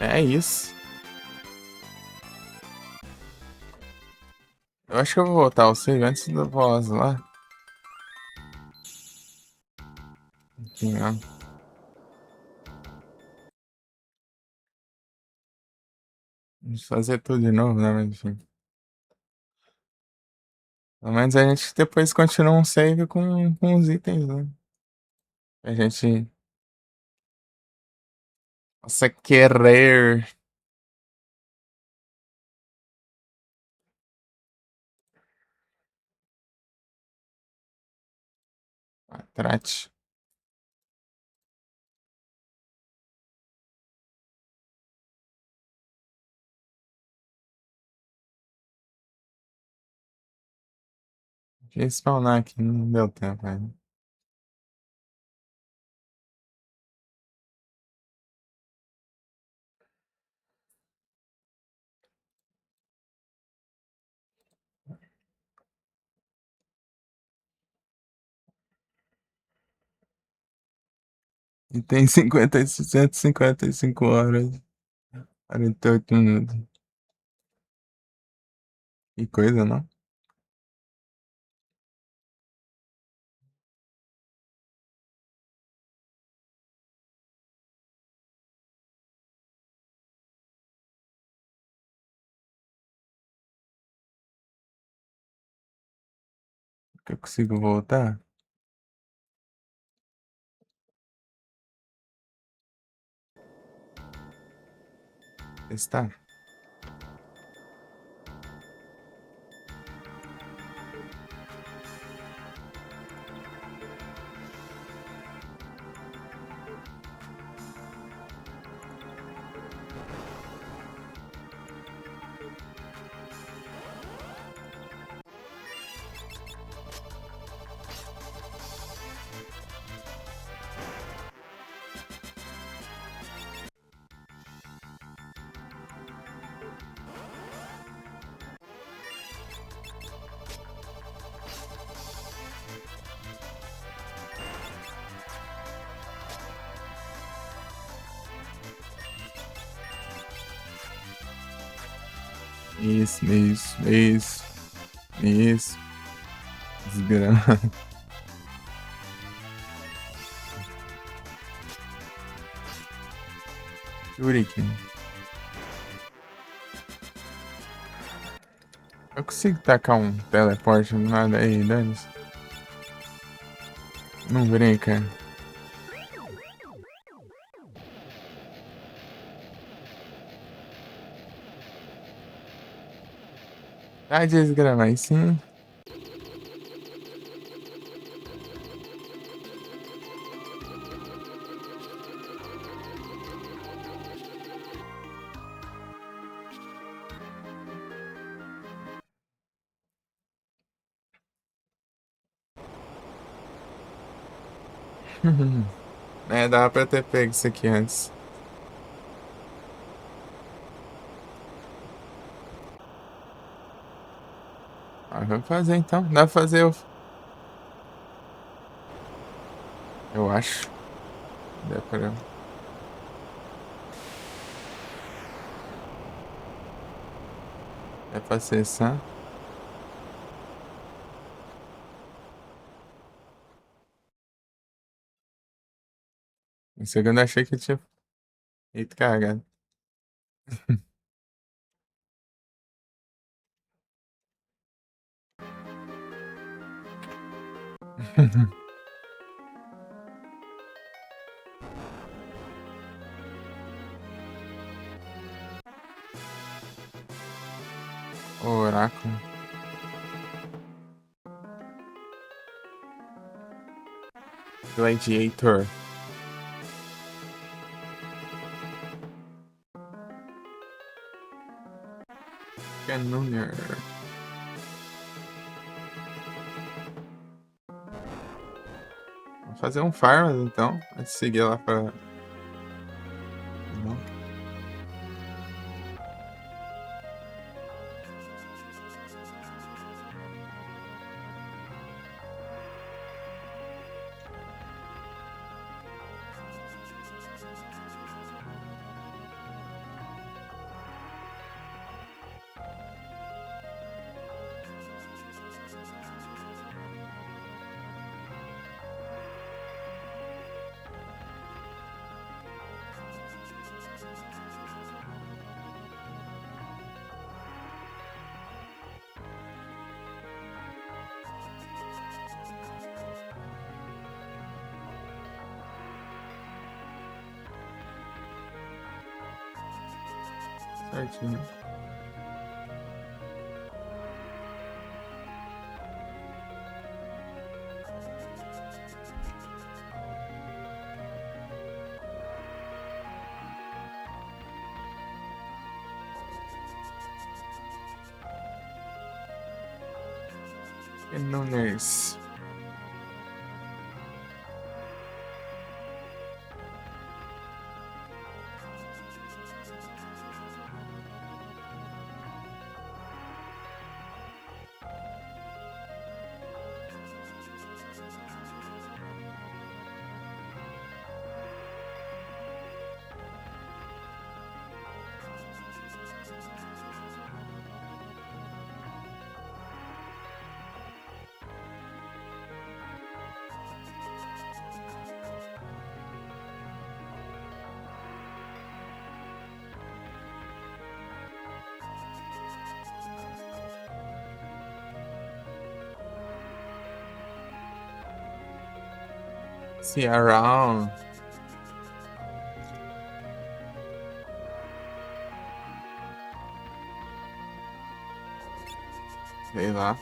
É isso. Eu acho que eu vou voltar ao save antes do boss lá. Enfim, ó. Vamos fazer tudo de novo, né? Mas enfim. Pelo menos a gente depois continua um save com os itens, né? A gente possa querer. Trate. Deixa eu spawnar aqui, não deu tempo ainda. E tem 155 horas, 48 minutos. Que coisa, não? Que eu consigo voltar? Testar? Isso. Isso. Desgrama. Shuriken. Eu consigo tacar um teleporte no nada aí, dane-se. Não brinca. Tá desgrama aí sim. É, dava pra ter pego isso aqui antes. Ah, vamos fazer então. Dá pra fazer, eu acho. Dá pra, dá pra acessar. Em segundo eu achei que tinha feito cagado. Oráculo. Gladiator. Cannoneer. Vamos fazer um Farmers então. Antes de seguir lá pra. Não. certinho. Nunes. See around. Sei lá.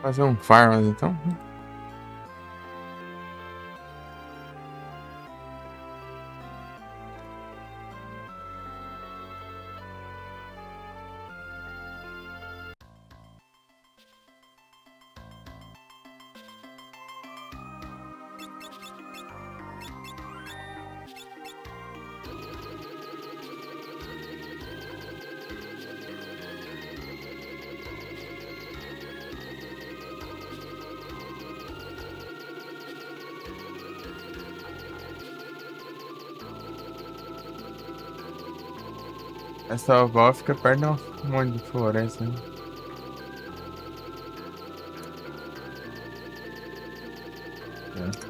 Fazer um farm, então. Essa avó fica perto de um monte de floresta, né? É.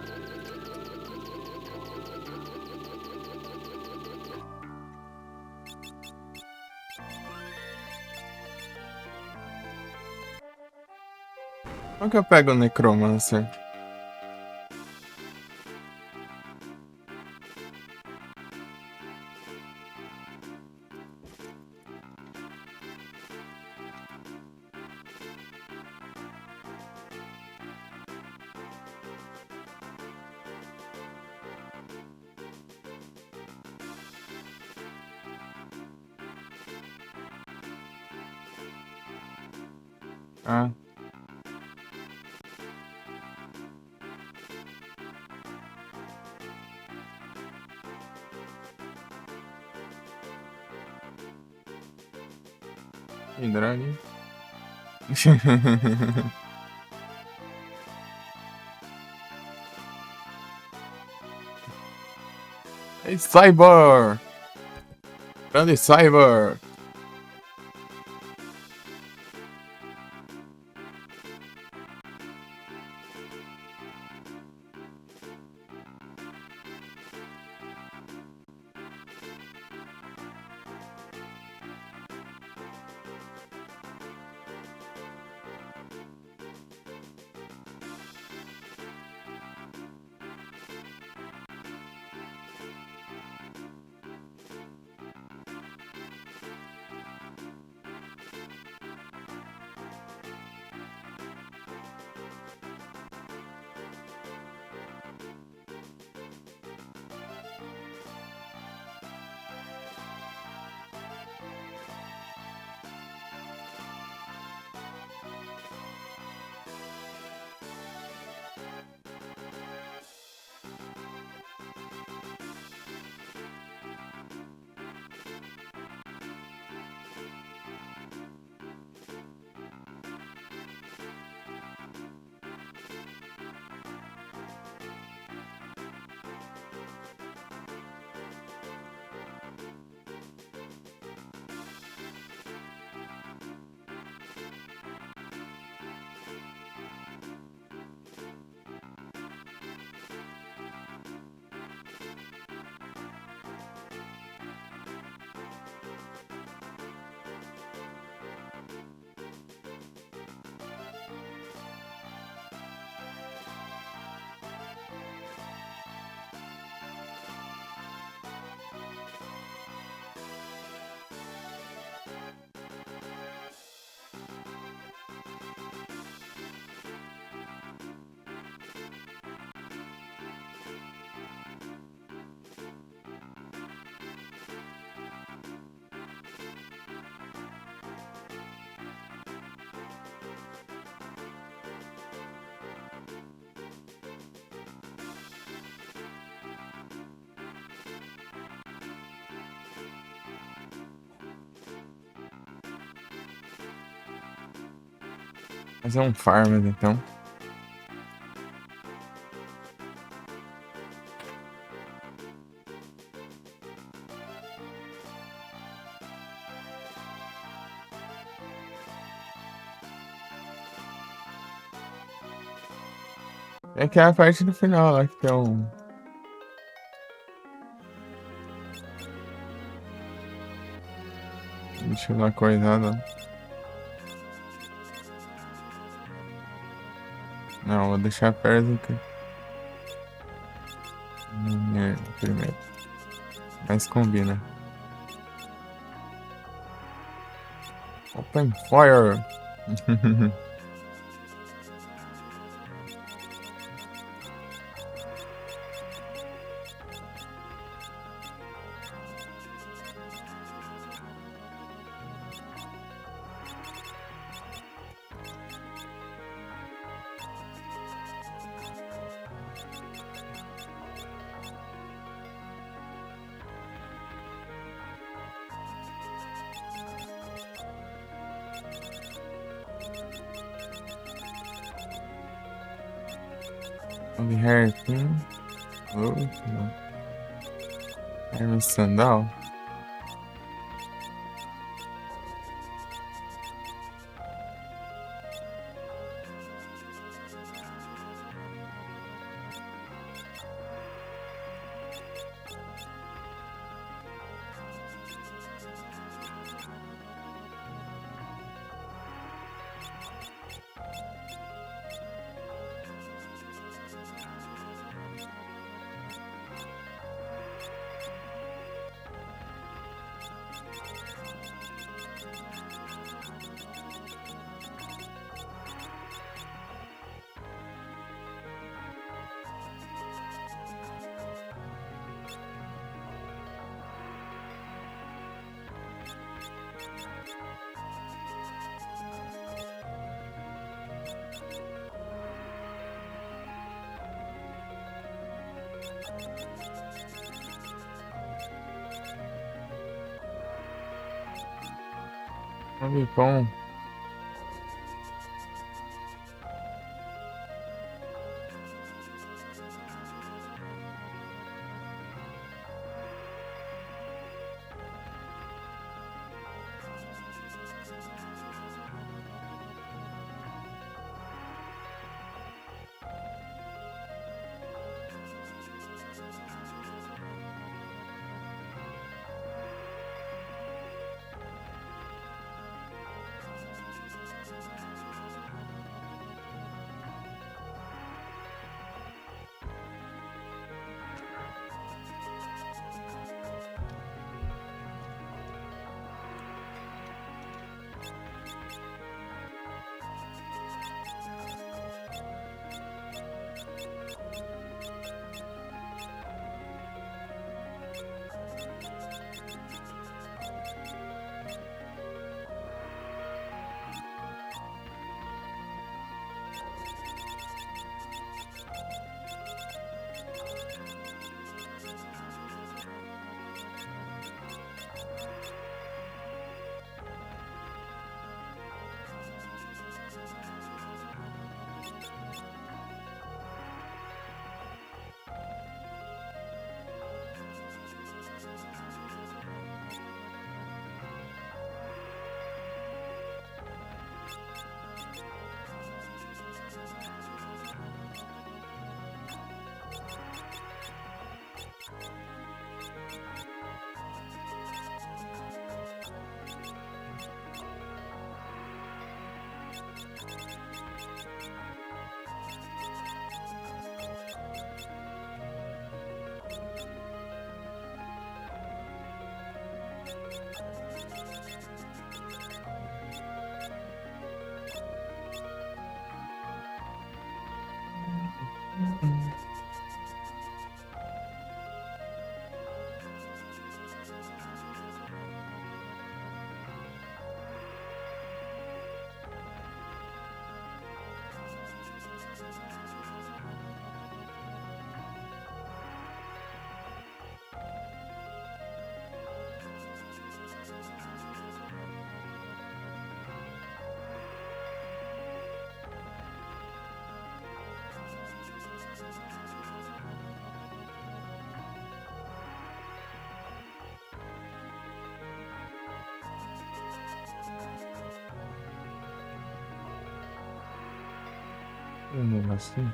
Como que eu pego o Necromancer? Ah. Que droga, hein? Hey, Cyber! Grande Cyber! 。Fazer um farm, então. É que é a parte do final lá que tem um. Deixa eu dar uma coisada. Não, vou deixar perto que. Primeiro. Mas combina. Open fire! Only hairpin. Oh, não. Hermes Sandal. Bom. Assim.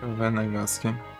Deixa eu ver o negócio aqui.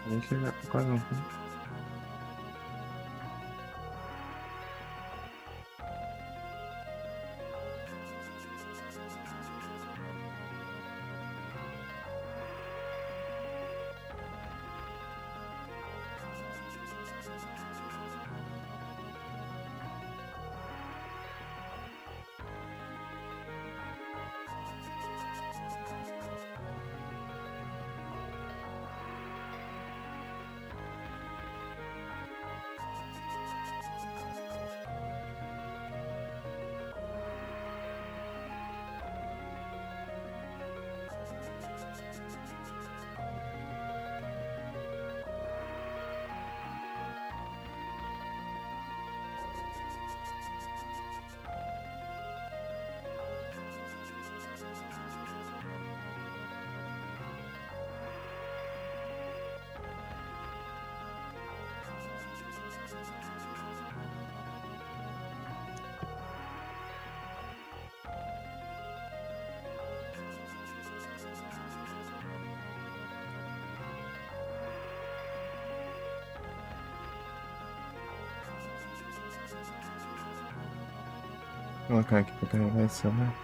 Deixa eu já tô quase no fim. Vou colocar aqui pra carregar esse celular.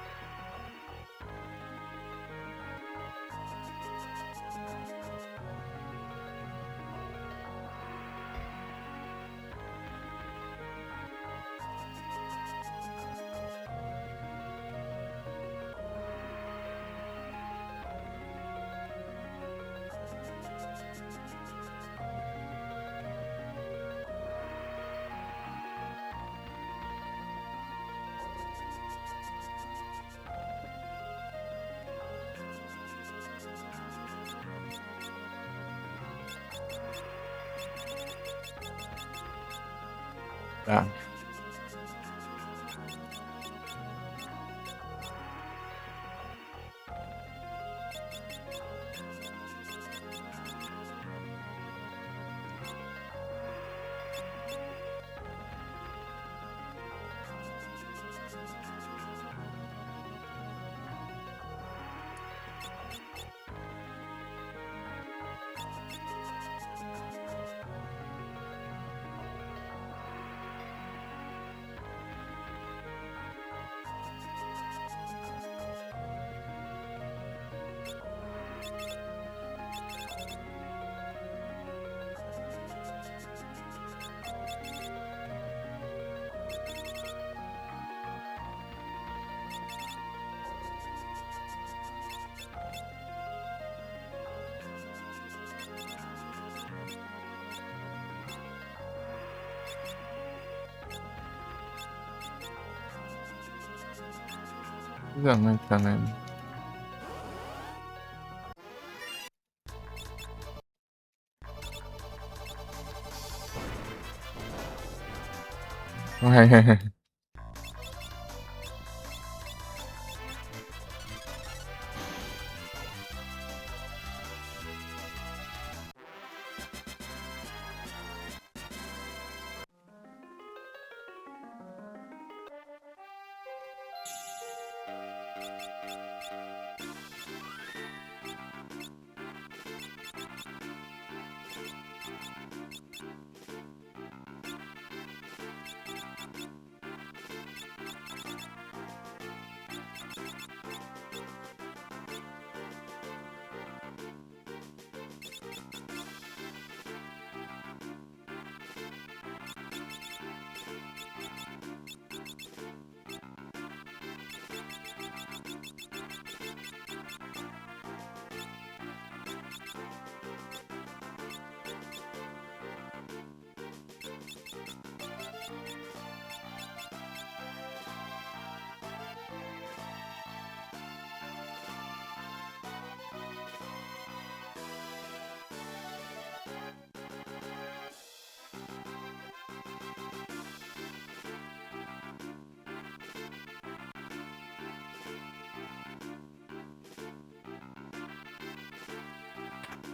Tá. Precisa muito também.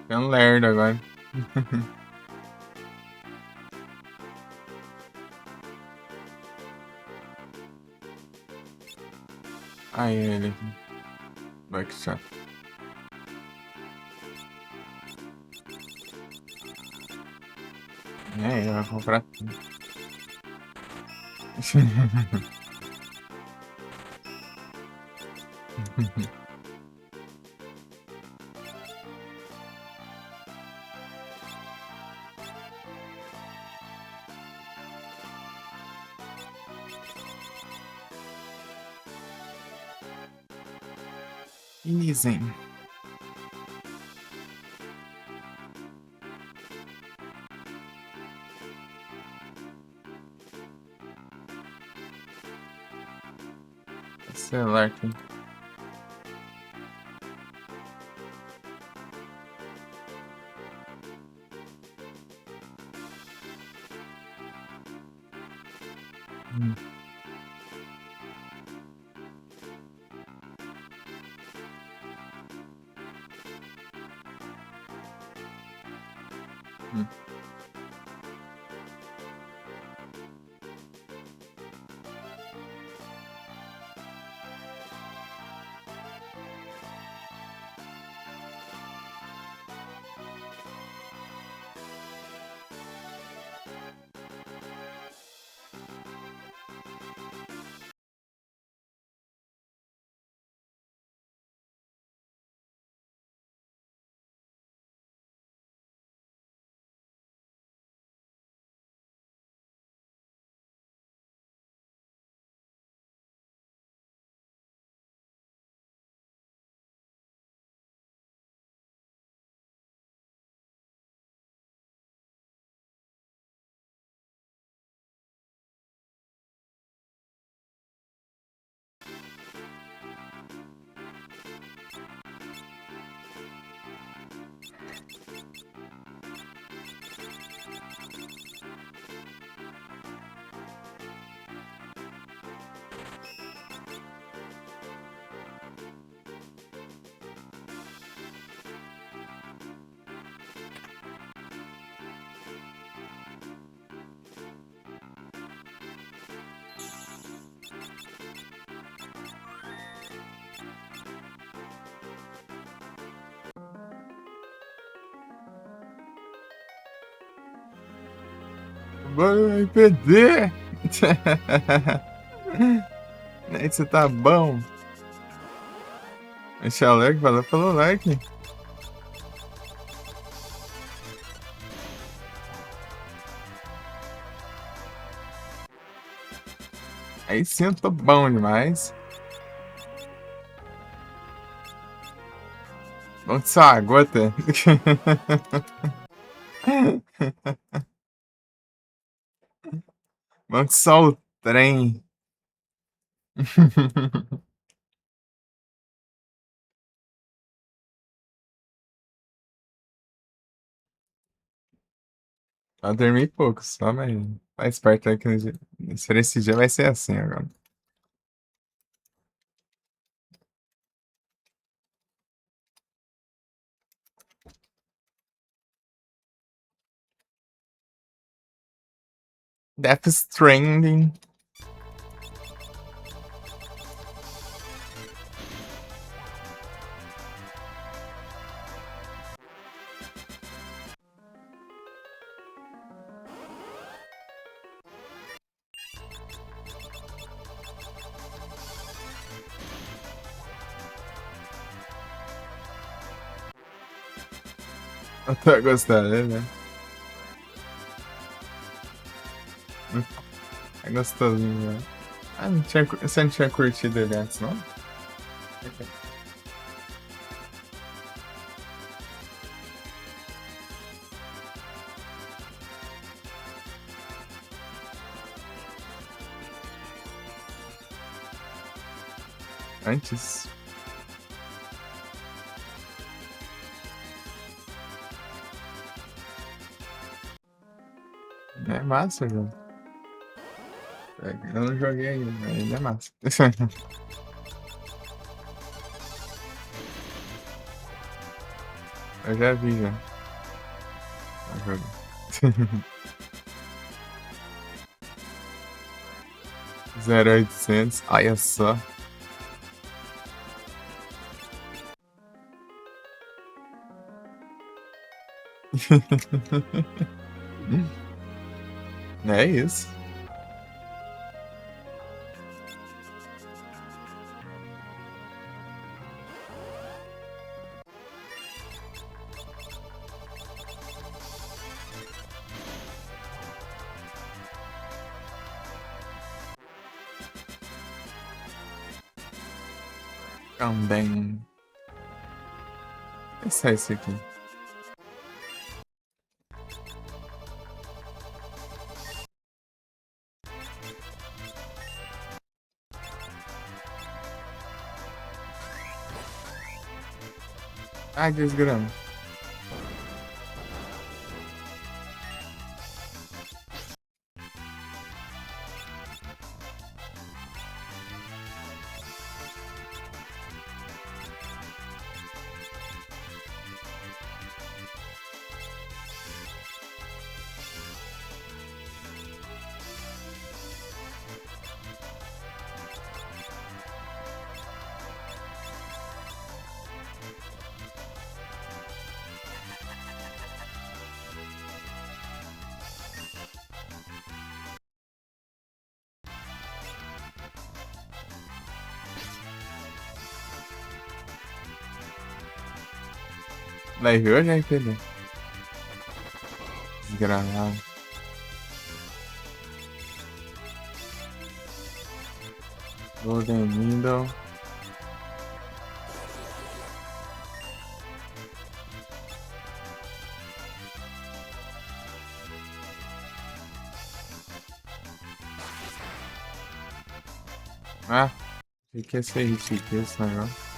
É um lerdo agora. Aí ele aqui. Backshot. É, eu vou comprar tudo. Easy. Celular aqui. Hum. Hum. Vai perder! Aí você tá bom. Deixa o like, valeu pelo like. Aí sim eu tô bom demais. Bom que só a gota. Bom que só o trem. Eu dormi pouco só, mas faz parte daqui. Esse dia vai ser assim agora. Death Stranding. Eu tô gostando, né? É gostosinho, né? Ah, você não tinha curtido ele antes, não? Antes? É massa, velho. Eu não joguei ainda, mas ele é massa. Eu já vi, já. O jogo. 0800, olha só. É isso. Também. É só isso aqui. Ai, desgrama. Live hoje, hein, filho? Desgramado. Golden Window. Ah, o que é ser hit aqui, esse negócio?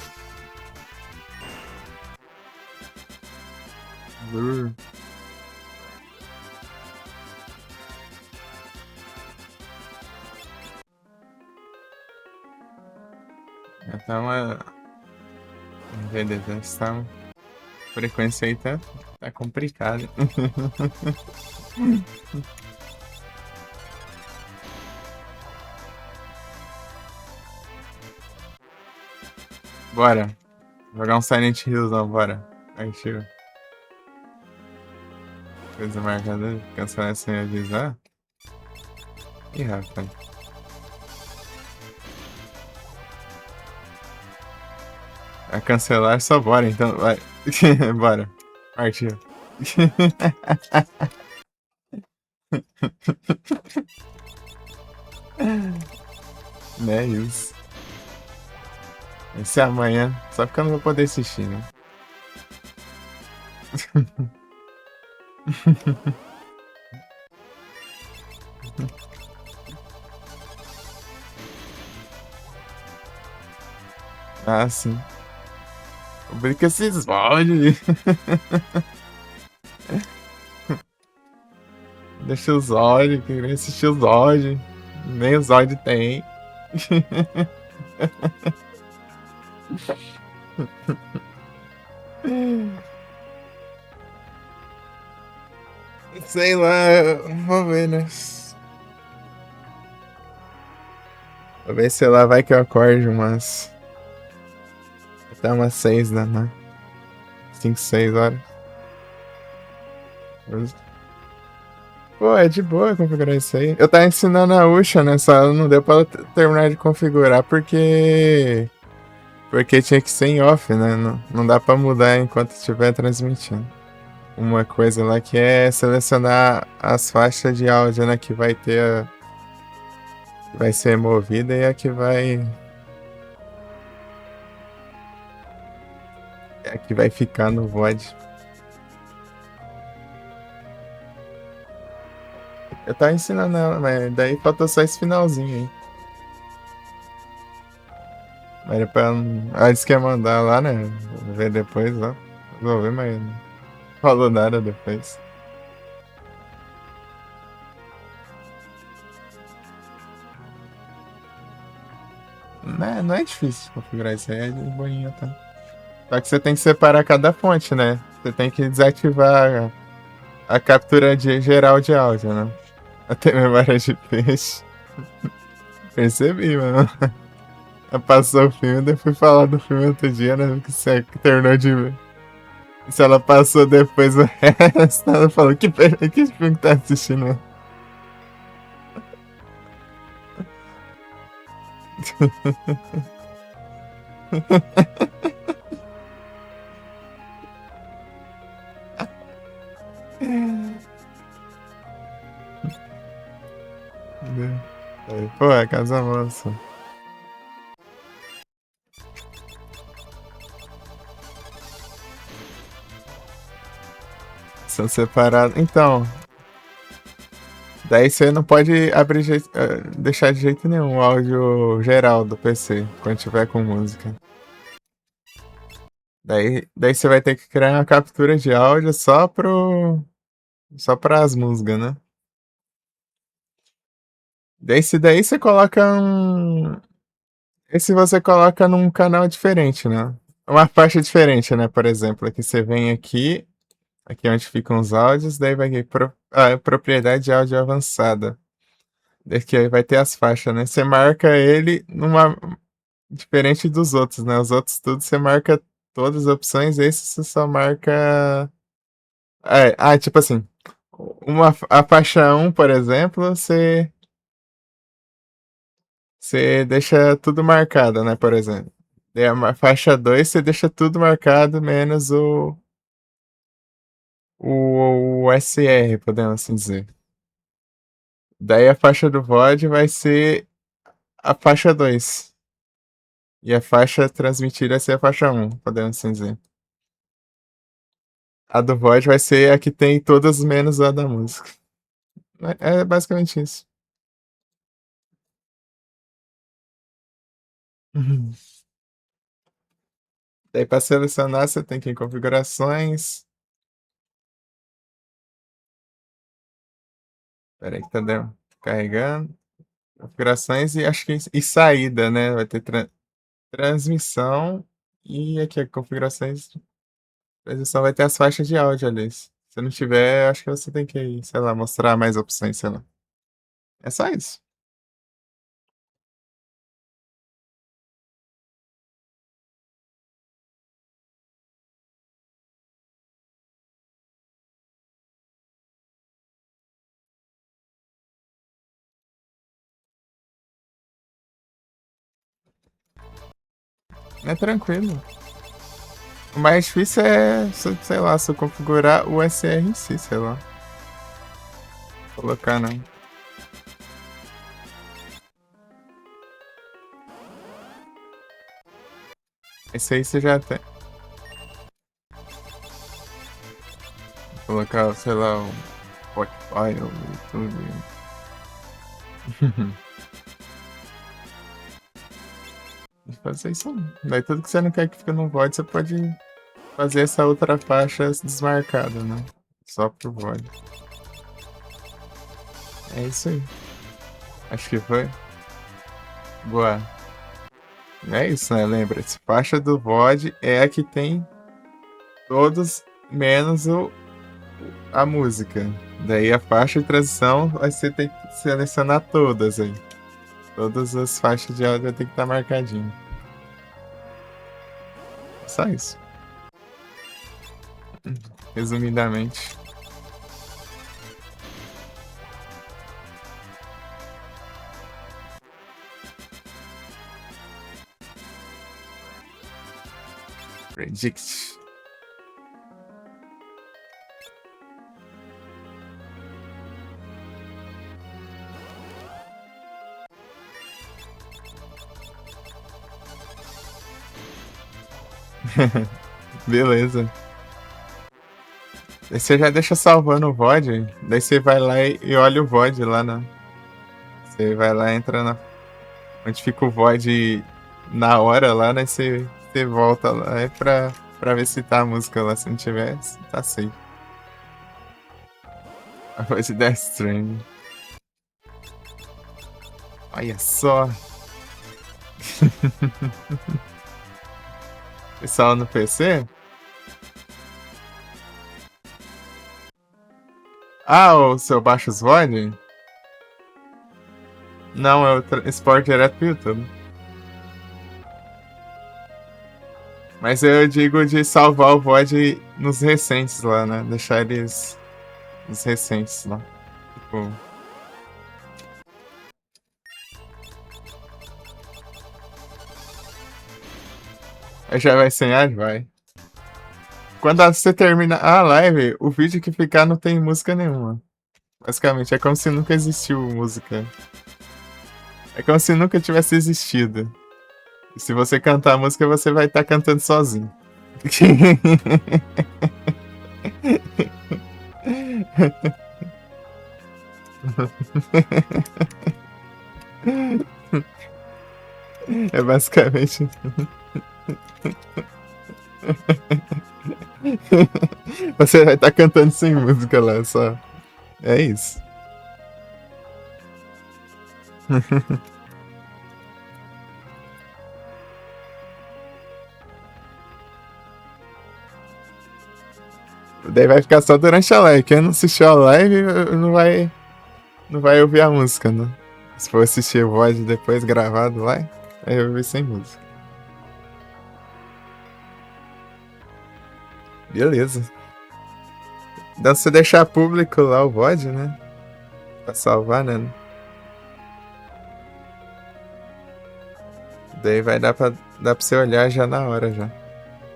Brrr. Já tá uma. VDT tá. A frequência aí tá complicada. Bora. Jogar um Silent Hillzão, bora. Aí chega. Coisa marcada. Cancelar sem avisar. Ih, rapaz. A cancelar só bora, então vai. Bora. Partiu. Né, isso. Esse é amanhã. Só porque eu não vou poder assistir, né? Ah, sim. Brinca esses ódios. Deixa os ódios, queria assistir os ódios. Nem os ódios tem. Sei lá, vou ver, né? Vou ver se lá vai que eu acorde umas. Até umas 6 da noite. 5, 6 horas. Pô, é de boa configurar isso aí. Eu tava ensinando a Usha, né? Só não deu pra ela terminar de configurar porque. Porque tinha que ser em off, né? Não dá pra mudar enquanto estiver transmitindo. Uma coisa lá que é selecionar as faixas de áudio, né? Que vai ter a. Que vai ser removida e a que vai. É a que vai ficar no VOD. Eu tava ensinando ela, mas daí faltou só esse finalzinho aí. Mas era pra ela. Ela disse que ia mandar lá, né? Vou ver depois lá. Vou ver, mas não falou nada depois. Não é difícil configurar isso aí, é de boinha, tá? Só que você tem que separar cada fonte, né? Você tem que desativar a captura geral de áudio, né? Até memória de peixe. Percebi, mano. Passou o filme, daí fui falar do filme outro dia, né? Que você terminou de ver. Se ela passou depois o resto, ela falou que filme que tá assistindo? Pô, é casa mansa. São separados. Então, daí você não pode abrir deixar de jeito nenhum o áudio geral do PC quando tiver com música. Daí você vai ter que criar uma captura de áudio só para as músicas, né? Daí você coloca um. Esse você coloca num canal diferente, né? Uma faixa diferente, né? Por exemplo, aqui você vem aqui onde ficam os áudios, daí vai aqui, propriedade de áudio avançada. Daqui aí vai ter as faixas, né? Você marca ele numa diferente dos outros, né? Os outros tudo você marca todas as opções, esse você só marca. Tipo assim, a faixa um, por exemplo, você deixa tudo marcado, né? Por exemplo. Daí a faixa 2 você deixa tudo marcado, menos o SR, podemos assim dizer. Daí a faixa do VOD vai ser a faixa 2. E a faixa transmitida vai ser a faixa um, podemos assim dizer. A do VOD vai ser a que tem todas menos a da música. É basicamente isso. Uhum. Daí para selecionar, você tem que ir em configurações. Peraí que tá carregando. Configurações e acho que e saída, né? Vai ter transmissão e aqui configurações. Transmissão vai ter as faixas de áudio ali. Se não tiver, acho que você tem que, sei lá, mostrar mais opções, sei lá. É só isso. É tranquilo. O mais difícil é, sei lá, se eu configurar o SR em si, sei lá. Colocar não. Esse aí você já tem. Colocar, sei lá, um Spotify ou YouTube. Fazer isso aí. Daí tudo que você não quer que fique no VOD, você pode fazer essa outra faixa desmarcada, né? Só pro VOD. É isso aí. Acho que foi. Boa. É isso, né? Lembra-se. Faixa do VOD é a que tem todos menos a música. Daí a faixa de transição você tem que selecionar todas aí. Todas as faixas de áudio tem que estar marcadinho. Só isso. Resumidamente. Predict. Beleza. Aí você já deixa salvando o VOD, daí você vai lá e olha o VOD lá na. Você vai lá, entra onde fica o VOD na hora lá, né? Você volta lá pra ver se tá a música lá. Se não tiver, tá safe. A voz de Death Stranding. Olha só. Pessoal no PC? O seu Baixos VOD? Não, eu exporto direto pro YouTube. Mas eu digo de salvar o VOD nos recentes lá, né? Deixar eles nos recentes lá. Tipo. Já vai sem ad? Vai. Quando você termina a live, o vídeo que ficar não tem música nenhuma. Basicamente, é como se nunca existiu música. É como se nunca tivesse existido. E se você cantar a música, você vai estar cantando sozinho. É basicamente. Você vai estar cantando sem música lá, só. É isso. Daí vai ficar só durante a live. Quem não assistiu a live não vai ouvir a música, né? Se for assistir o VOD depois gravado lá, aí eu ouvir sem música. Beleza. Dá pra você deixar público lá o VOD, né? Pra salvar, né? Daí vai dar pra você olhar já na hora já.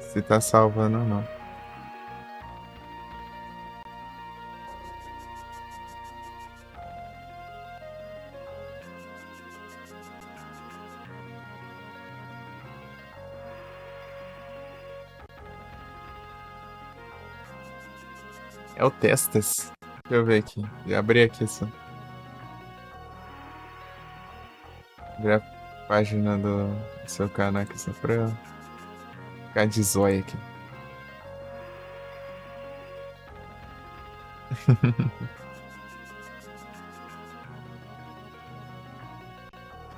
Se tá salvando ou não. É o Testas. Deixa eu ver aqui. Já abri aqui só. Abri a página do seu canal aqui só pra ficar de zóio aqui.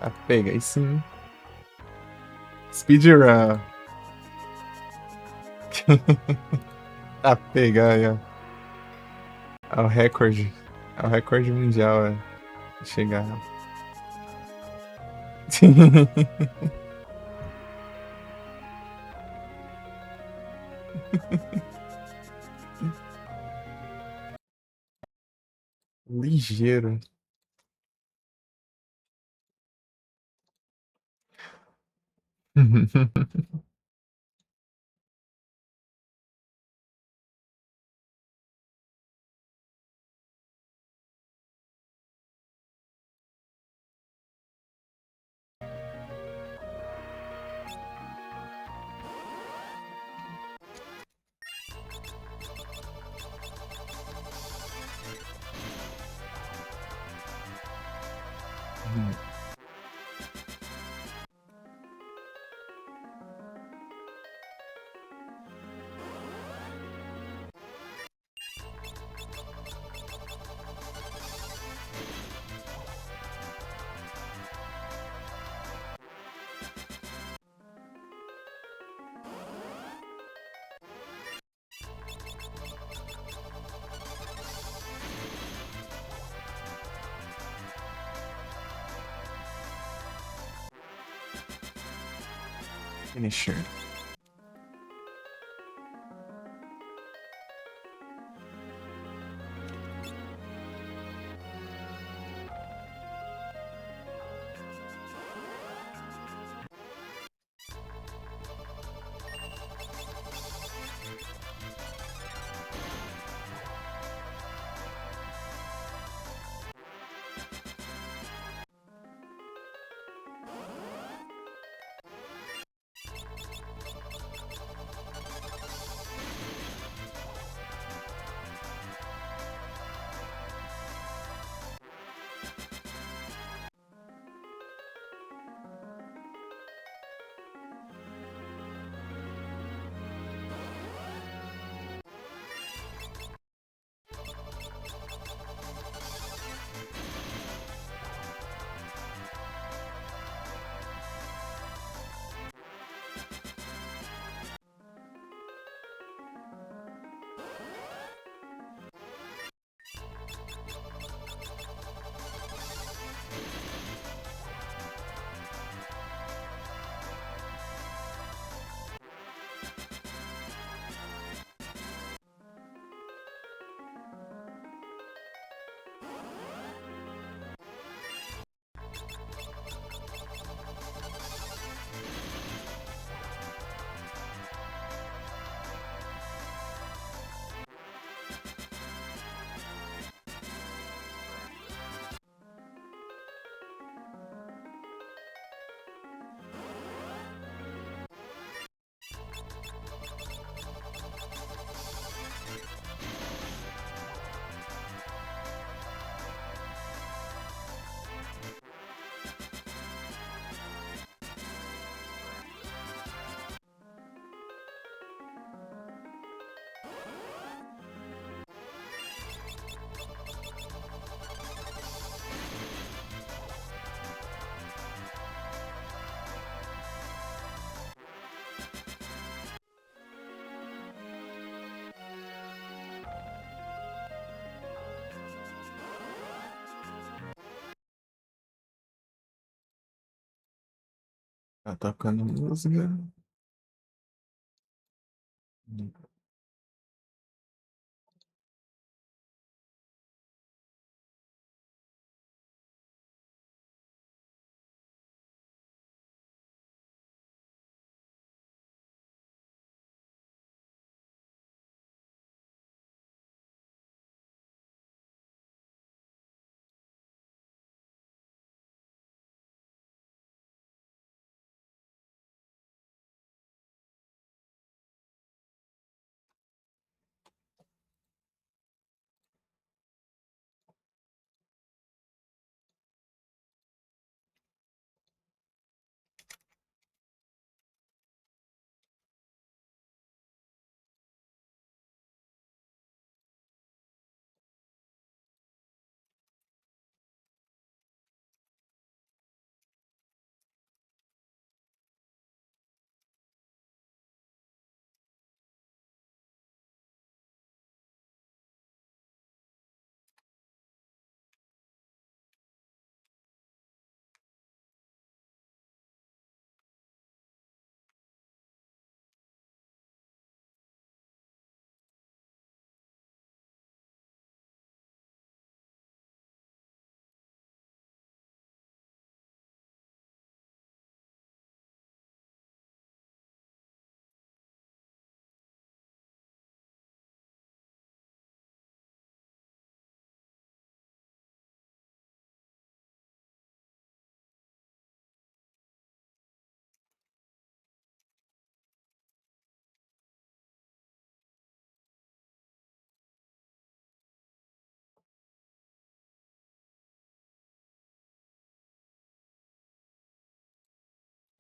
Ah, pega aí sim. Speedrun. Ah, pega aí, ó. É o recorde. É o recorde mundial, é. Chegar. Ligeiro. Finisher. Tá tocando música.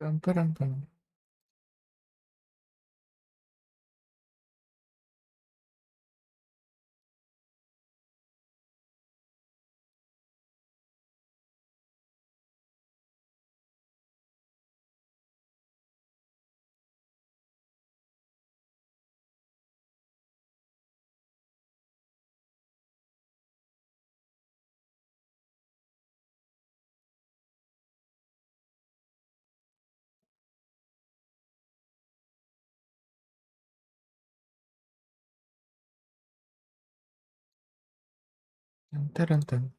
Pam, param, pam. Tan, taran, tan.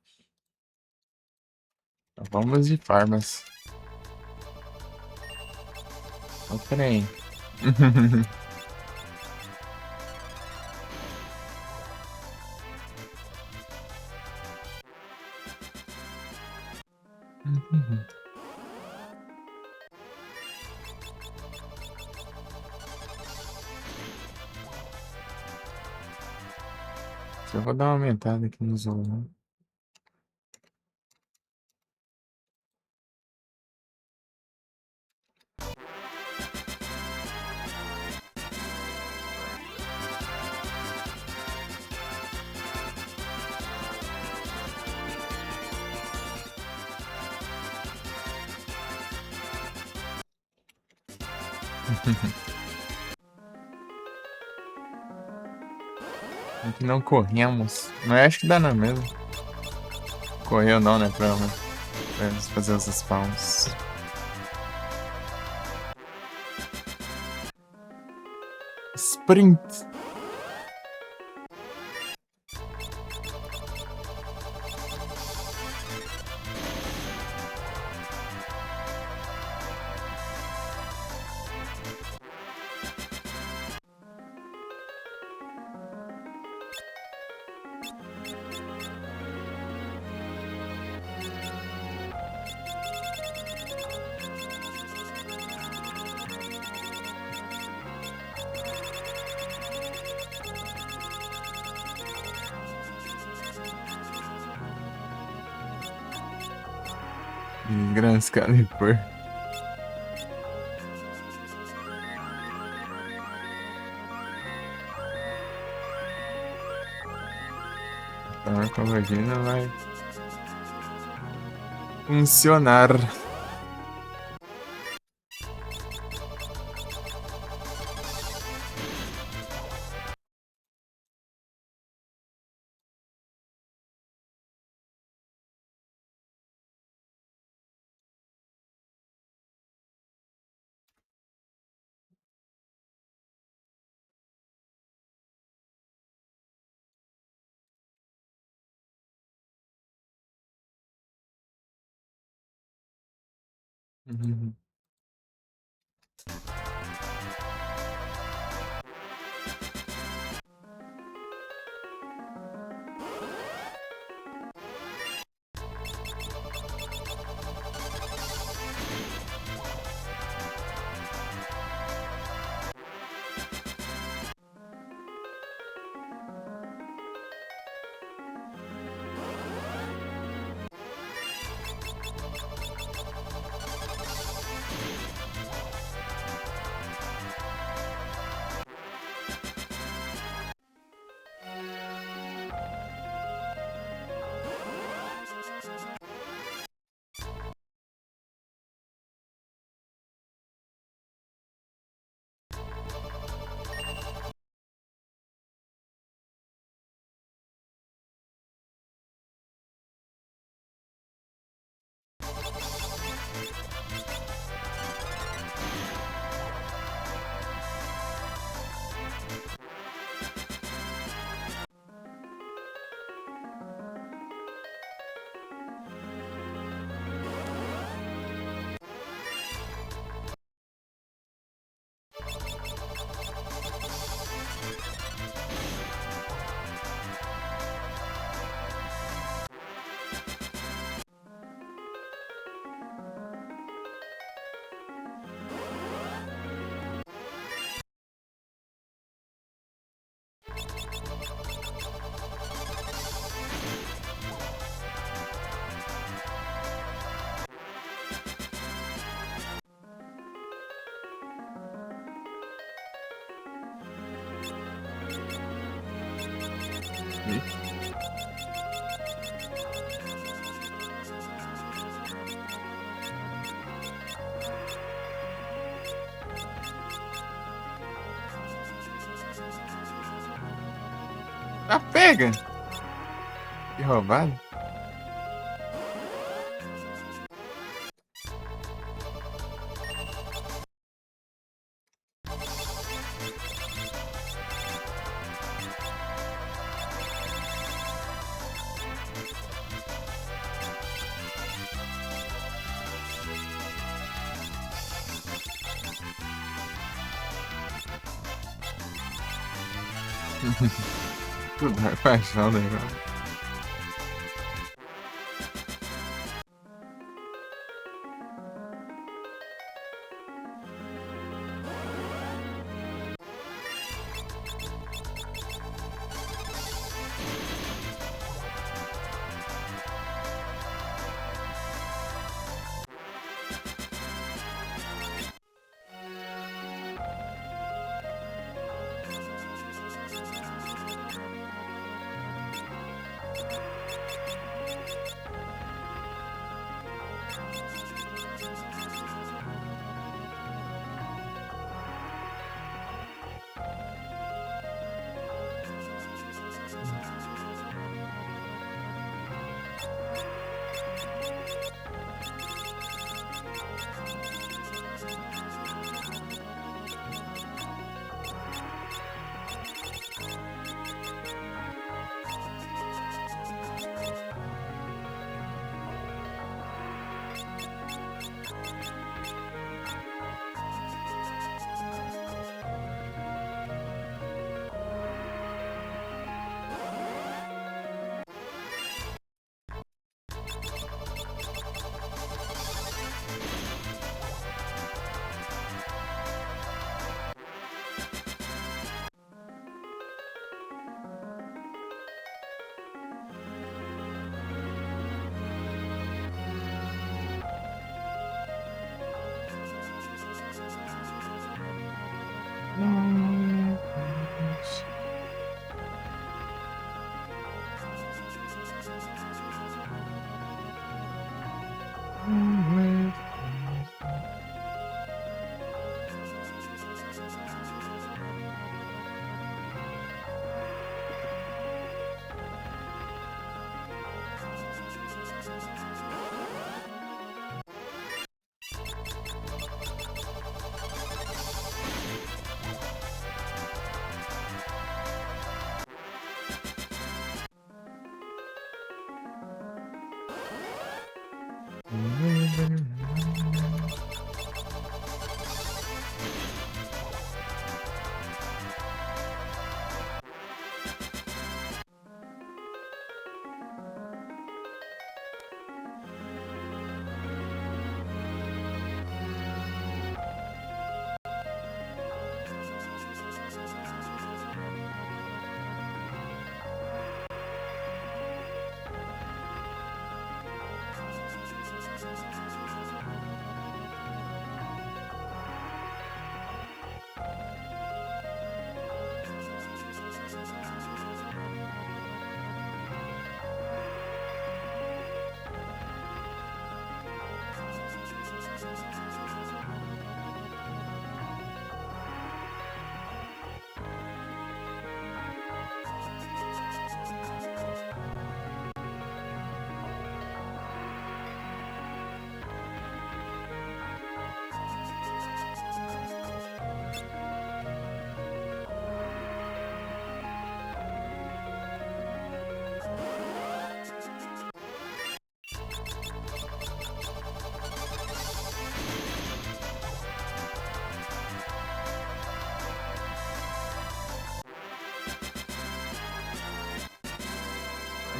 Então vamos de farmas. Ó, trem. Eu vou dar uma aumentada aqui no zoom. Aqui não corremos. Mas acho que dá na mesma. Correu não, né? Pra fazer os spawns. Sprint. Gran Scalipur. Então a Covagina vai funcionar. Uhum. Ah, pega! Que roubado. Tudo é paixão, né, cara?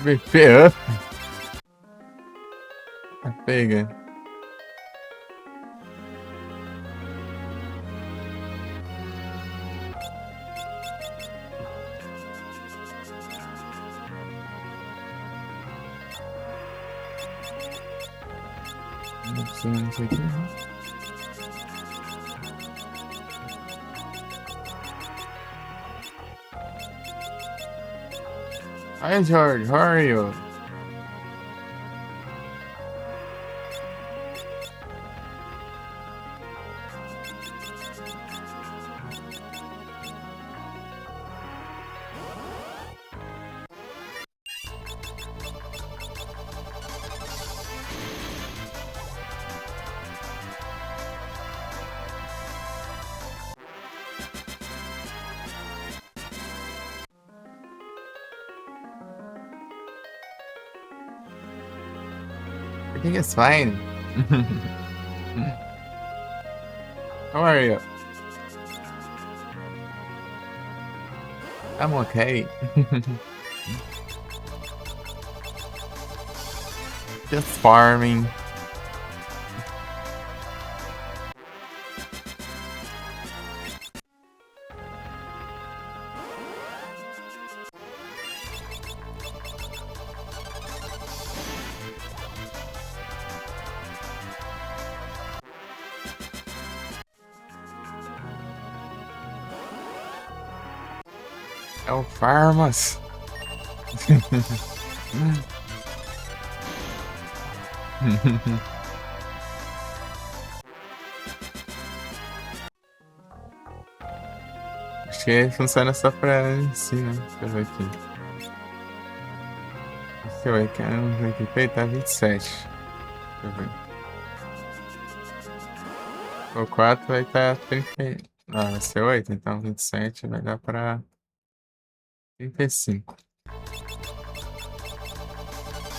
BP up. Pega. Não sei o que. Hi George, how are you? I think it's fine. How are you? I'm okay. Just farming. É o Farmas. Acho que funciona só pra si, né? Deixa eu ver aqui. Seu Icon equipei tá 27. Deixa eu ver. O 4 vai tá 30. Ah, vai ser 8, então 27 vai dar pra 35.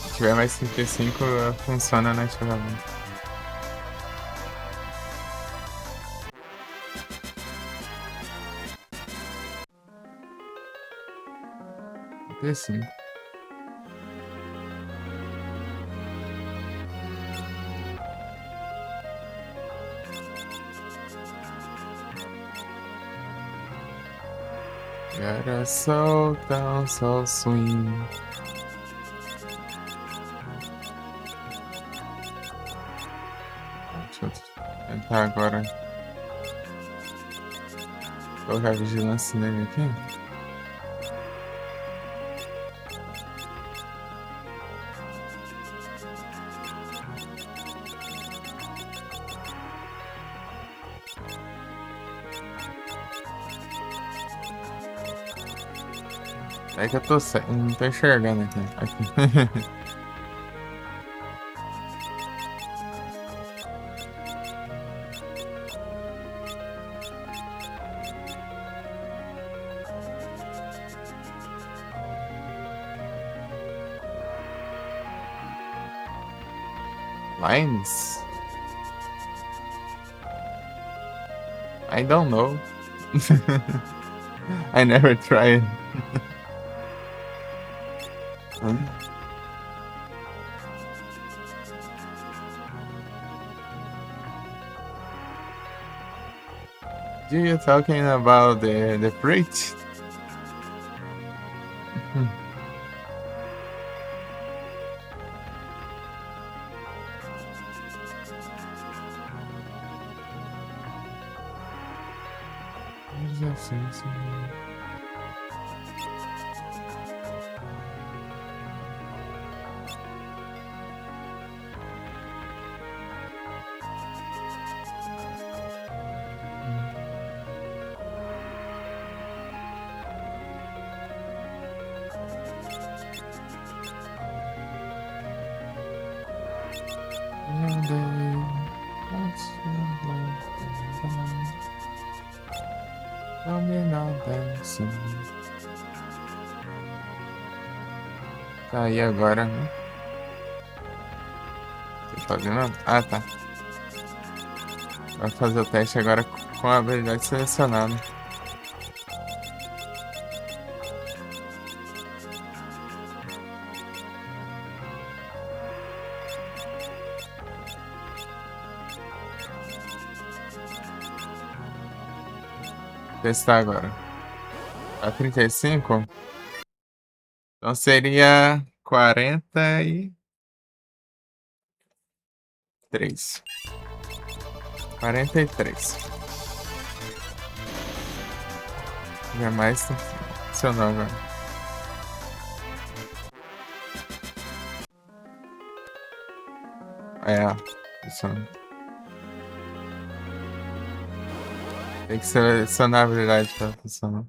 Se tiver mais 35, funciona nativamente. Sim. Gotta so down, so swing. Deixa eu tentar agora colocar vigilância nele aqui. É que eu não tô enxergando aqui. Lines? I don't know. I never tried. Do you talking about the fruit? Tá aí agora, né? Você tá vendo? Ah, tá. Vai fazer o teste agora com a habilidade selecionada. Testar agora. A 35? Então seria 43. 43. Jamais funcionou agora. É, funciona. Tem que selecionar a habilidade pra funcionar.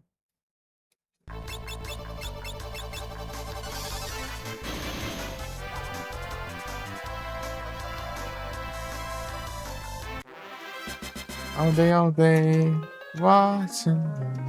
All day, watching them.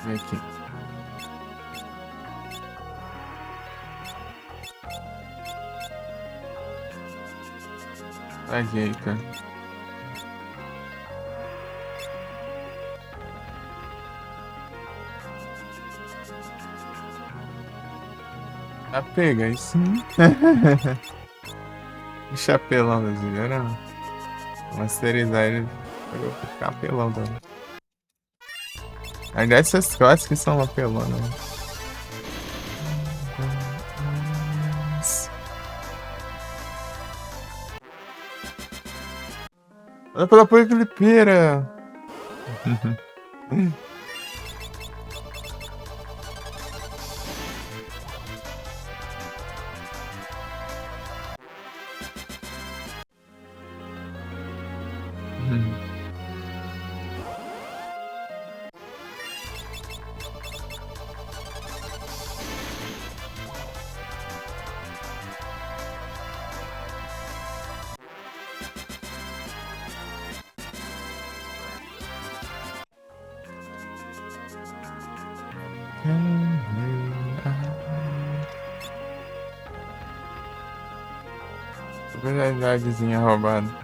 Vem aqui. Ajeita. Ah, pega isso. O chapelão da Juliana. Masterizar ele. Pegou pro capelão também. Ainda essas clássicas são uma pelona. Né? Olha pela porra clipeira. Verdadezinha roubada.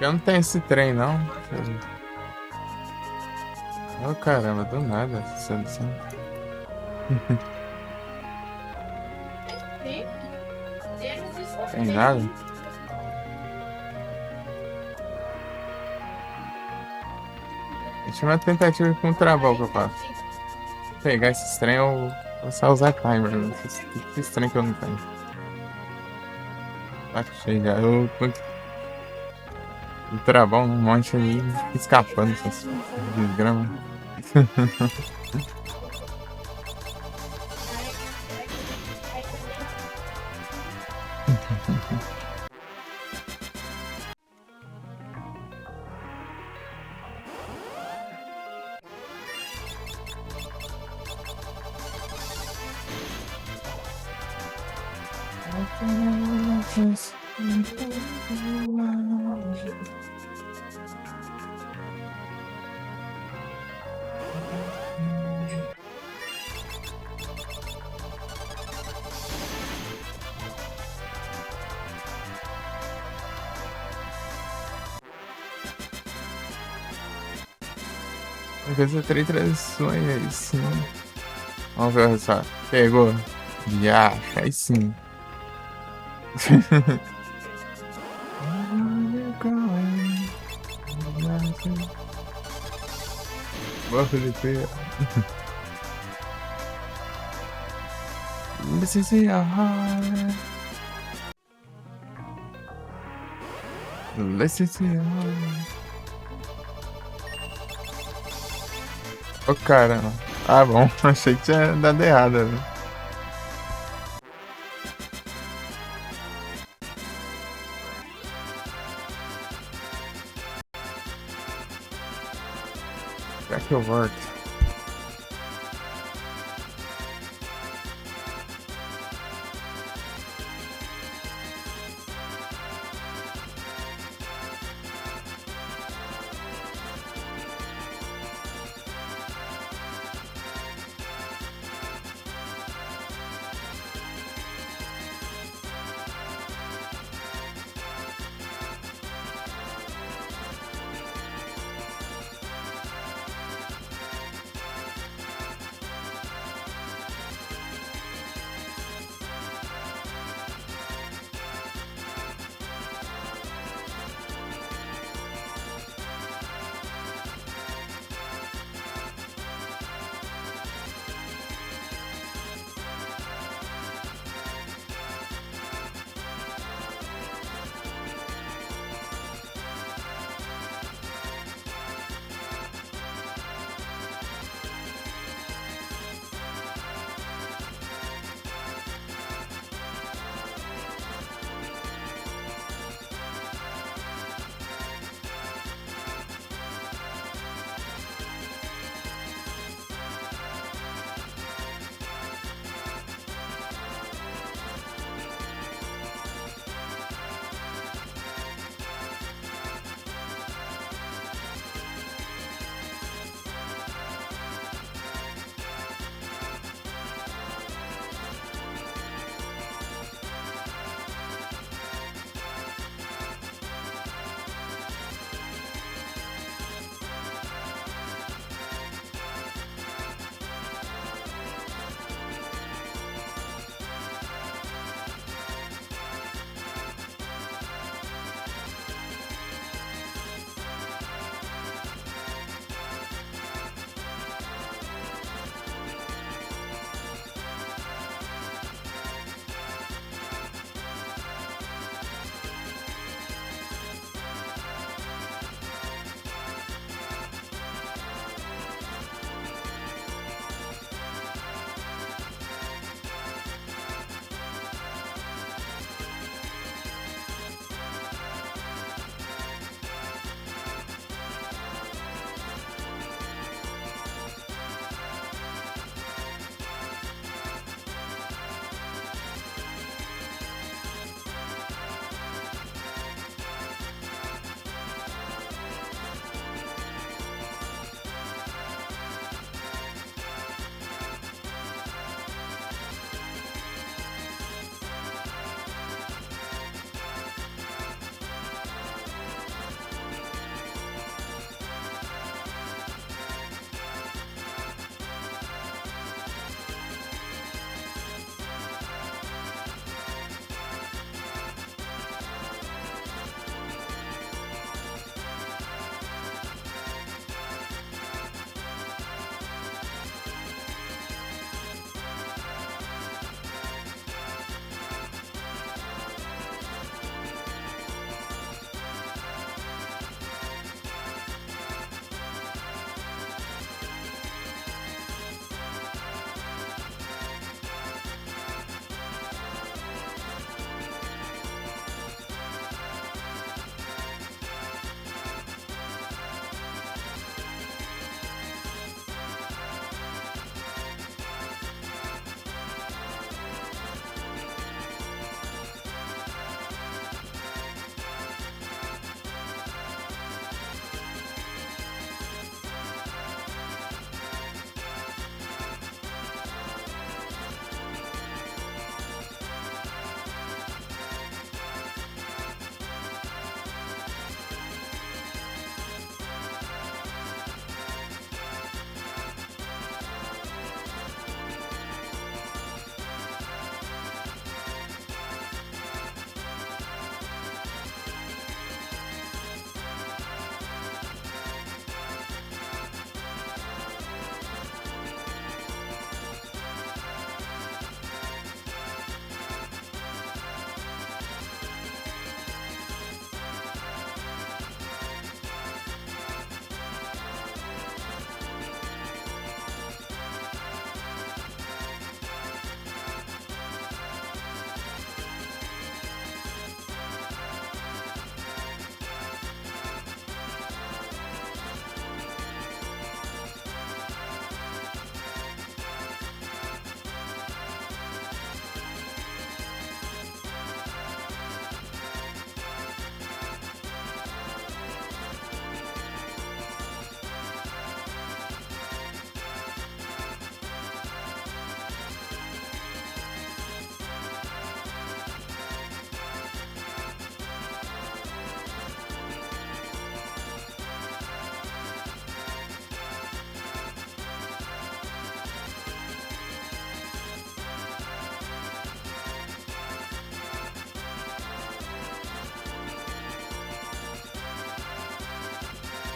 Eu não tenho esse trem, não. Oh, caramba, do nada. Tem nada? Deixa uma tentativa com o travão que eu faço. Vou pegar esse trem ou vou só usar timer. Esse trem que eu não tenho. Tá cheio já. O travão, um monte aí, escapando essas desgramas. Vai fazer 3 transições aí sim. Vamos ver só. Pegou. Já, aí sim. Boa, Felipe. This is your heart. This is your heart. Ô, caramba. Ah, bom. Achei que tinha dado errado, né? Será que eu volto?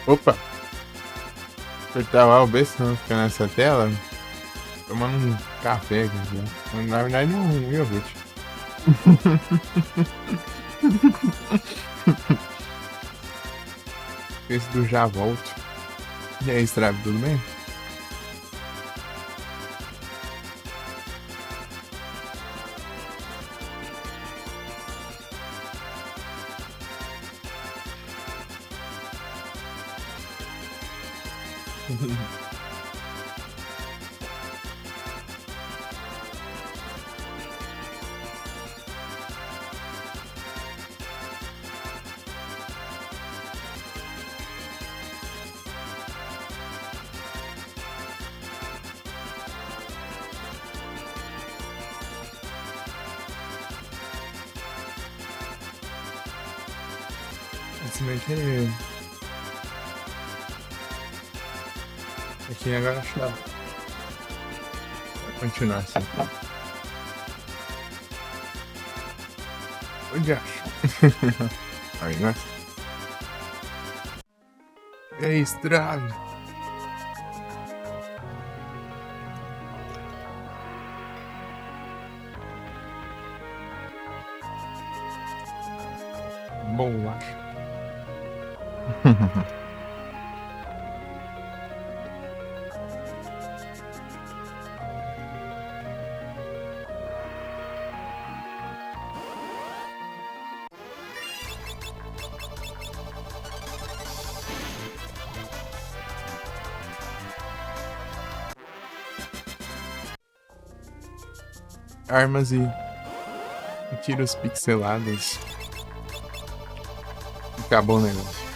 Opa, apertar o B, senão fica nessa tela. Tomando um café aqui, né? Na verdade, um iogurte. Esse do Já Volto. E aí, Strave, tudo bem? Se bem que aqui agora acho que dá. Vai continuar assim. Onde acho? Aí, né? E aí, Strave? Bolacha. Armas e tiros pixelados. Acabou o negócio.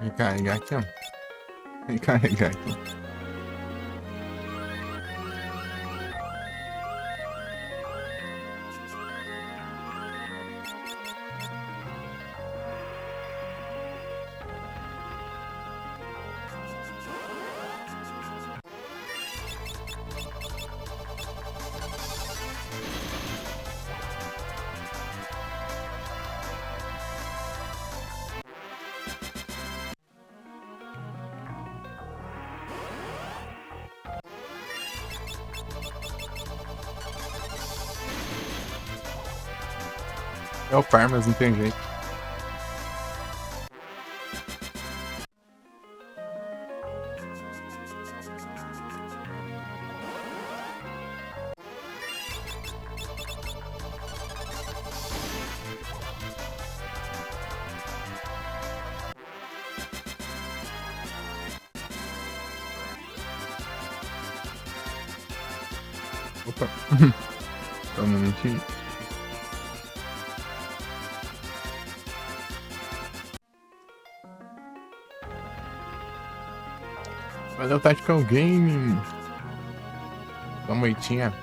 Recarregar aqui, ó. Recarregar aqui. É o Parmas, não tem jeito. Opa. Só um momentinho. Valeu, Tactical Gaming. Uma moitinha.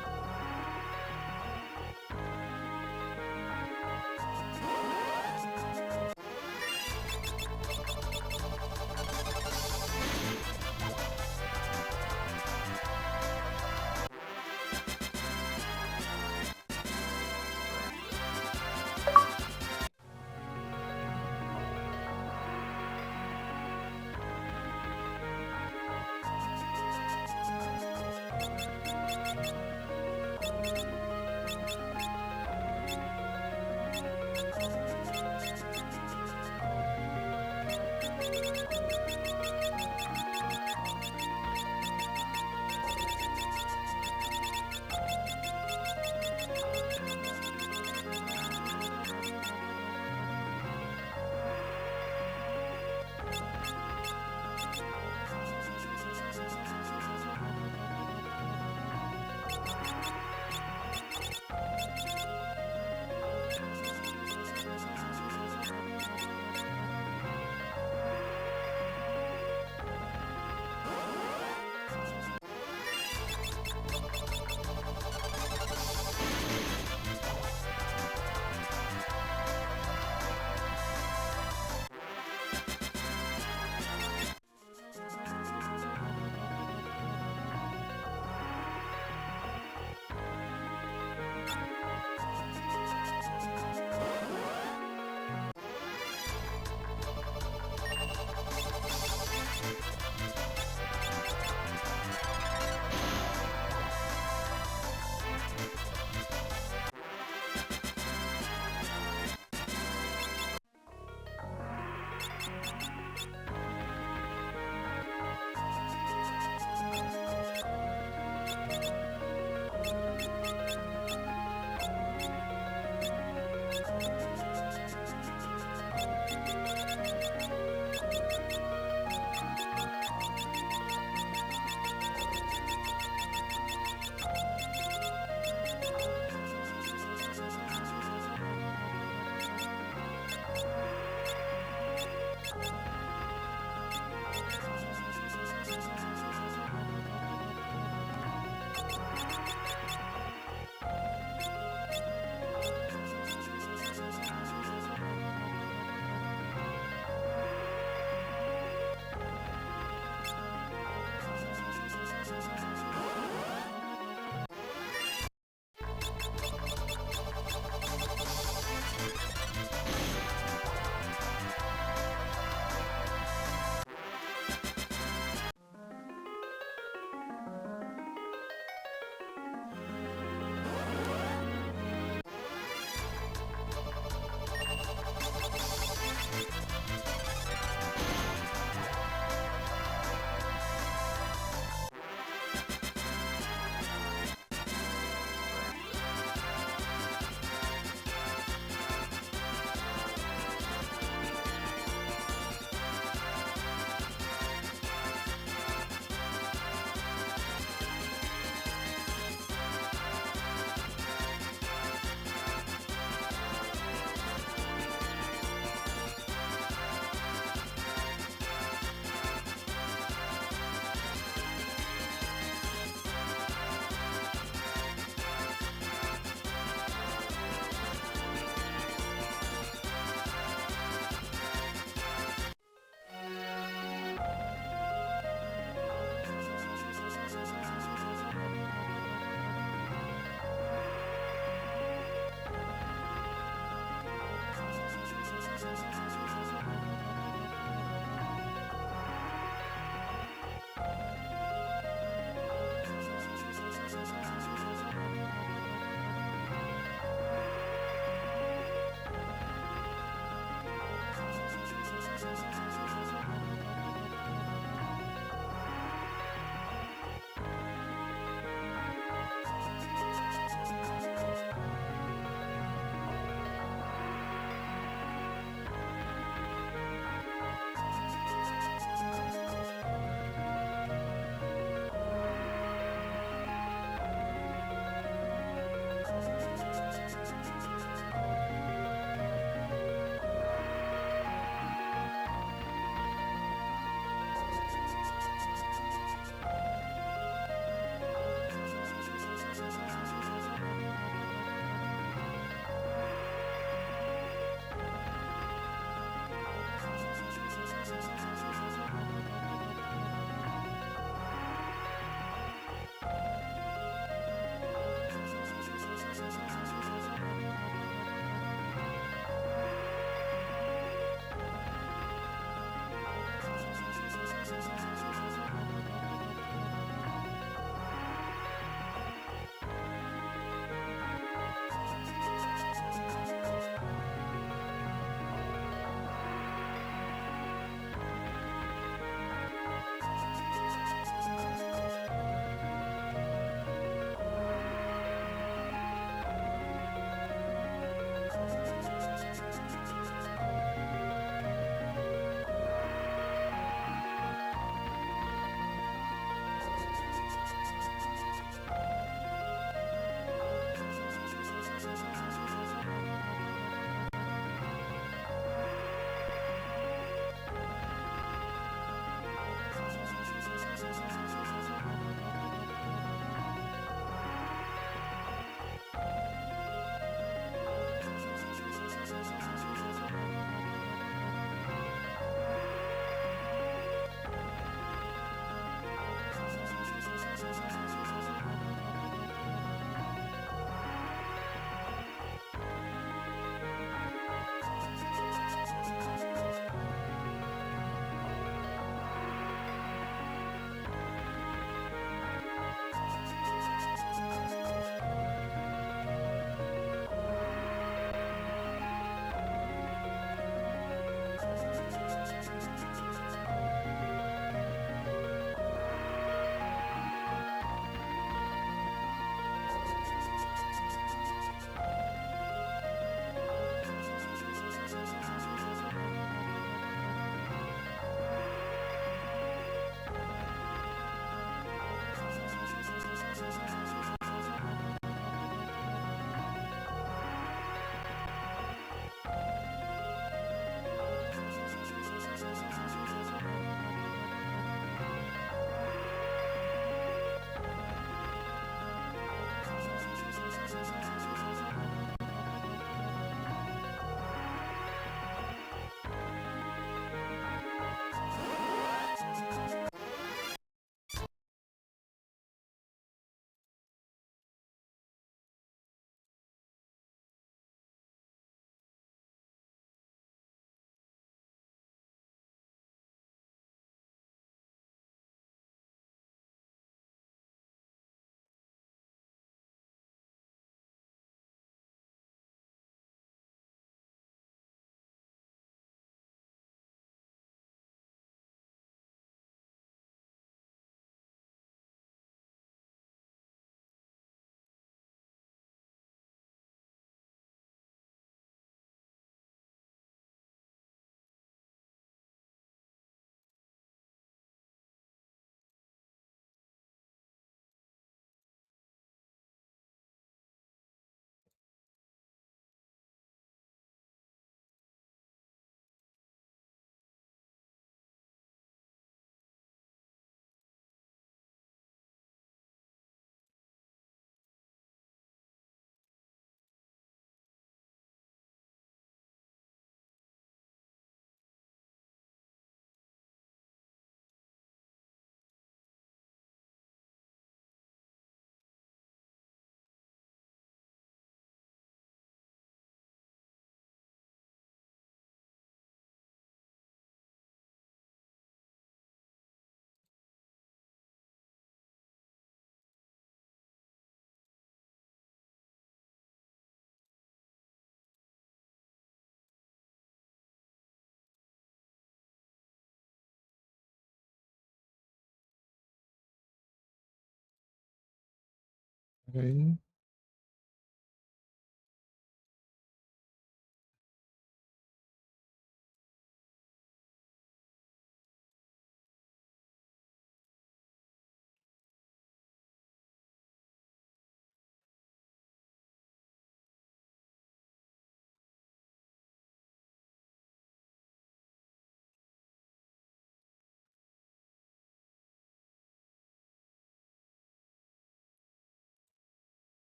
Aí.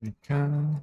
Vem cá.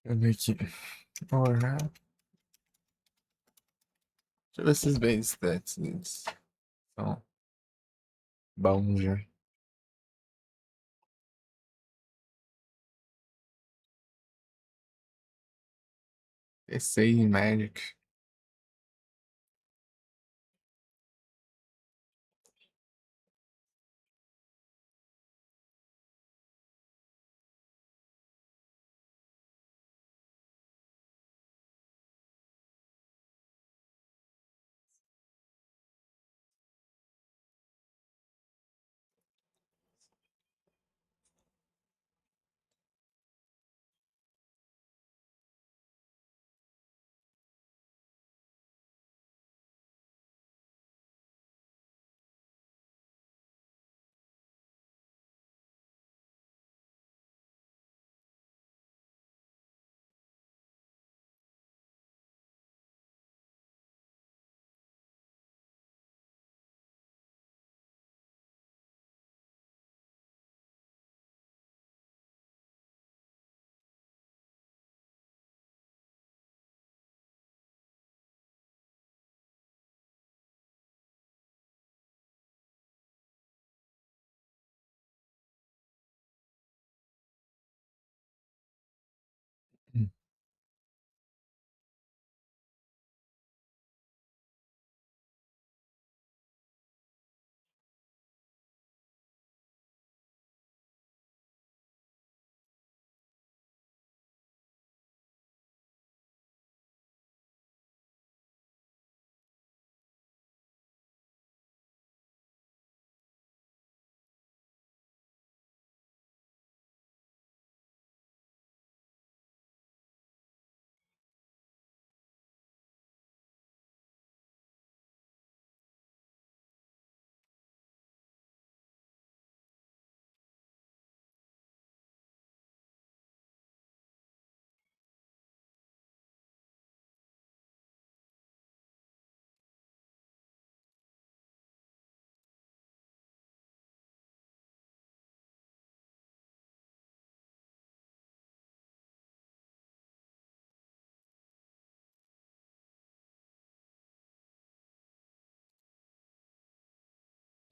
Deixa eu ver aqui. Alright. Deixa eu ver esses base stats deles. São bons já. PC e Magic.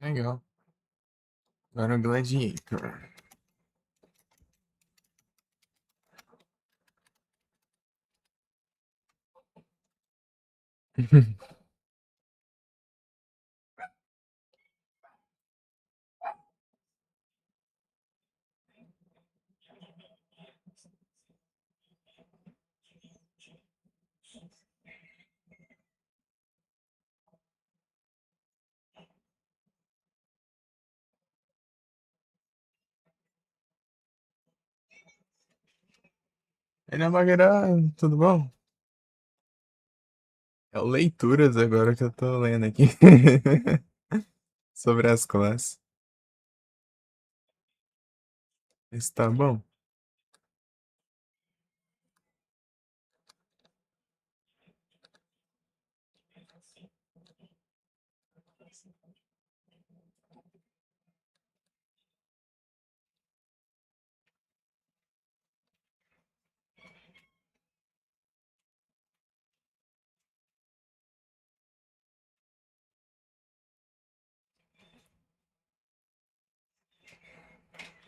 Legal. Agora o Gladiator. Ele é Magueira, tudo bom? É o Leituras agora que eu tô lendo aqui. Sobre as classes. Está bom.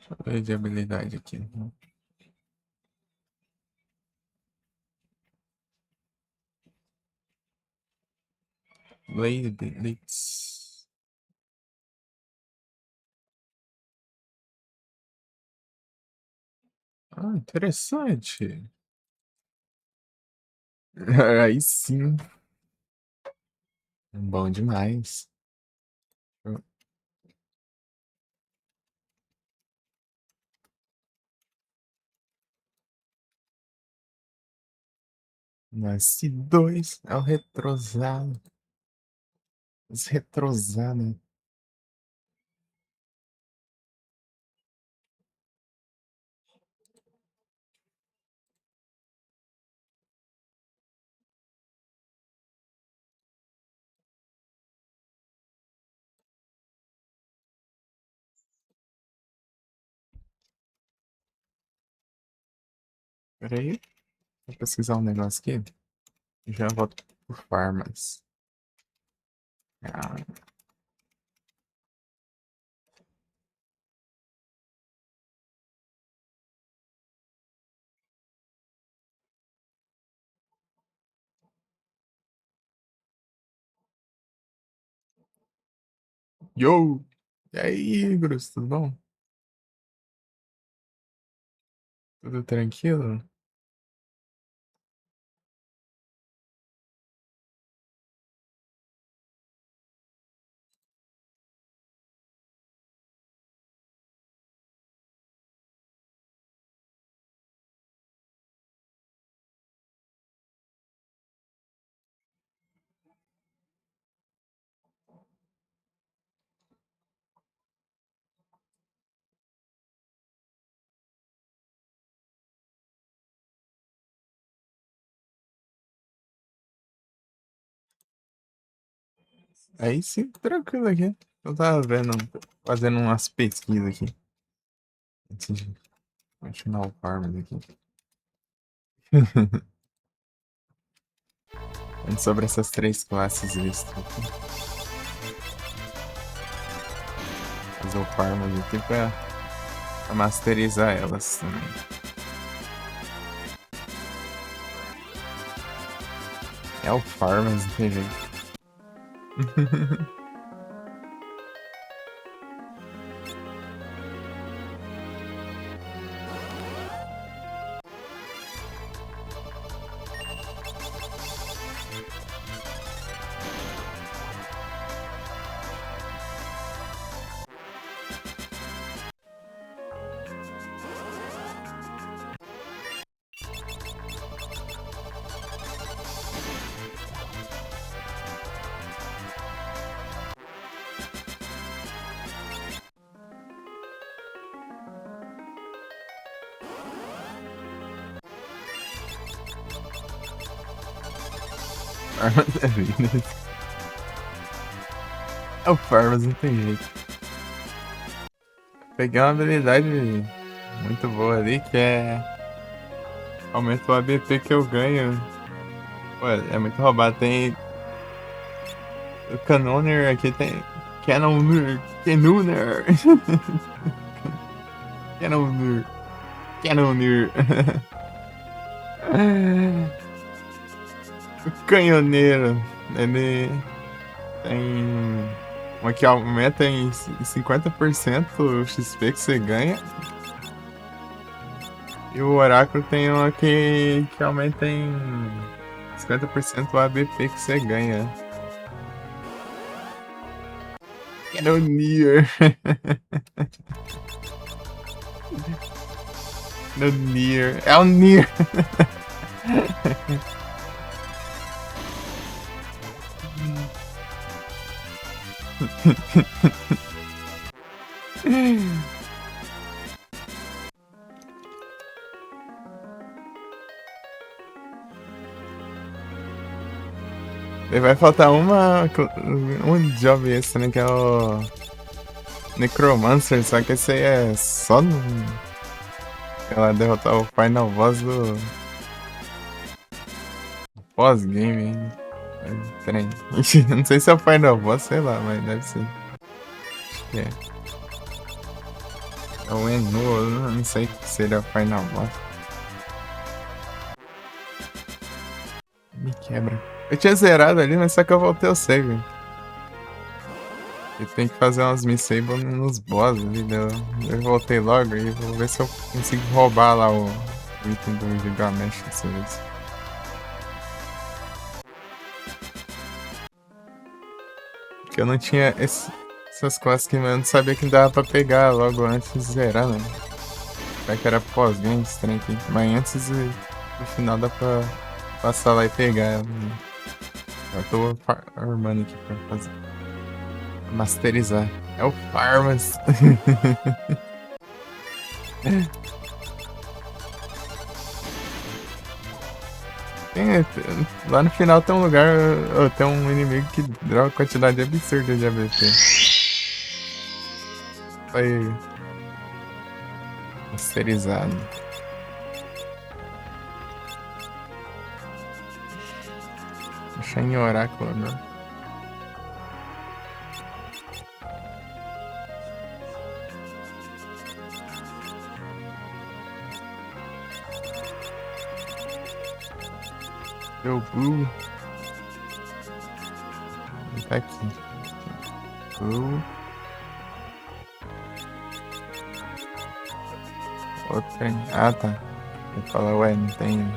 Deixa eu ver de habilidade aqui. Blade Blitz. Ah, interessante. Aí sim. Bom demais. Nasce dois. É o retrosado. Os retrosados. Peraí. Vou pesquisar um negócio aqui. Já volto por farmas. Ah, yo! E aí, Bruce, tudo bom? Tudo tranquilo? Aí sim, tranquilo aqui. Eu tava vendo, fazendo umas pesquisas aqui. Antes de continuar o farm aqui. Antes sobre essas três classes extra aqui. Fazer o farm aqui pra masterizar elas também. É o farm, mas não tem jeito. Farm da vida. É o farm, mas não tem jeito. Peguei uma habilidade muito boa ali que é. Aumenta o ABP que eu ganho. Ué, é muito roubado. Tem. O Cannoneer aqui tem. Cannoner. Cannoner. Cannoner. Cannoner. O canhoneiro. Ele tem uma que aumenta em 50% o XP que você ganha. E o oráculo tem uma que aumenta em 50% o ABP que você ganha. Cannoneer. Cannoneer. É o Nier. E vai faltar um job extra, né? Que é o Necromancer, só que esse aí é só no. Ela derrotar o final boss do pós-game, hein? É trem. Não sei se é o final boss, sei lá, mas deve ser. Acho que é. É o Enu, eu não sei se seria o final boss. Me quebra. Eu tinha zerado ali, mas só que eu voltei ao save. E tem que fazer umas missões nos boss ali, eu voltei logo e vou ver se eu consigo roubar lá o item do Gilgamesh dessa vez. Porque eu não tinha essas classes que eu não sabia que dava pra pegar logo antes de zerar, né? Será que era pós-game esse trem aqui? Mas antes no final dá pra passar lá e pegar ela, né? Eu tô armando aqui pra fazer. Masterizar. É o Farmas. Lá no final tem um lugar, tem um inimigo que droga quantidade absurda de ABP. Foi masterizado. Deixar em oráculo agora. Deu blue. Tá aqui. Blue. Outra. Ah, tá. Eu falo, ué, não tem.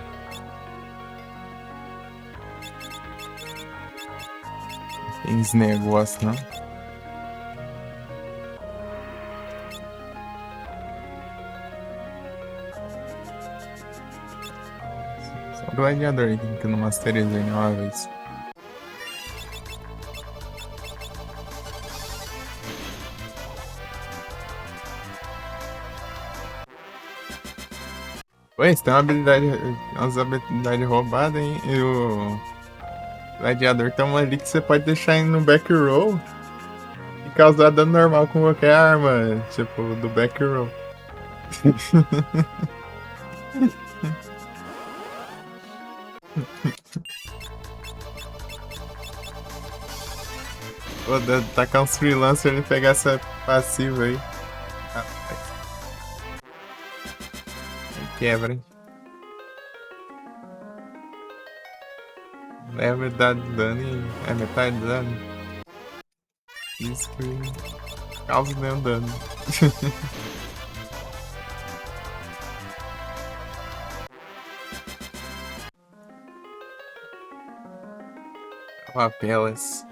Tem esse negócio, não? Só o gladiador aí que eu não masterizei nenhuma vez. Pois, tem umas habilidades roubadas, hein? E o gladiador tem uma ali que você pode deixar no back row e causar dano normal com qualquer arma, tipo, do back row. Vou tacar uns freelancers e pegar essa passiva aí. Aí quebra, hein? Leva metade do dano e é metade do dano. Isso que causa nenhum dano. Papelas.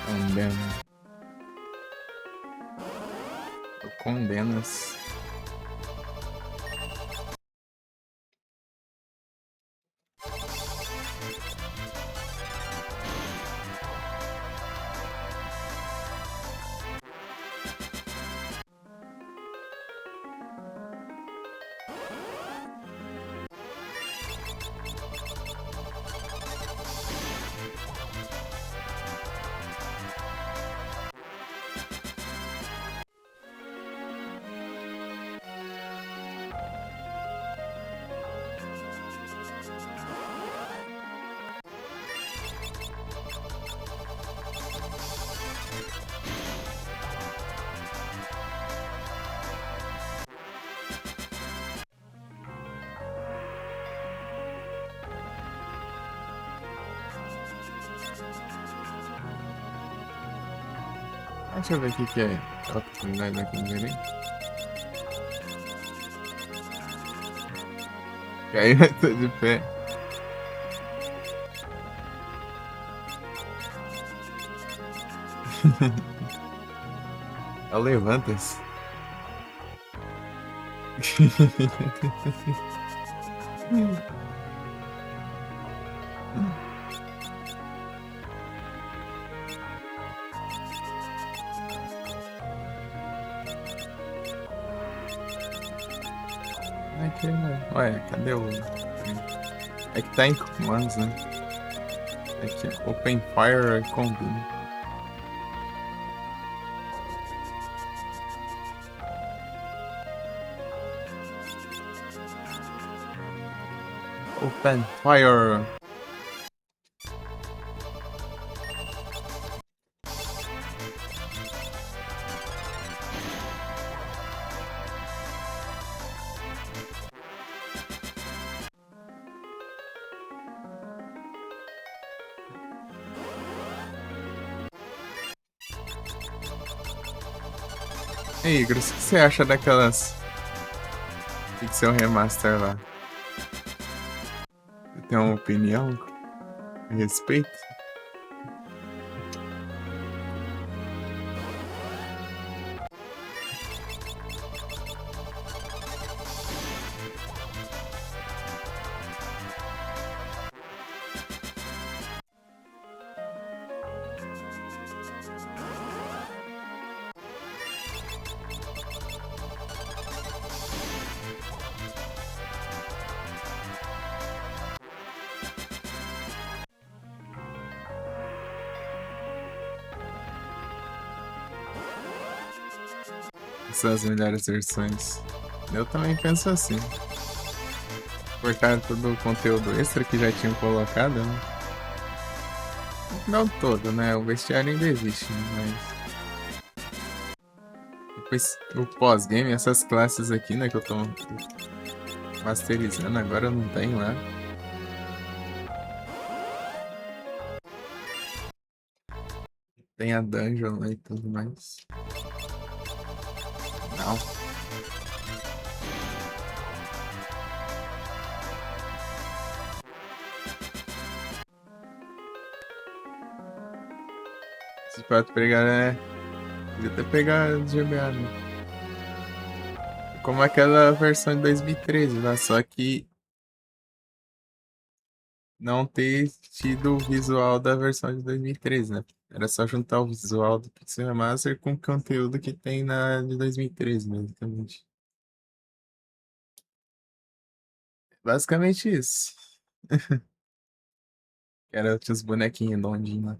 Condena. Condenas. Deixa eu ver o que é a oportunidade aqui no Mirim. E aí eu tô de pé. Ela levanta-se. Aqui, né? Ué, cadê o. É que tá em comandos, né? Aqui, ó. Open Fire Combine. Open Fire. E aí, Igor, o que você acha daquelas Pixel Remaster lá? Você tem uma opinião a respeito? São as melhores versões. Eu também penso assim. Cortaram todo o conteúdo extra que já tinham colocado, né? Não todo, né? O bestiário ainda existe, né? Mas depois o pós-game, essas classes aqui, né? Que eu tô masterizando, agora eu não tenho lá. Tem a dungeon lá e tudo mais. Não. Se pode pegar, né? Podia até pegar o GBA, né? Como aquela versão de 2013 lá, só que não ter tido o visual da versão de 2013, né? Era só juntar o visual do Pixel Remaster com o conteúdo que tem na de 2013, basicamente. Basicamente isso. Era, tinha os bonequinhos redondinhos lá.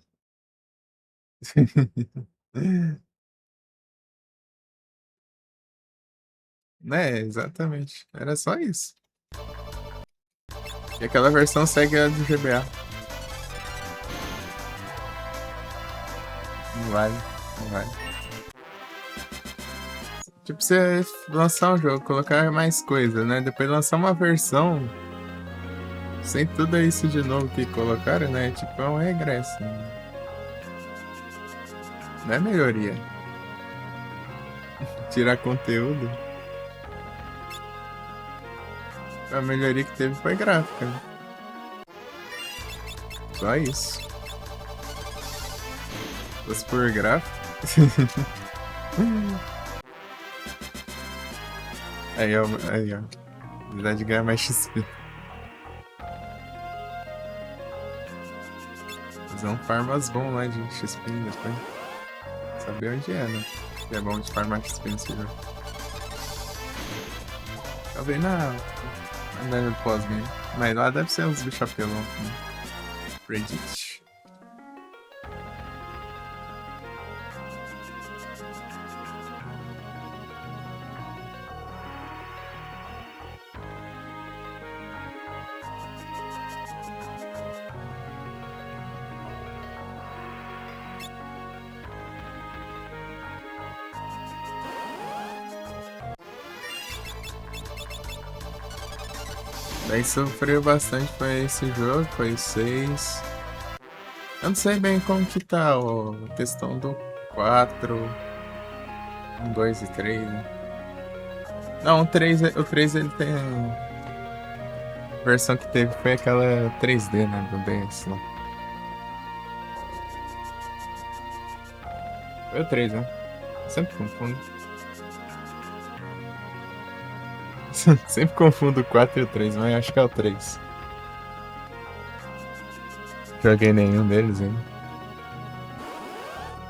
Né, exatamente. Era só isso. E aquela versão segue a do GBA. Não vale, não vale. Tipo, você lançar um jogo, colocar mais coisa, né? Depois lançar uma versão sem tudo isso de novo que colocaram, né? Tipo, é um regresso. Né? Não é melhoria. Tirar conteúdo. A melhoria que teve foi gráfica. Né? Só isso. Se fosse por gráfico. Aí, ó. Aí, ó. Habilidade de ganhar mais XP. Fazer um farmas bom lá de XP depois. Saber onde é, né? Que é bom de farmar XP nesse jogo. Talvez na pós-game. Mas lá deve ser uns bichos apelão. Né? Reddit. Daí sofreu bastante foi esse jogo, foi o 6. Eu não sei bem como que tá a questão do 4, 1, 2 e 3. Não, o 3 ele tem. A versão que teve foi aquela 3D, né? Do DS lá. Foi o 3, né? Eu sempre confundo. Sempre confundo o 4 e o 3, mas acho que é o 3. Joguei nenhum deles ainda.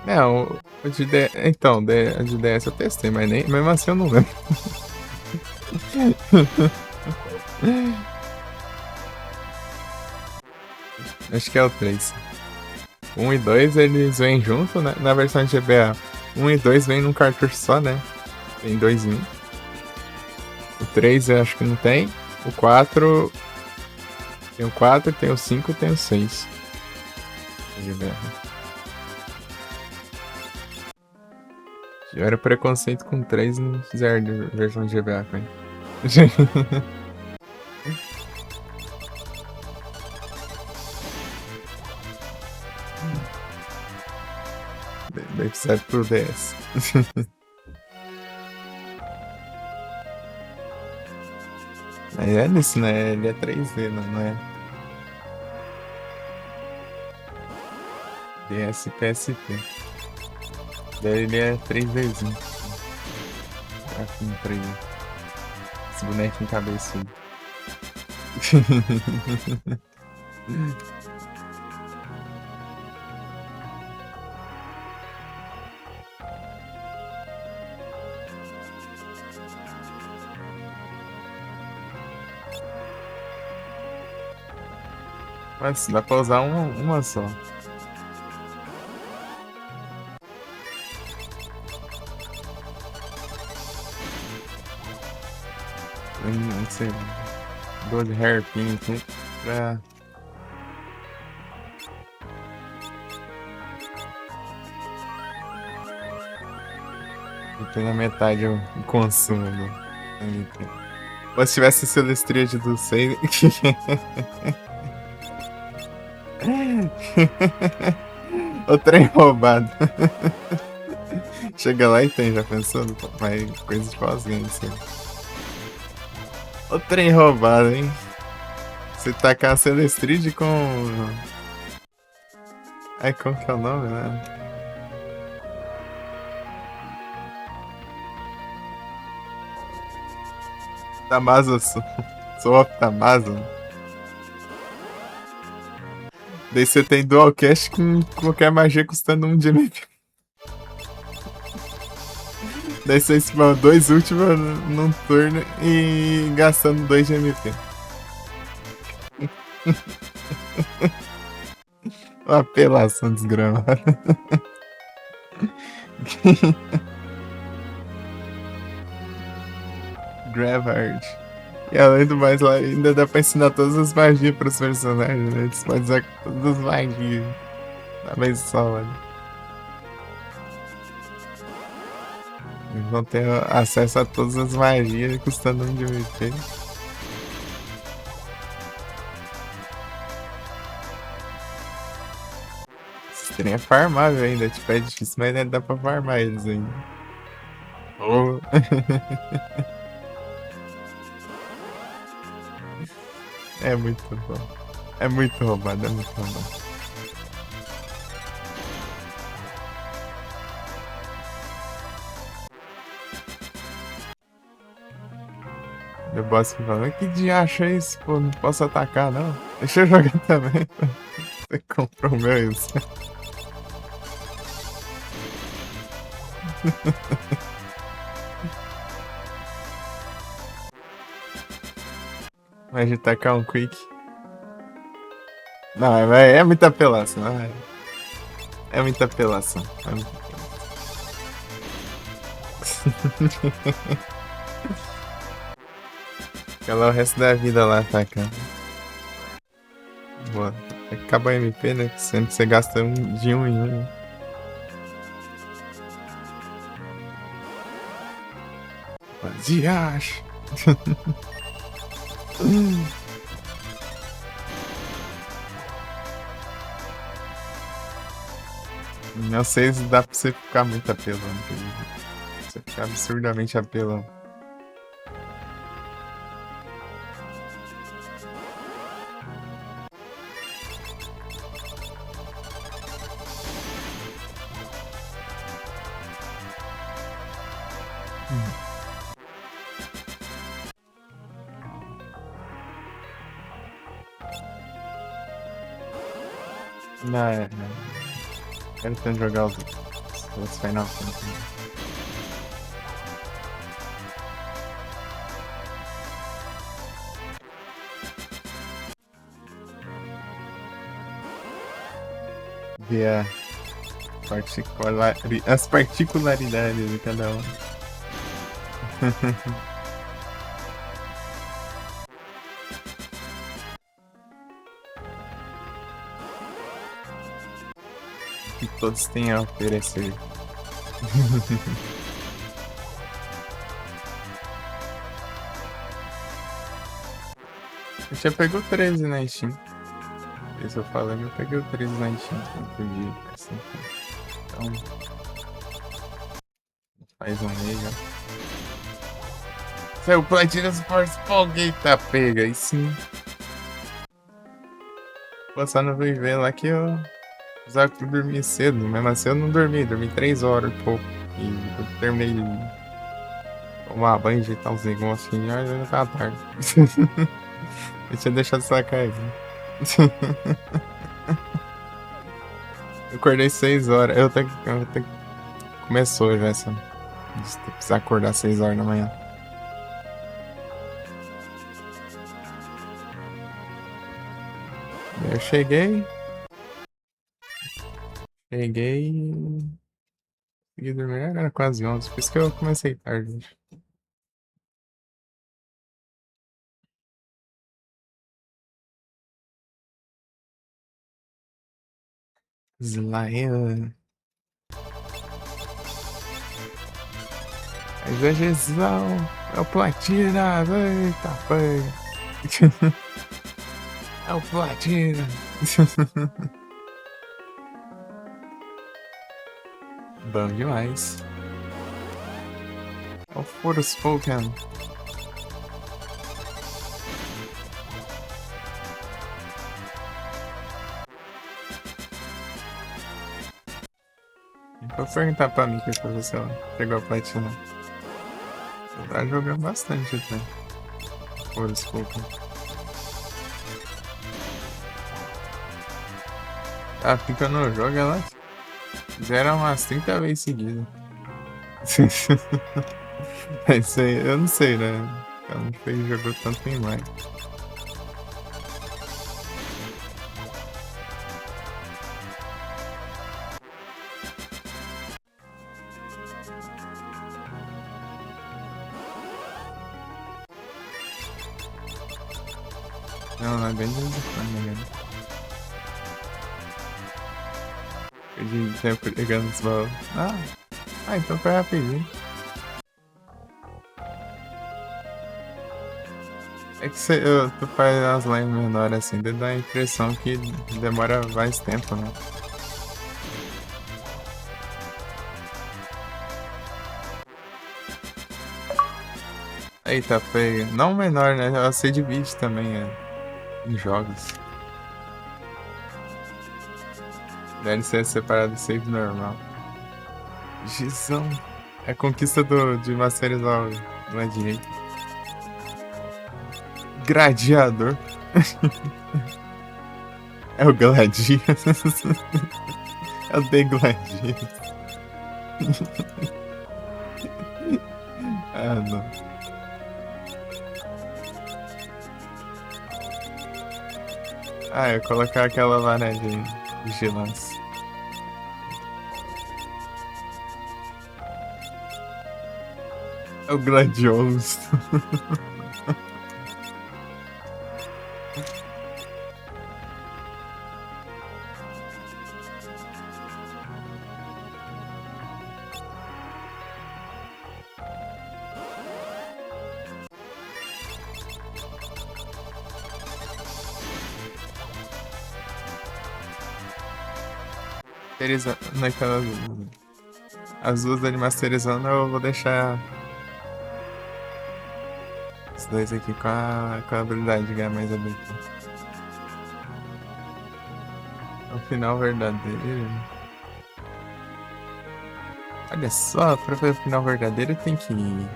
Não, o de DS. Então, o de DS eu testei, mas nem, mesmo assim eu não lembro. Acho que é o 3. 1 e 2 eles vêm junto, né? Na versão de GBA. 1 e 2 vêm num cartucho só, né? Tem 2 em 1. O 3 eu acho que não tem. O 4. Tem o 4, tem o 5 e tem o 6. GBA. Eu era preconceito com 3 e não fizeram de versão de GBA com ele. Daí serve pro DS. Mas é nisso, né? Ele é 3D, não é? DS PSP. Daí ele é 3Dzinho. Assim, 3D. Esse bonequinho cabeçudo. Mas dá pra usar uma só. Não sei. 12 hairpin aqui pra. Pela metade o consumo do MP. Ou se tivesse Celestríade do 6. O trem roubado. Chega lá e tem, já pensando? Mas coisa de pós-game, assim. O trem roubado, hein? Você tacar a Celestríade com. Ai, como que é o nome, né? Tamazo, sou of Tamazo. Daí você tem Dual Cash com qualquer magia custando 1 de MP. Daí você spawna 2 últimos num turno e gastando 2 de MP. Uma apelação desgramada. Gravard. E além do mais, lá ainda dá pra ensinar todas as magias pros personagens, né? Eles podem usar todas as magias na vez só, mano. Eles vão ter acesso a todas as magias custando 1 de MP. Esse trem é farmável ainda, tipo, é difícil, mas ainda dá pra farmar eles ainda. Oh. É muito bom. É muito roubado, é muito roubado. O boss que fala, que diacho é isso? Pô, não posso atacar não. Deixa eu jogar também. Você comprou o meu isso. Vai de tacar um quick. Não, é muita apelação. É muita apelação. É muita apelação. Fica lá o resto da vida lá atacando. Boa. Acaba a MP, né? Sendo que você gasta de 1 em 1. Diacho. Não sei se dá pra você ficar muito apelão. Você fica absurdamente apelão. Não, quero tanto jogar os Final Fantasy. Ver as particularidades de cada um. Que todos têm a oferecer. Eu já pegou 13 na Steam. Isso eu falando, eu peguei o 13 na Steam outro dia. Assim, então, faz um mês já. Seu Platina Sports Polgate tá pega, aí sim. Pô, só não vivendo lá que eu usava que dormir cedo, mesmo assim eu não dormi 3 horas e pouco. E eu terminei de tomar banho, ajeitar os negócios assim, já tava tarde. Eu tinha deixado sacar aí. Eu acordei 6 horas. Começou já essa. De precisar acordar 6 horas da manhã. Daí eu cheguei. Consegui dormir, era quase 11. Por isso que eu comecei tarde hoje. Slayer. Mas é Gesão. É o Platina. Eita, pega. É o Platina. Bom demais. É o Forspoken. Vou perguntar pra mim que pra ver se ela pegou a platina. Ela tá jogando bastante até. Forspoken. Ela fica no jogo, ela zera umas 30 vezes seguidas. É isso aí, eu não sei, né? Ela não fez, jogou tanto em mais. Não é bem de vez em quando, né? Perdi tempo pegando os baús. Então foi rapidinho. É que tu faz as lines menores assim, dá a impressão que demora mais tempo, né? Eita, feio. Não menor, né? Ela se divide também em jogos. Deve ser separado de save normal. Gizão. É a conquista de masterizar o Gladiator. Gladiador. É o Gladiator. É o The Gladiator. Não. Eu colocar aquela laranja aí. Vigilância. É o Gladioso. Naquelas. As duas de masterizando, eu vou deixar os dois aqui com a habilidade de ganhar mais habilidade. O final verdadeiro. Olha só, pra ver o final verdadeiro tem que ir.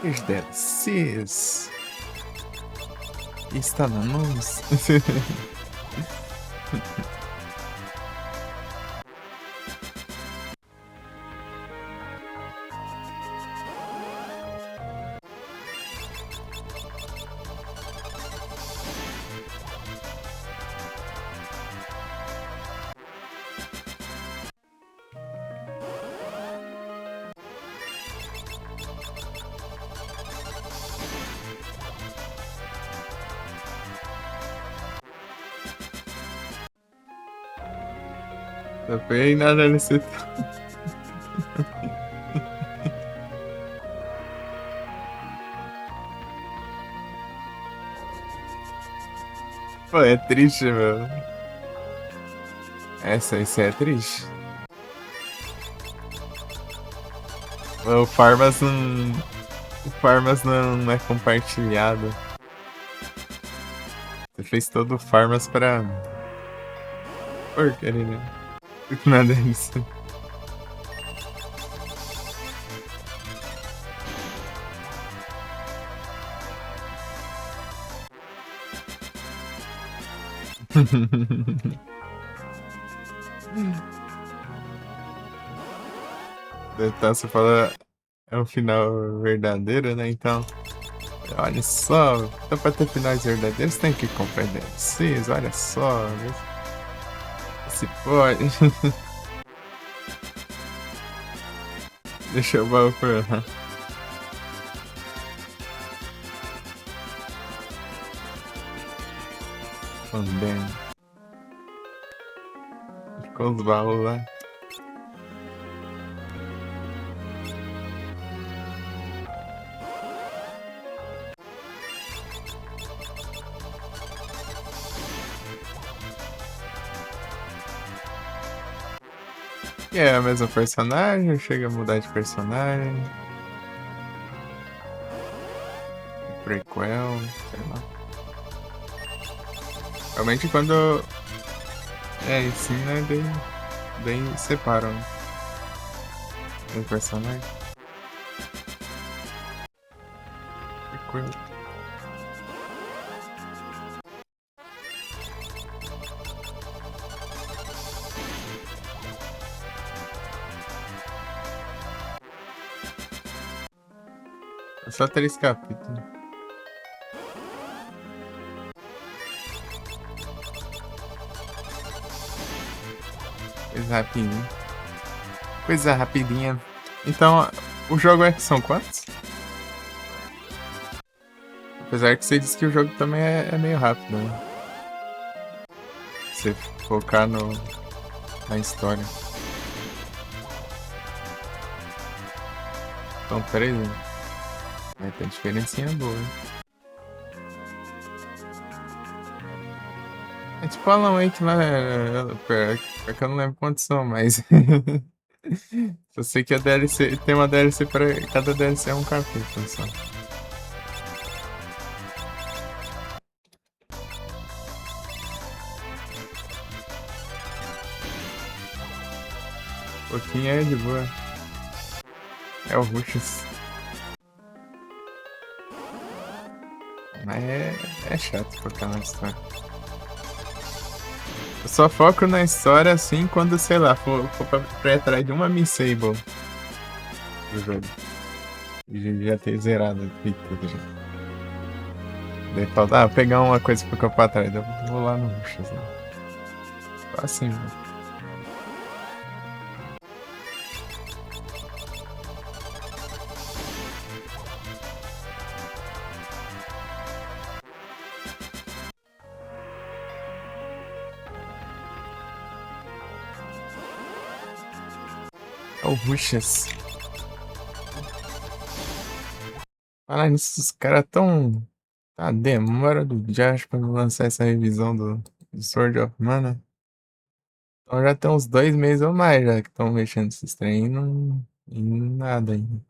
Os DLCs. Está na luz. Não foi na DLC. Pô, é triste, meu. Isso é triste. O Farmas não. O Farmas não é compartilhado. Você fez todo o Farmas pra. Porcaria, né? Nada disso. Então você fala. É um final verdadeiro, né? Então. Olha só. Então pra ter finais verdadeiros tem que comprar DLCs. Olha só. Vê se pode. Deixa eu bater. Também. Com os baús lá. E é a mesma personagem? Chega a mudar de personagem? Prequel, sei lá. Realmente quando. É, assim, né? Bem separam o personagem. Prequel. É só 3 capítulos. Coisa rapidinha. Coisa rapidinha. Então, o jogo é que são quantos? Apesar que você disse que o jogo também é meio rápido, né? Você focar na história. Então, 3, né? Vai ter diferencinha boa, hein? É tipo Alan Wake lá, pior que eu não lembro quantos são, mas. Eu sei que a DLC tem uma DLC pra. Cada DLC é um capítulo só. Pouquinho é de boa. É o Rushus. Mas é chato focar na história. Eu só foco na história assim quando, sei lá, for pra ir atrás de uma Miss Sable do jogo. E já ter zerado e tudo já. Daí falta, pegar uma coisa pra ficar pra trás. Eu vou lá no Rushus, né? Só assim, mano. É o Rushus. Falar nisso, os caras tão. Tá demora do Josh pra lançar essa revisão do Sword of Mana. Então já tem uns 2 meses ou mais já que estão mexendo nesses trem e nada ainda.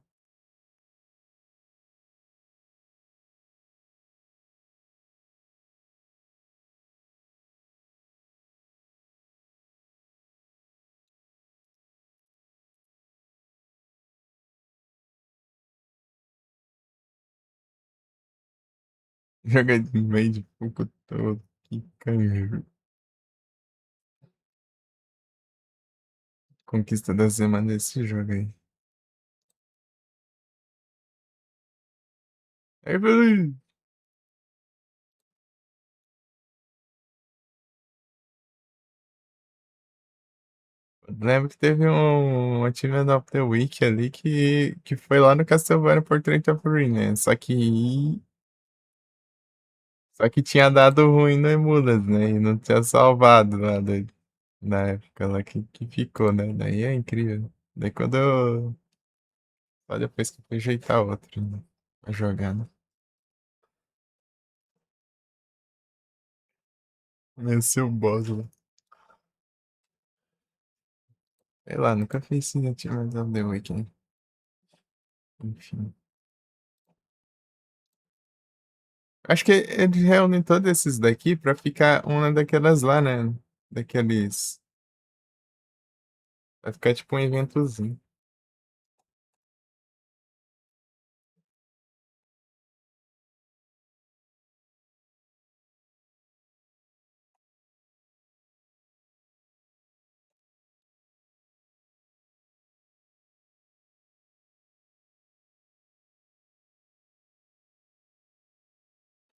Joga de meio de pouco todo. Que canjo. Conquista da semana desse jogo aí. Aí, beleza. Lembro que teve um Achievement of the Week ali que foi lá no Castlevania Portrait of Ruin, né? Só que tinha dado ruim no Emulas, né? E não tinha salvado lá na época lá que ficou, né? Daí é incrível. Daí quando eu. Só depois que eu fui ajeitar outro, né? Pra jogar, né? Esse é o boss lá. Sei lá, nunca fiz esse Achievement of the Week, né? Enfim. Acho que eles reúnem todos esses daqui pra ficar uma daquelas lá, né? Daqueles. Vai ficar tipo um eventozinho.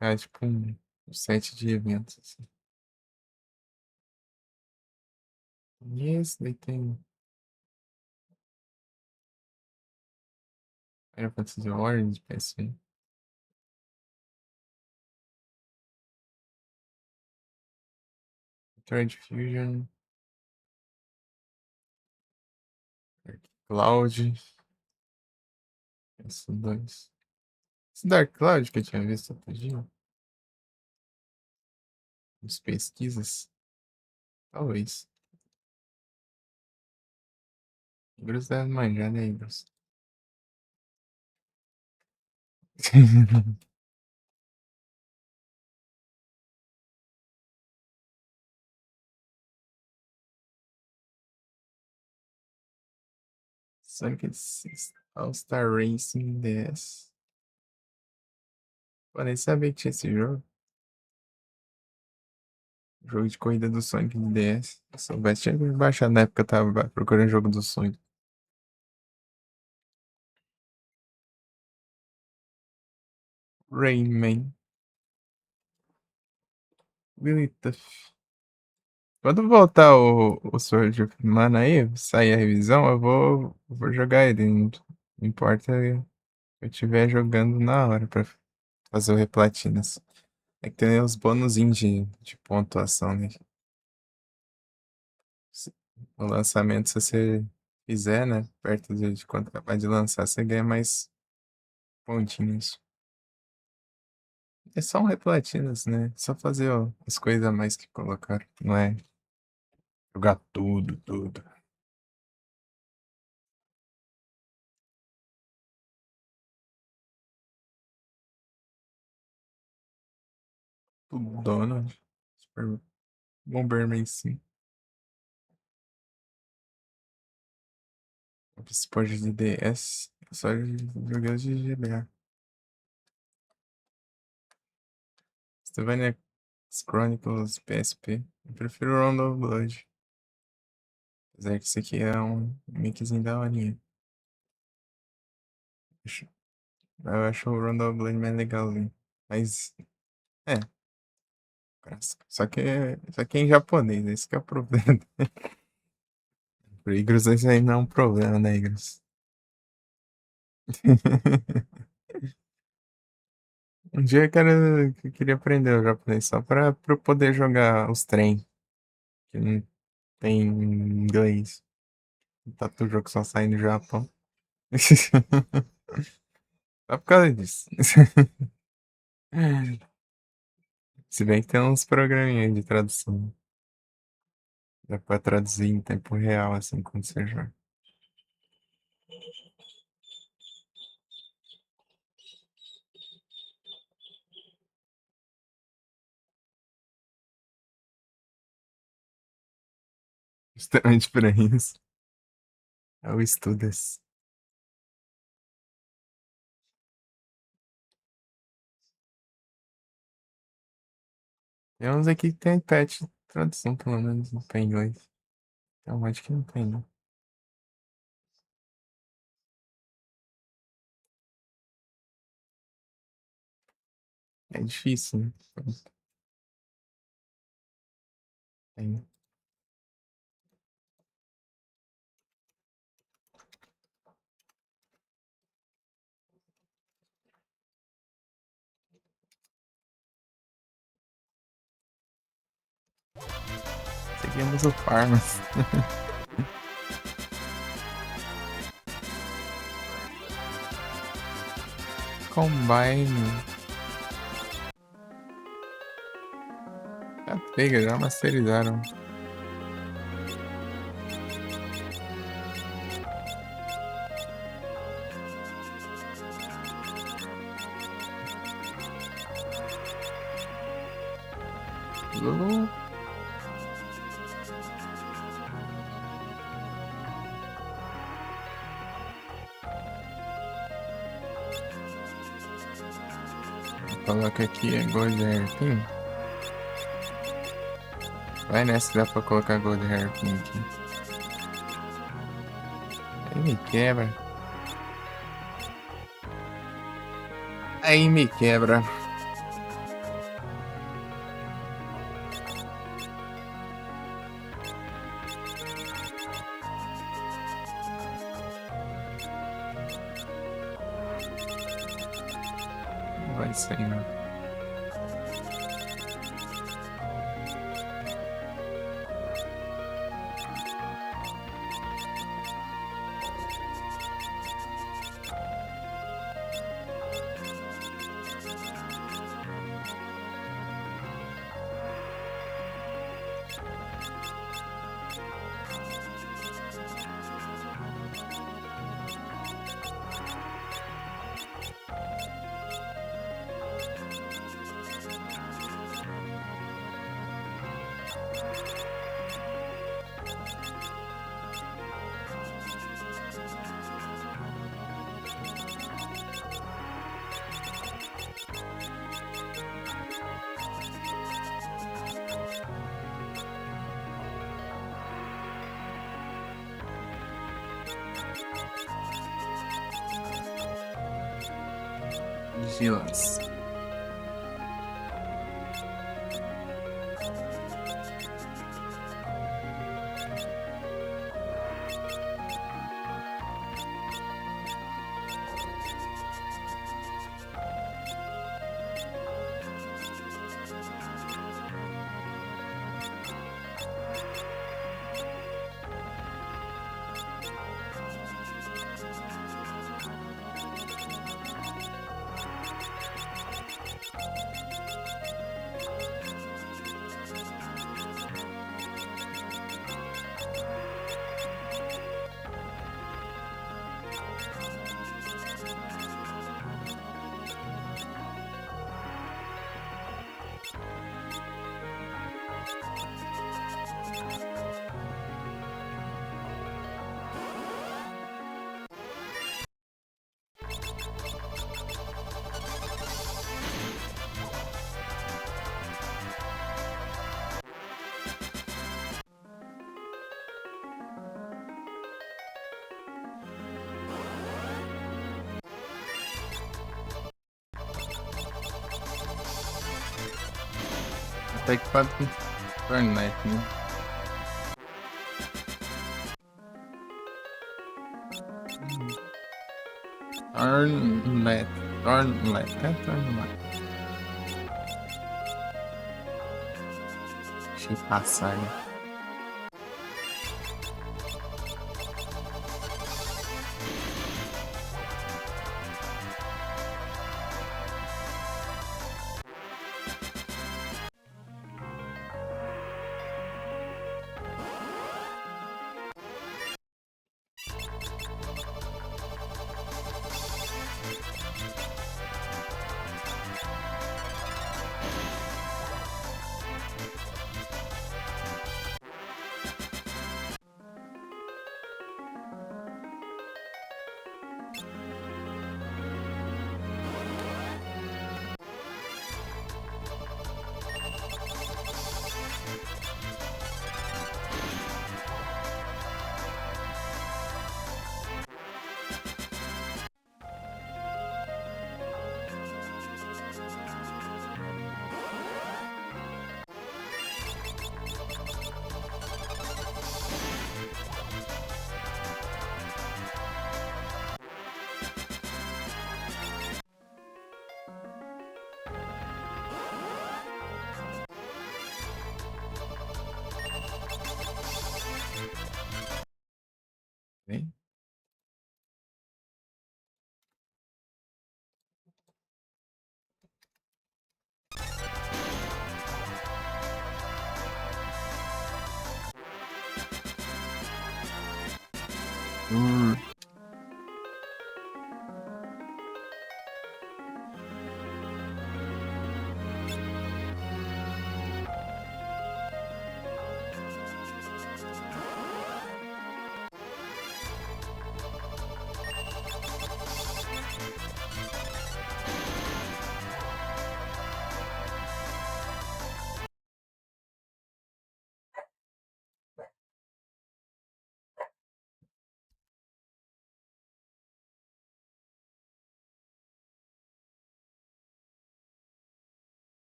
É tipo um set de eventos, assim. E esse daí tem Final Fantasy Orange, PSP. Thread Fusion, Dark Cloud, esses dois. Esse Dark Cloud que eu tinha visto outro dia, nas pesquisas, talvez. Igros deve manjar, né, Igros? Sonic All-Star Racing DS. Pô, nem sabia que tinha esse jogo. Jogo de corrida do Sonic de DS. Se eu soubesse, tinha baixado na época que eu tava procurando jogo do Sonic. Rayman. Really tough. Quando voltar o Sword of Mana aí, sair a revisão, eu vou jogar ele. Não importa eu estiver jogando na hora pra fazer o Replatinas. É que tem os bônusinhos de pontuação, né? O lançamento, se você fizer, né? Perto de quando acabar de lançar, você ganha mais pontinhos. É só um Replatinas, né? Só fazer ó, as coisas a mais que colocaram. Não é jogar tudo, tudo. Tudo dono. Super Bomberman sim. Esse pode de DS. Eu só joguei os de GBA. Castlevania Chronicles PSP. Eu prefiro Round of Blood. Apesar que isso aqui é um mixzinho da horinha. Acho- Eu acho o Round of Blood mais legalzinho. Mas, é, clássico. Só que é em japonês, esse que é o problema. Pro Igros, isso aí não é um problema, né, Igros? Um dia eu queria aprender o japonês só pra eu poder jogar os trem, que não tem em inglês. Tá todo jogo só sai no Japão. Só por causa disso. Se bem que tem uns programinhas de tradução. Dá pra traduzir em tempo real, assim, quando você joga. Justamente pra isso. É o Estudas. Tem uns aqui que tem pet tradução, pelo menos, não tem inglês. Tem um monte que não tem, né? É difícil, né? Tem. Seguimos o Farmas. Combine. Já pega, já masterizaram. Lulu. Coloca aqui é Gold Hairpin. Vai nessa, dá pra colocar Gold Hairpin aqui. Aí me quebra. Aí me quebra. Não vai sair, não. Vigilance. Tá equipado com Fortnite, né? Tornlet. Tornlet. É Tornlet. Deixa eu passar, né? Hein? Hum.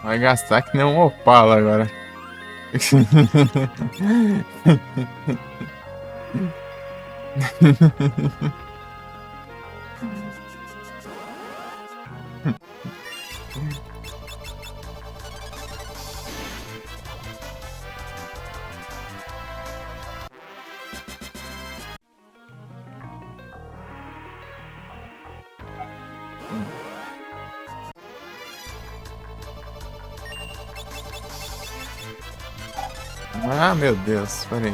Vai gastar que nem um Opala agora. Ah, meu Deus, peraí.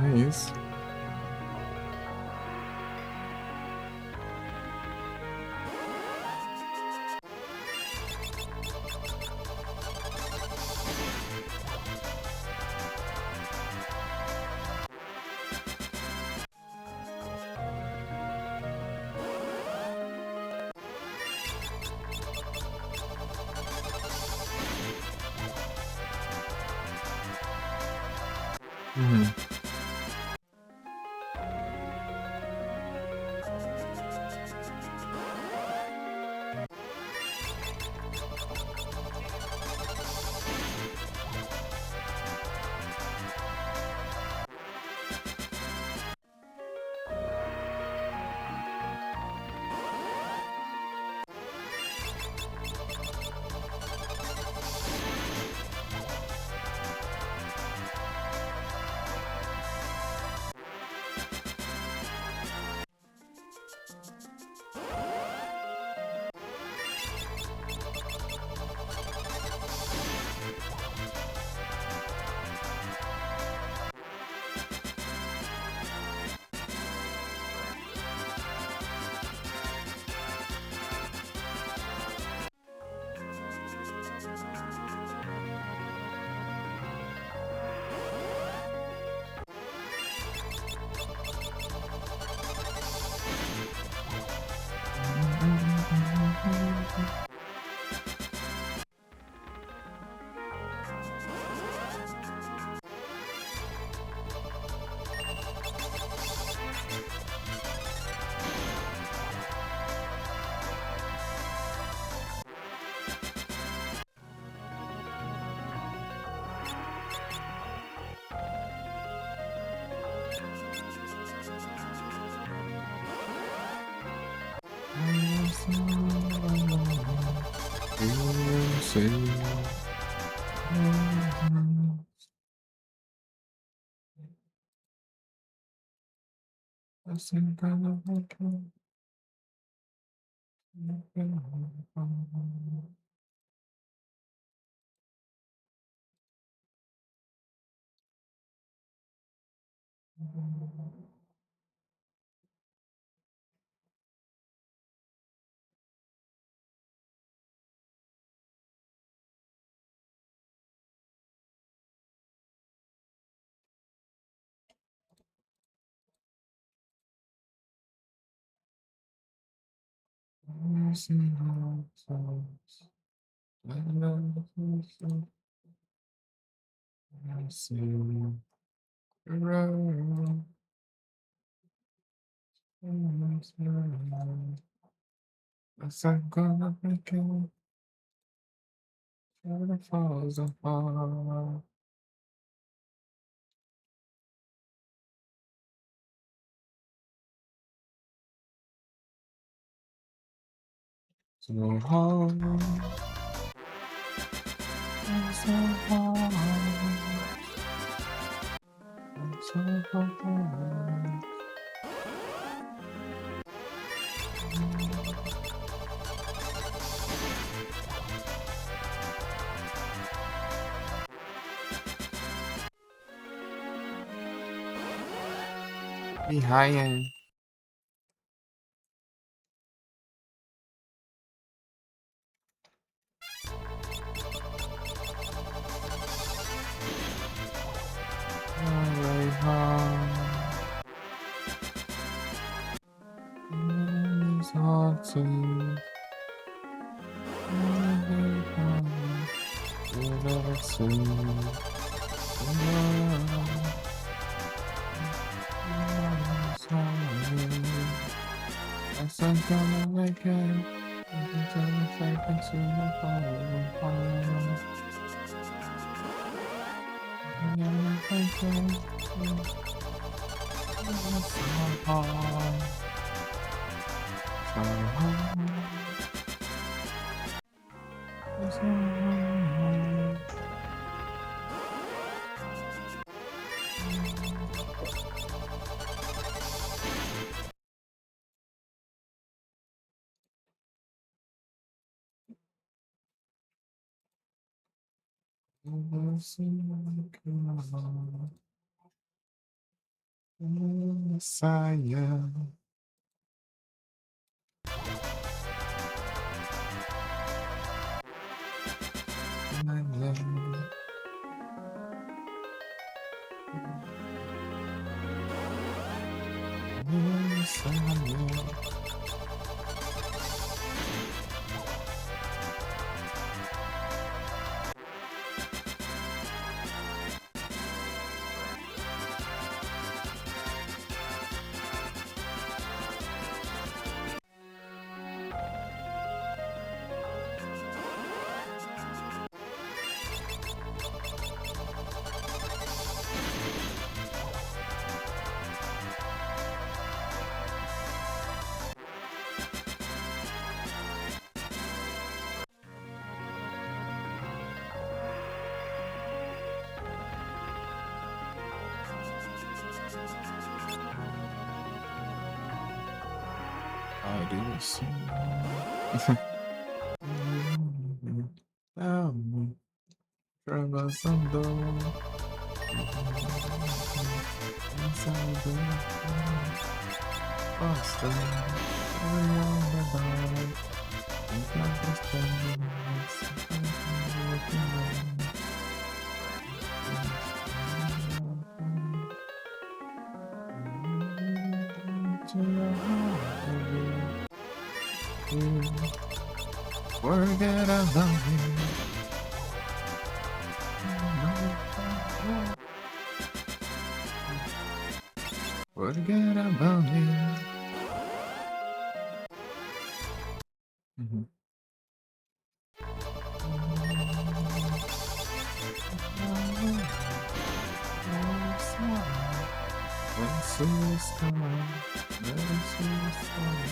É isso. Uhum. Eu sei. I'm gonna make it when it falls apart. So hard, so hard, so hard. Behind. Way home. It's hard to never see. I'm gonna make it. Until the fake to the fall. I'm gonna make it. So hard. So hard. So hard. Messiah. My love. Messiah. I do see. Travasando inside the Boston, around the bar, we got the stars, forget about me. Forget about me. Mhm. When she's gone, when she's gone.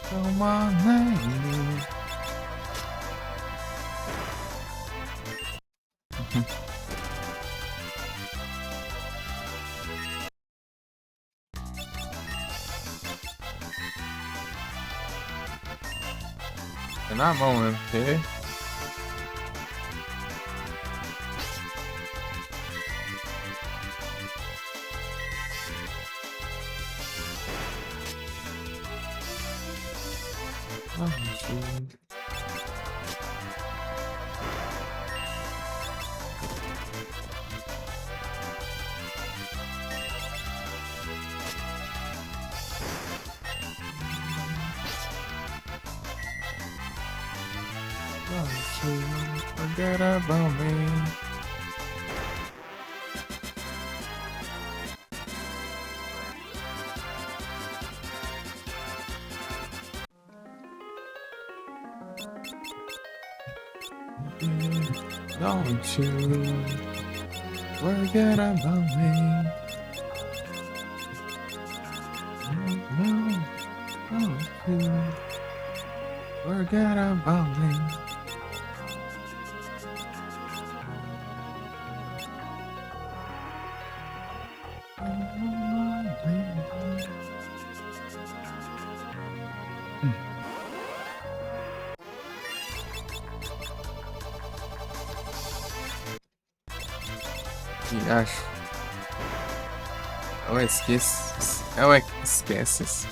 Come on, lady. And I'm on here. Oh, shoot. Don't you forget about me. Don't you forget about me. No, don't you forget about me. E acho. Eu esqueço. Eu esqueço.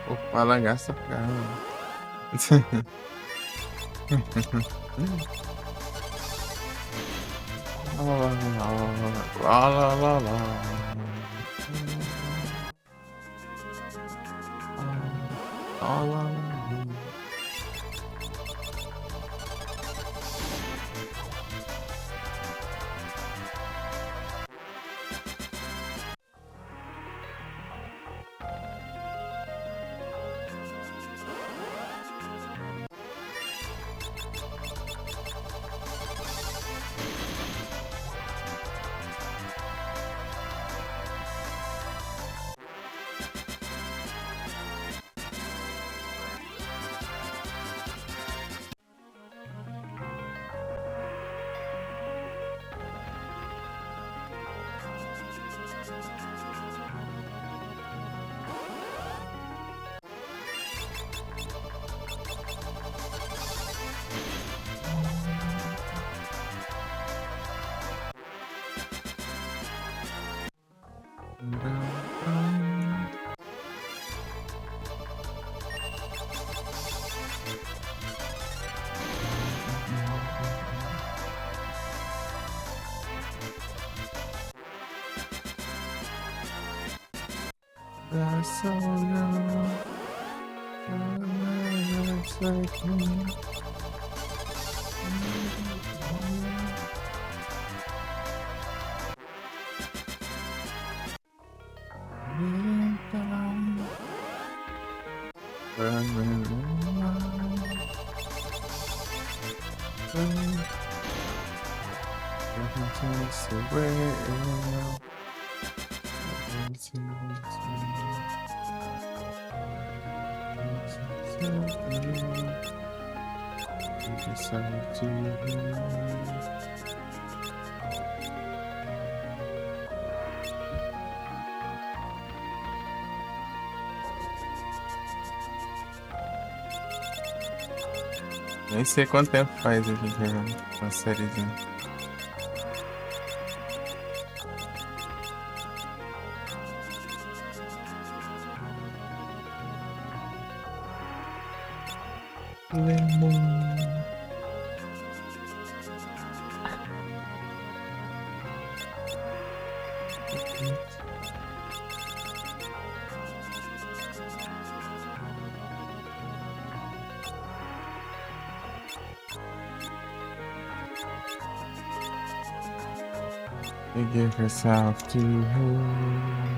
Opa, lagaça pra caramba. La la la la. La la la. That's so young. It's like me. Nem sei quanto tempo faz aqui jogando uma sériezinha. Lemon. You give yourself to her.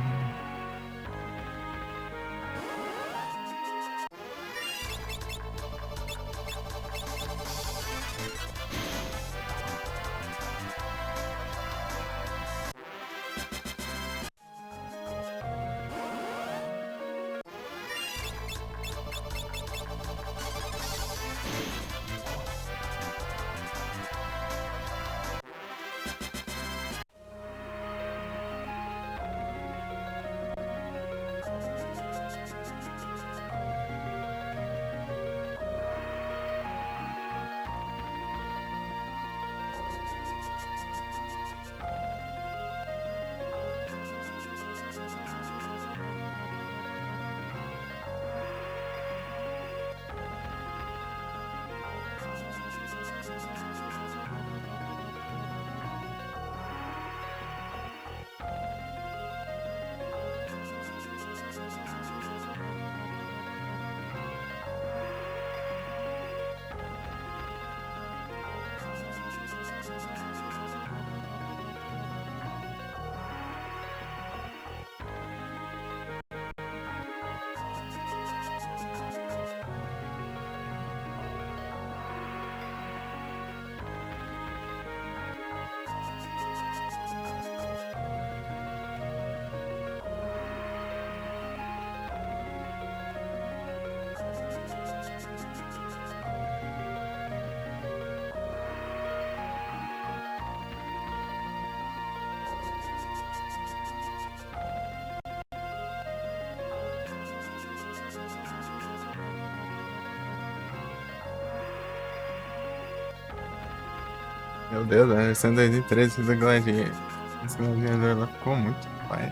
Meu Deus, a versão 2013 do Gladiador. Esse Gladiador ela ficou muito pai.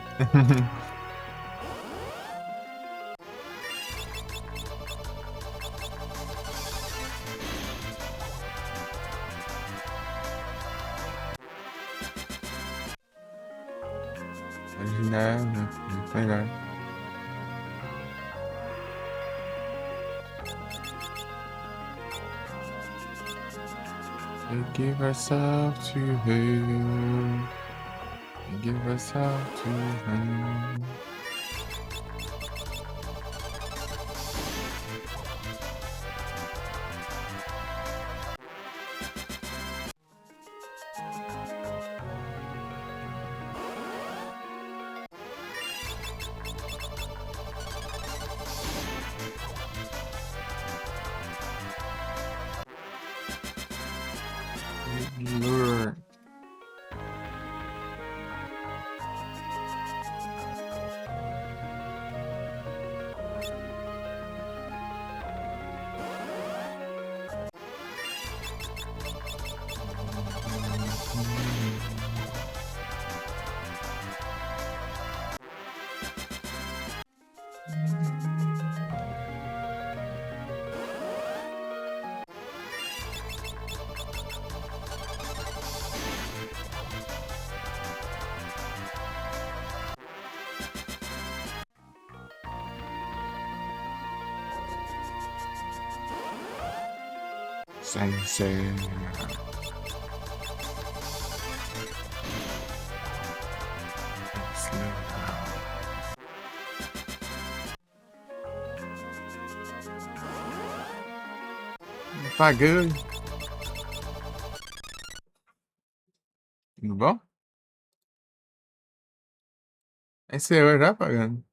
Imaginar, muito melhor. You give yourself to her. You give yourself to her. Lure. Sensei. Slow down. Apagou. Tudo bom? Esse eu já apagando.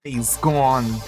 He's gone.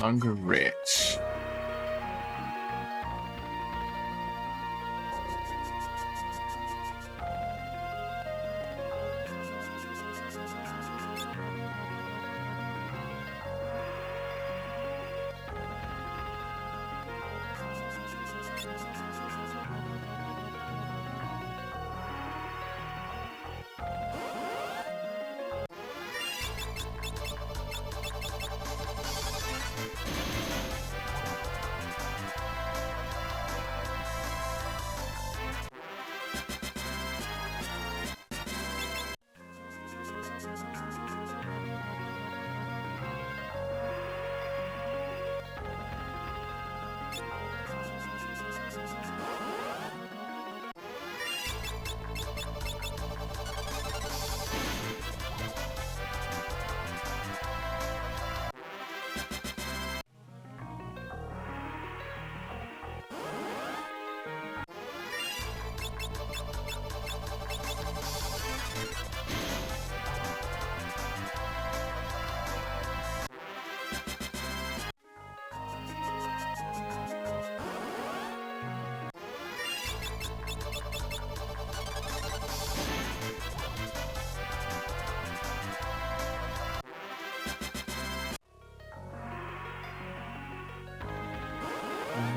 Longer Rich.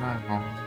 Não.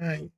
Ai.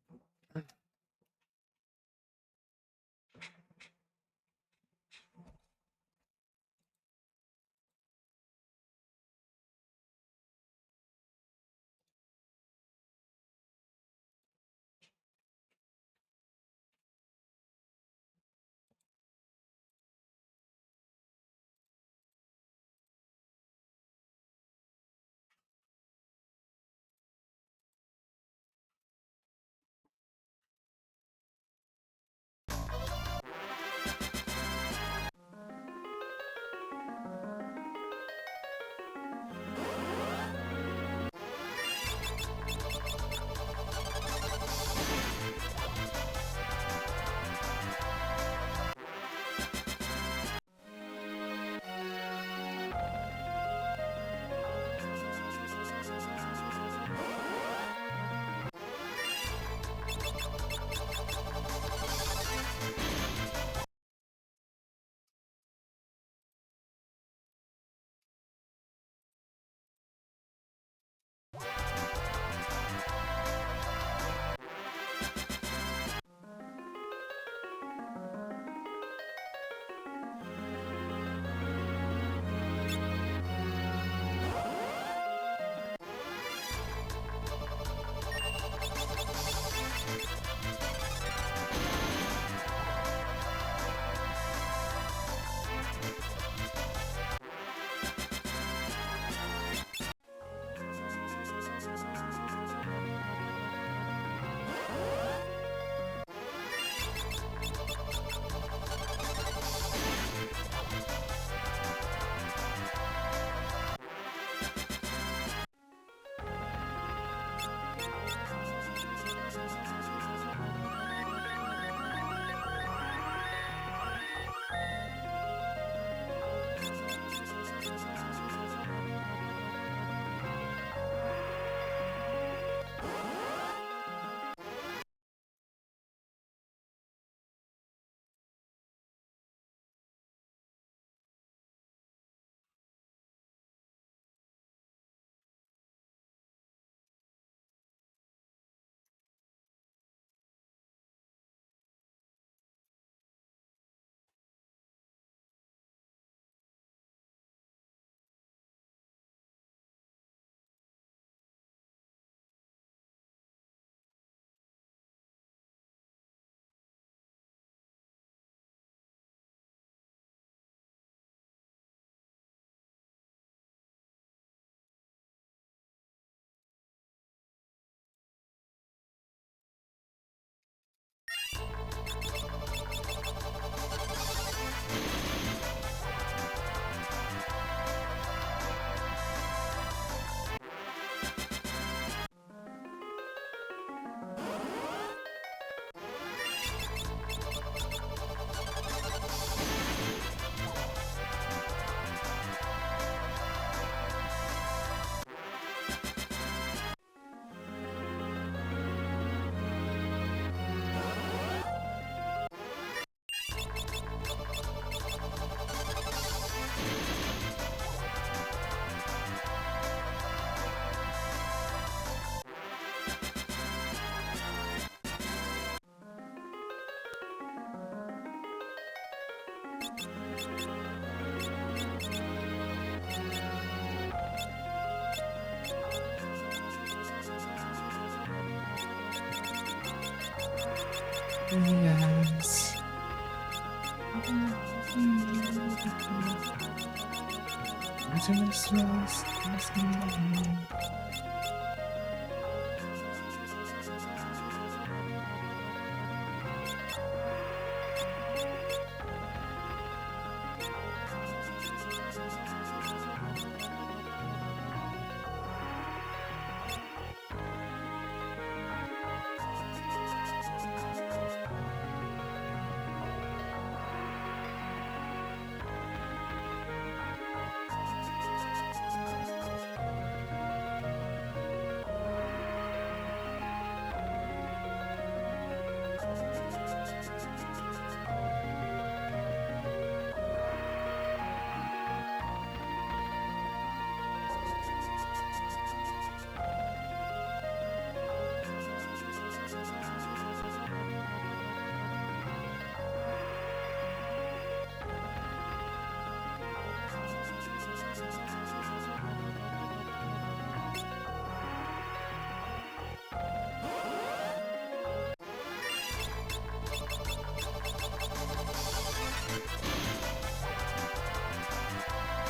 Yes.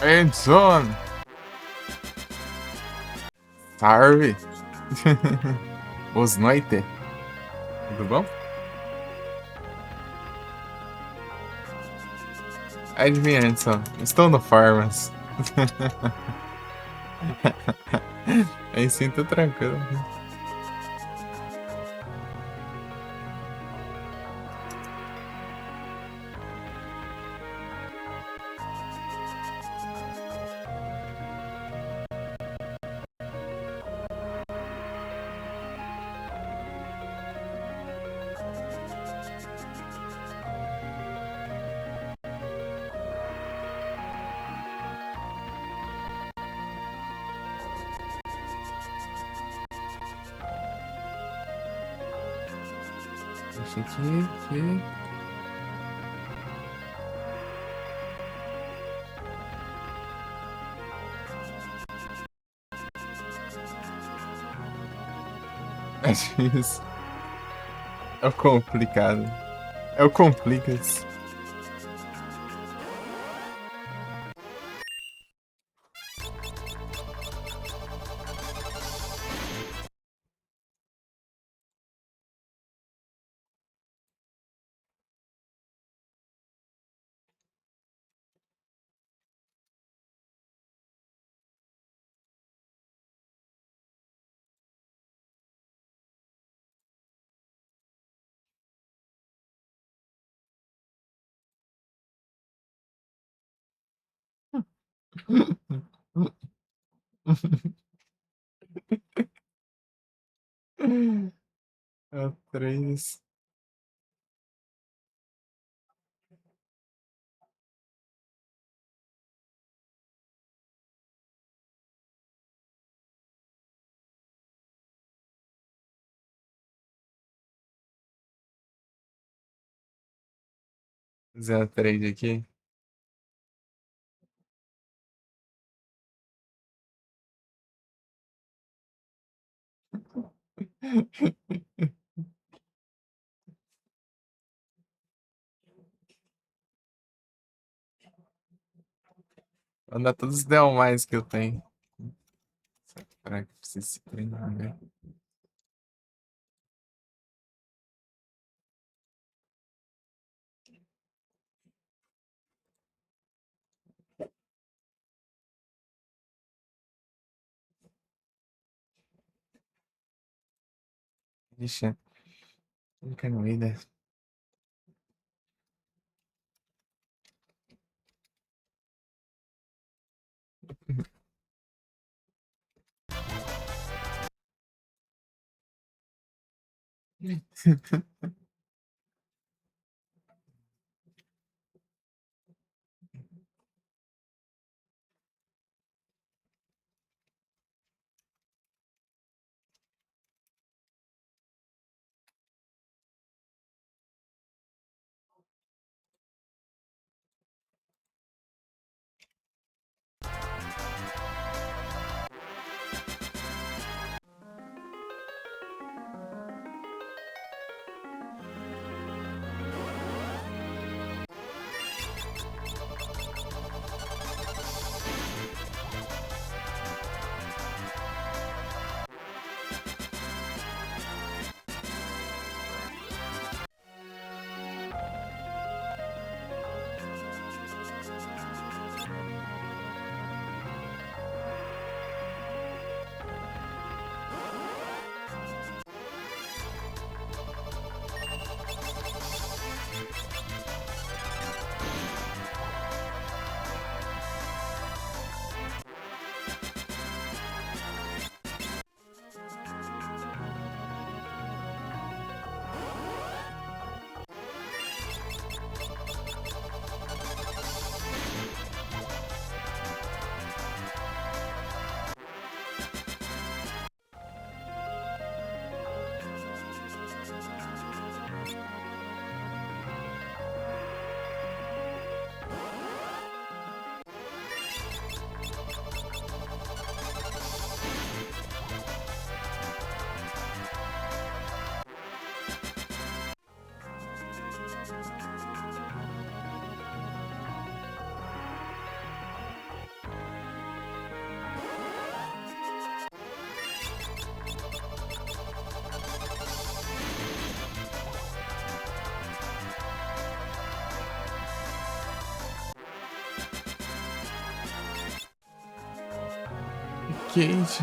Endzone. Salve. Boas noites. Tudo bom? Adivinha, Edson. Estou no Farmas. Aí sim, tô tranquilo. Deixa aqui. É difícil. É o complicado. É o complicas. É o 3. Zero 3 aqui. Vou dar todos os mais que eu tenho. Será que precisa se treinar, né? Ixi, não quero ir, né? Cage.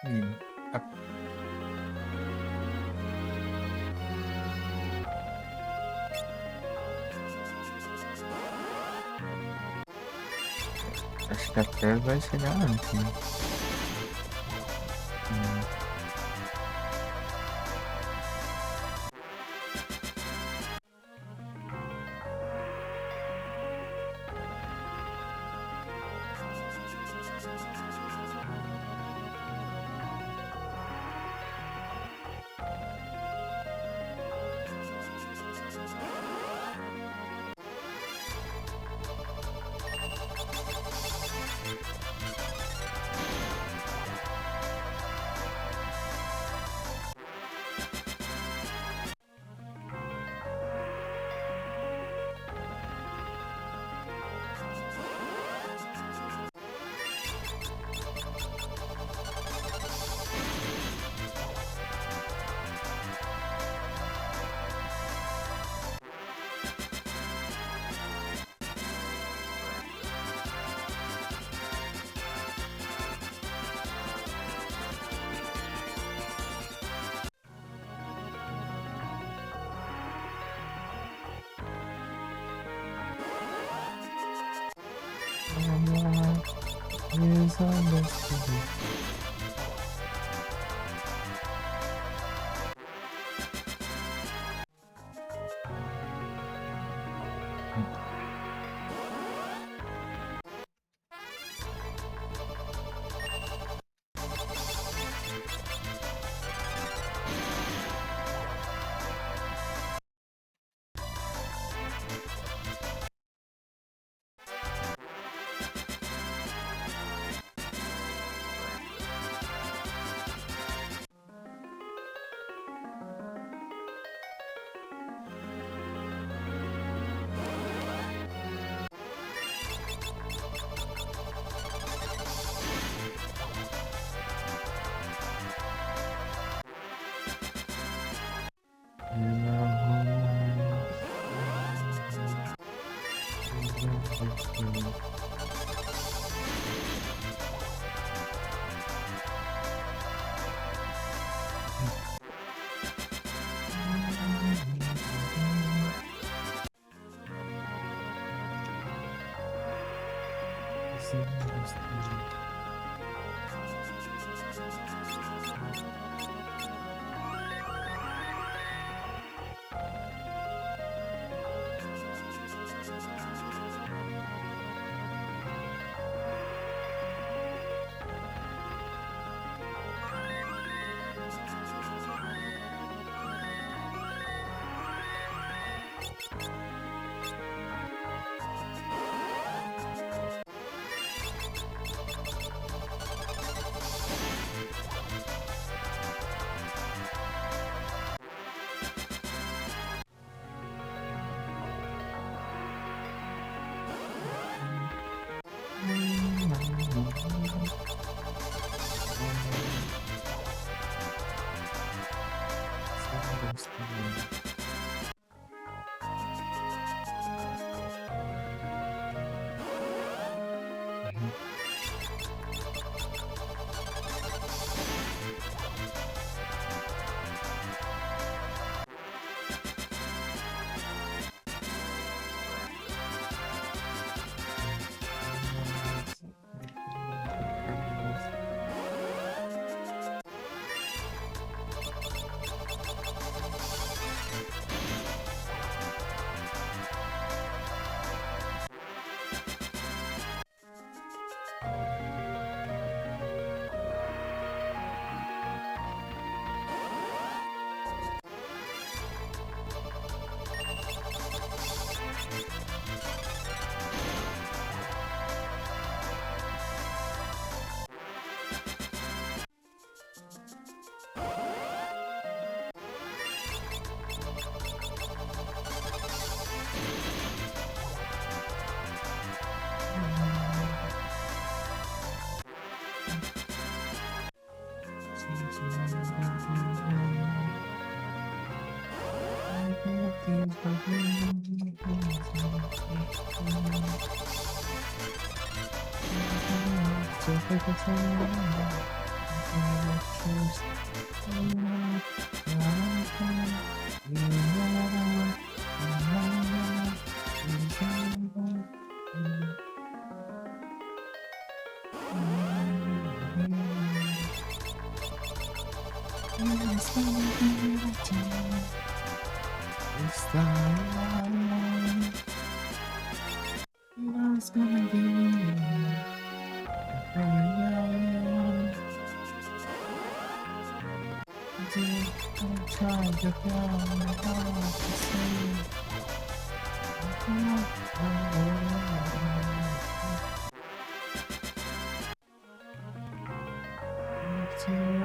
Hum. Acho que até vai chegar antes, né? Hum. Is on destiny.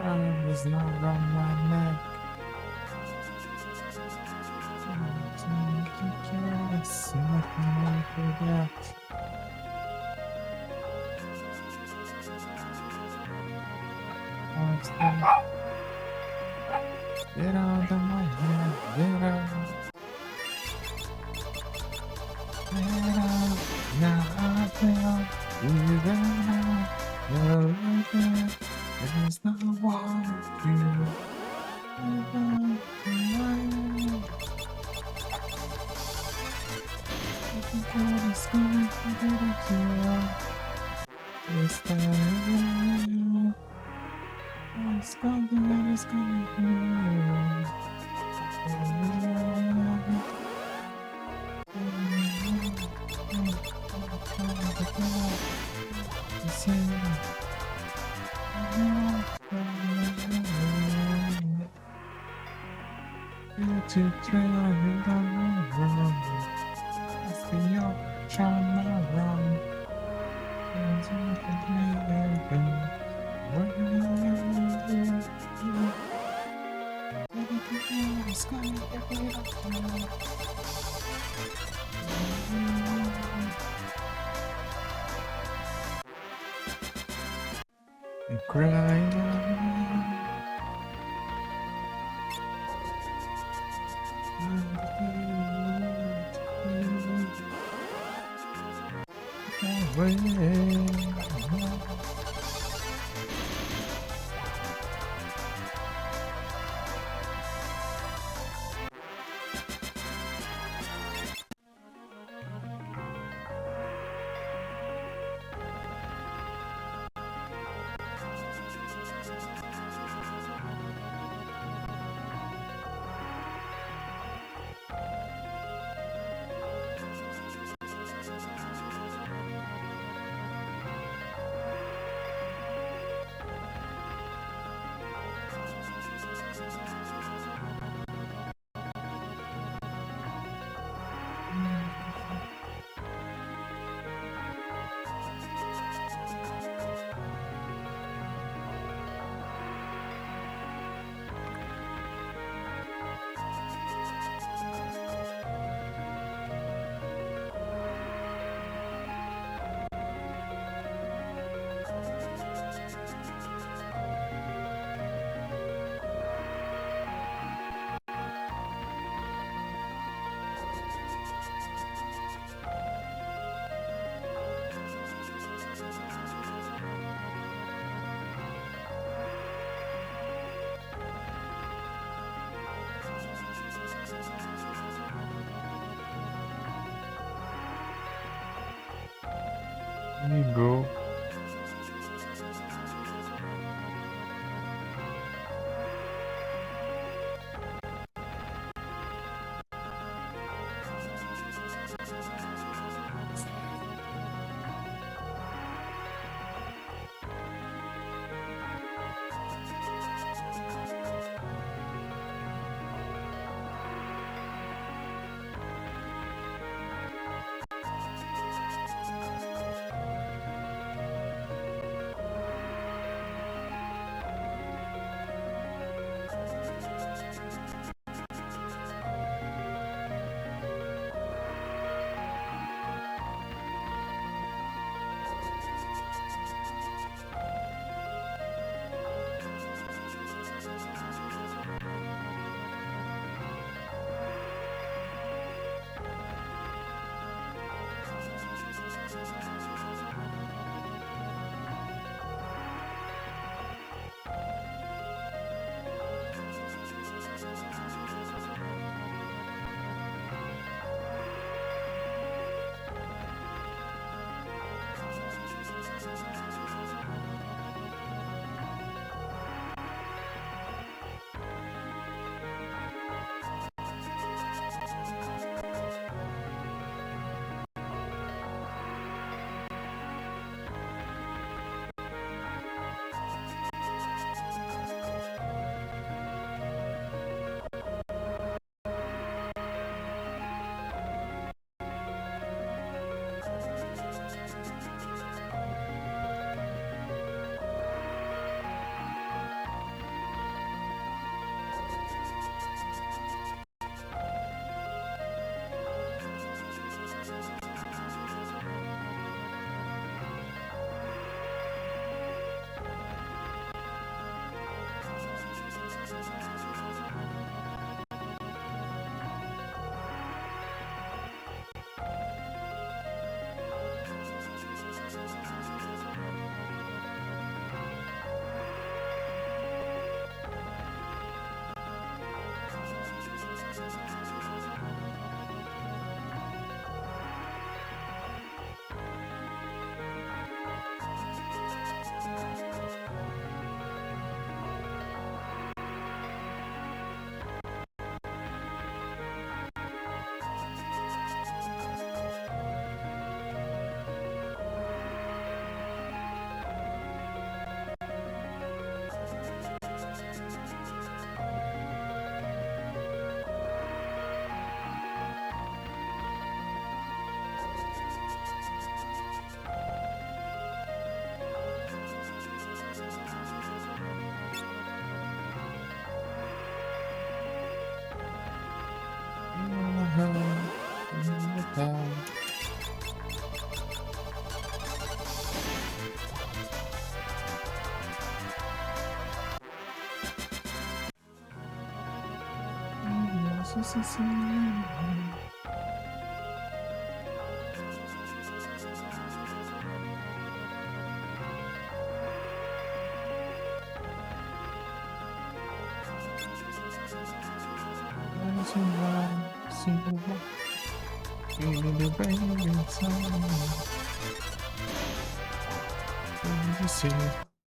Arms not around my neck. Yes, I can forget. Get out of my head, get out. Get out, now I feel even now. You're right there, there's no one you. It's gonna be it's time. It's gonna to trail and run. I see your trying to run. Crying. Go.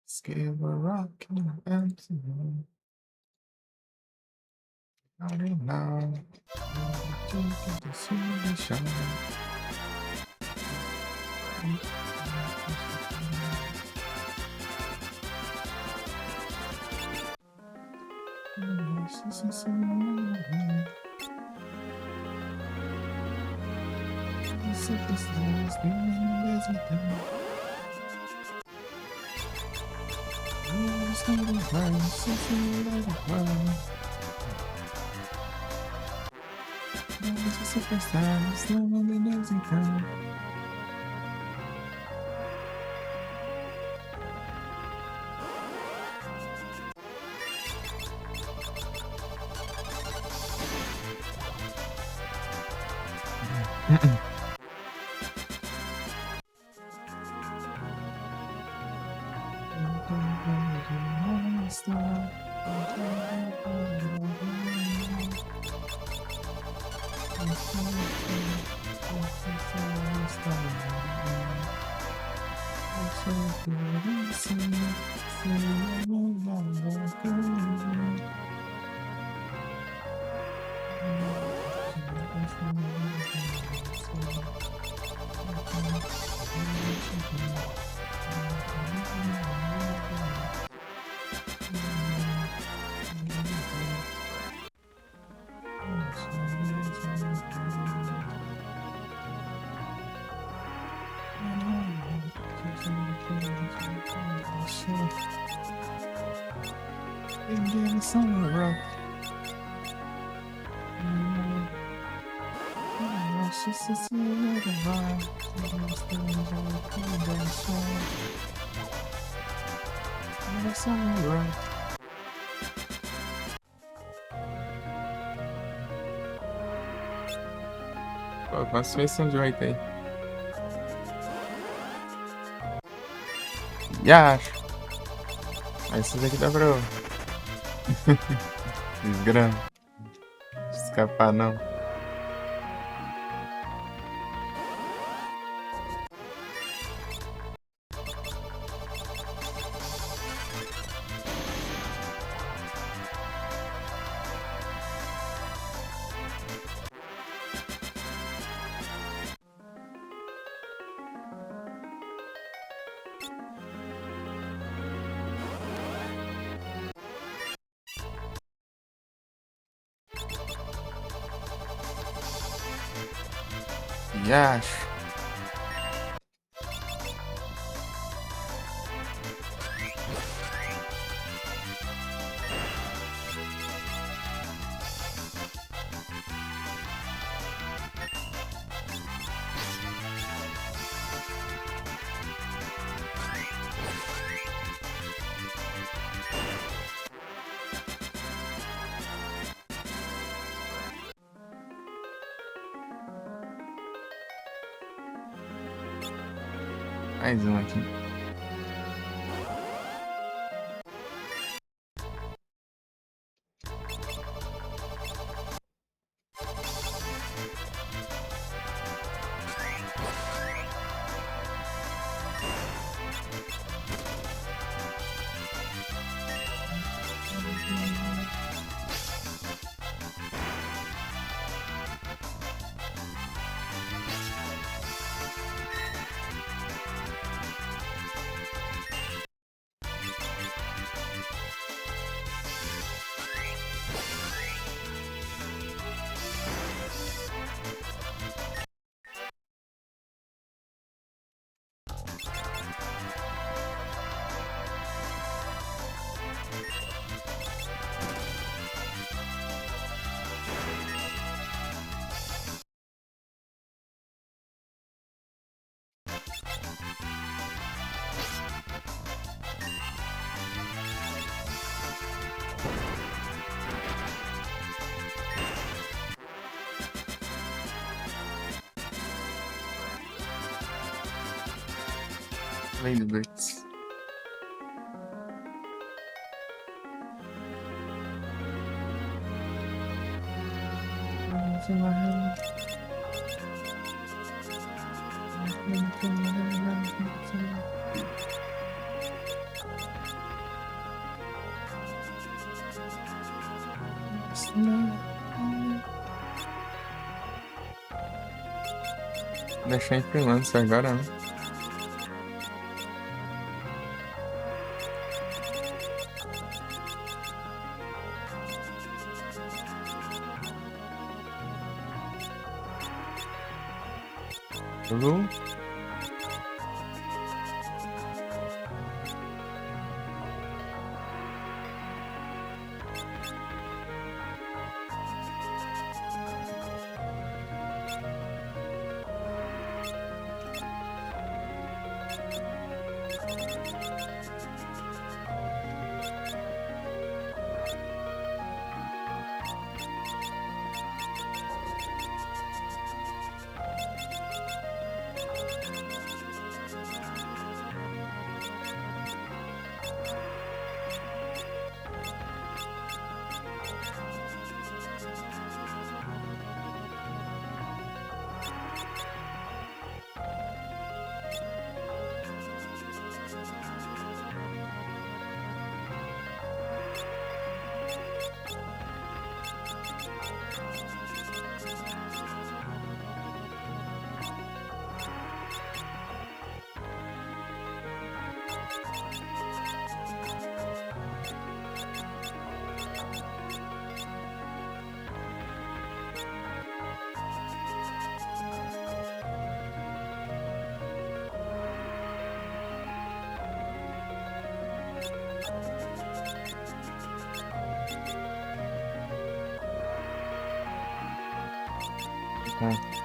Scale a rock and empty. Now, the sun shine. Pô, quantas versões de 8 aí? Já acho. Mas isso daqui dá pra eu. Desgrama. Escapar não. Já acho. Mais um aqui. Ladybugs. Deixar em freelancer agora, né? Lu? Tá.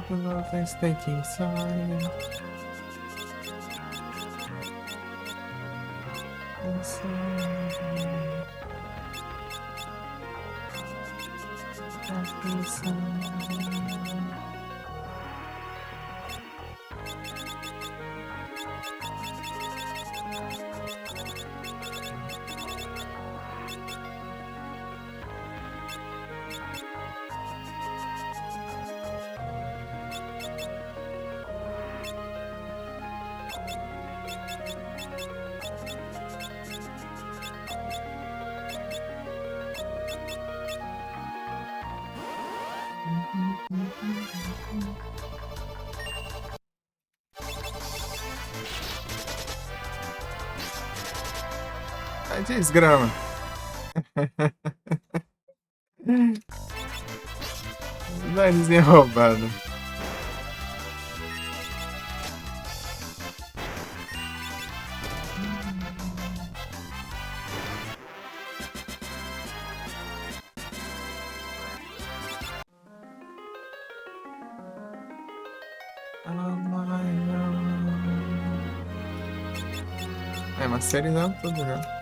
The love is taking time. Ai, desgrama. Narizinho roubado. É, masterizando tudo já.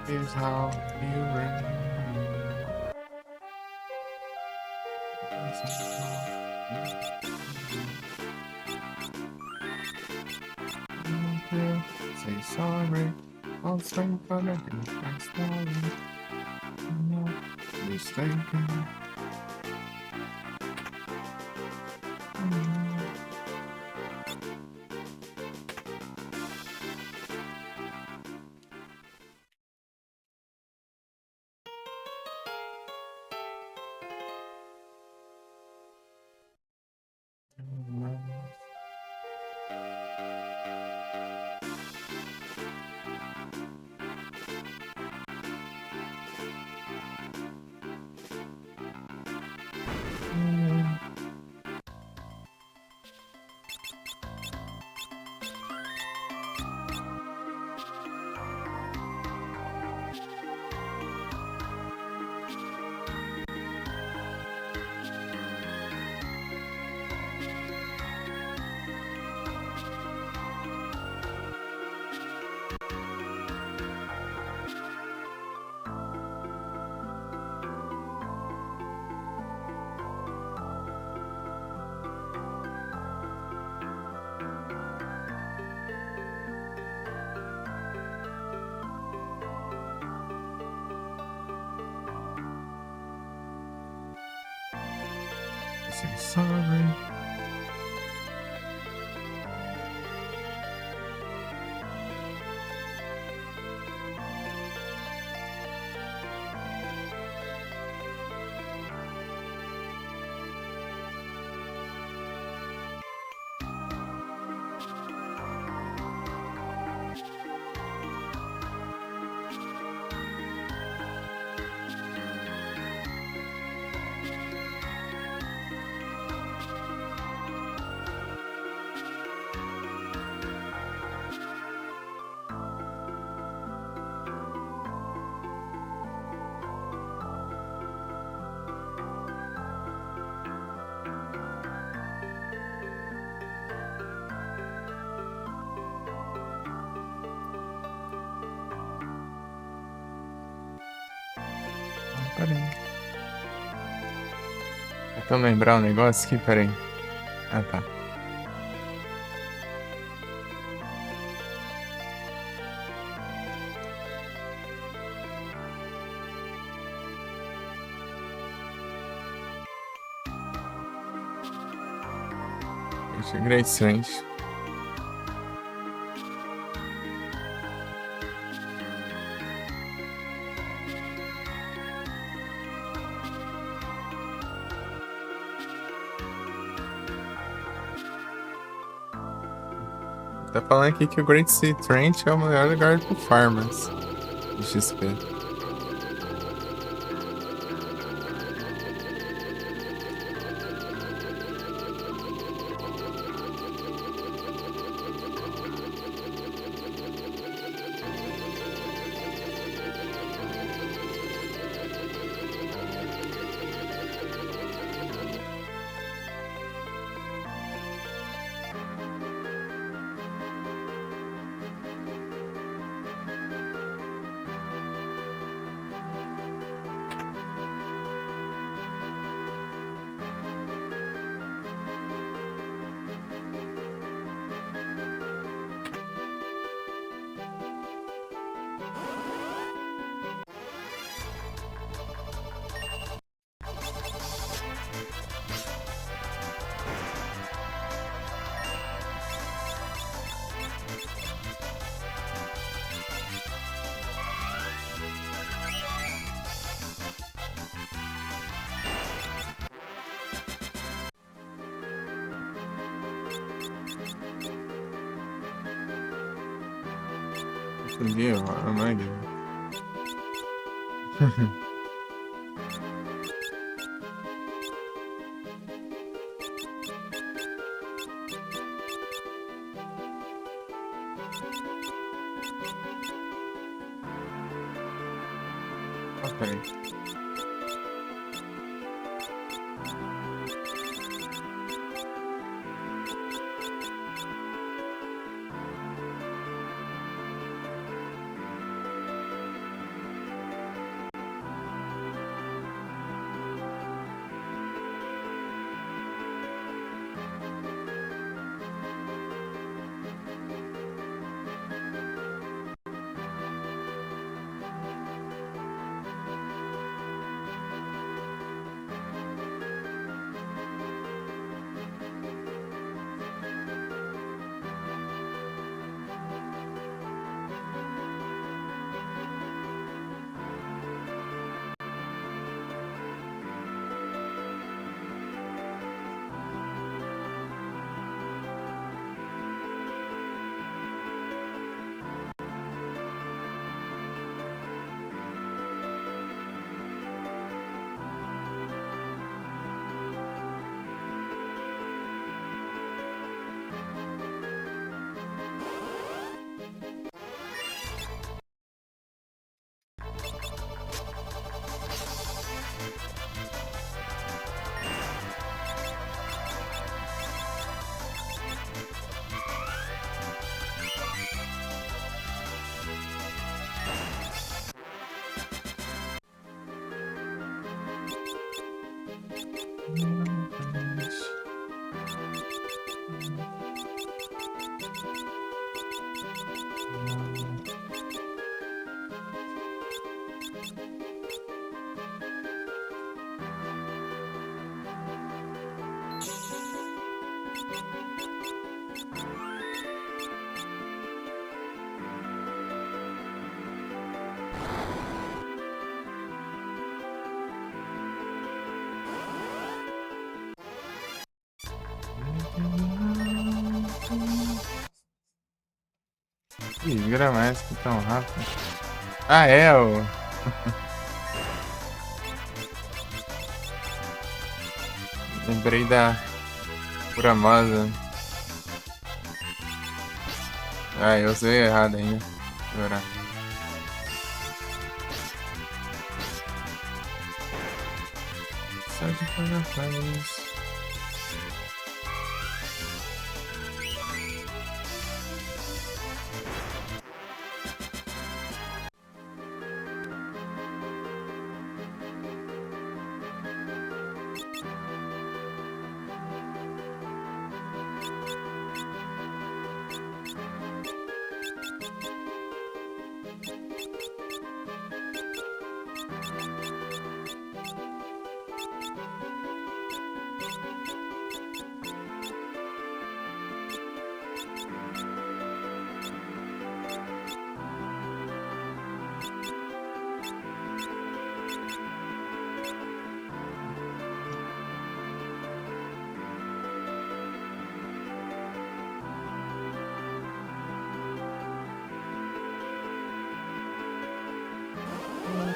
Is how you rain. Say sorry. I'll stay for the different story. I'm not mistaken. Say sorry. Peraí. Deixa eu lembrar um negócio aqui, peraí. Ah, tá. Great Strange. Tá falando aqui que o Great Sea Trent é o melhor lugar pro Farmers de XP. Entendi, a Maggie. Ok. Ih, vira mais que tão rápido. Ah, é, o. Lembrei da Puramosa. Ah, eu usei errado ainda. Chorar. Só de fazer faz.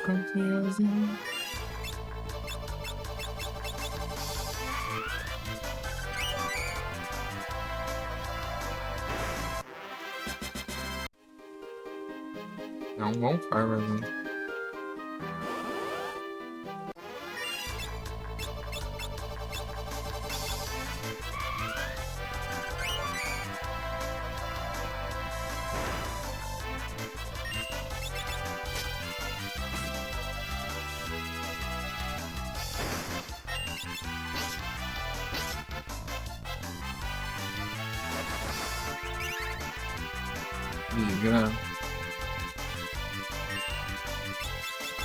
Confusing. É um bom farmer, né? Liga.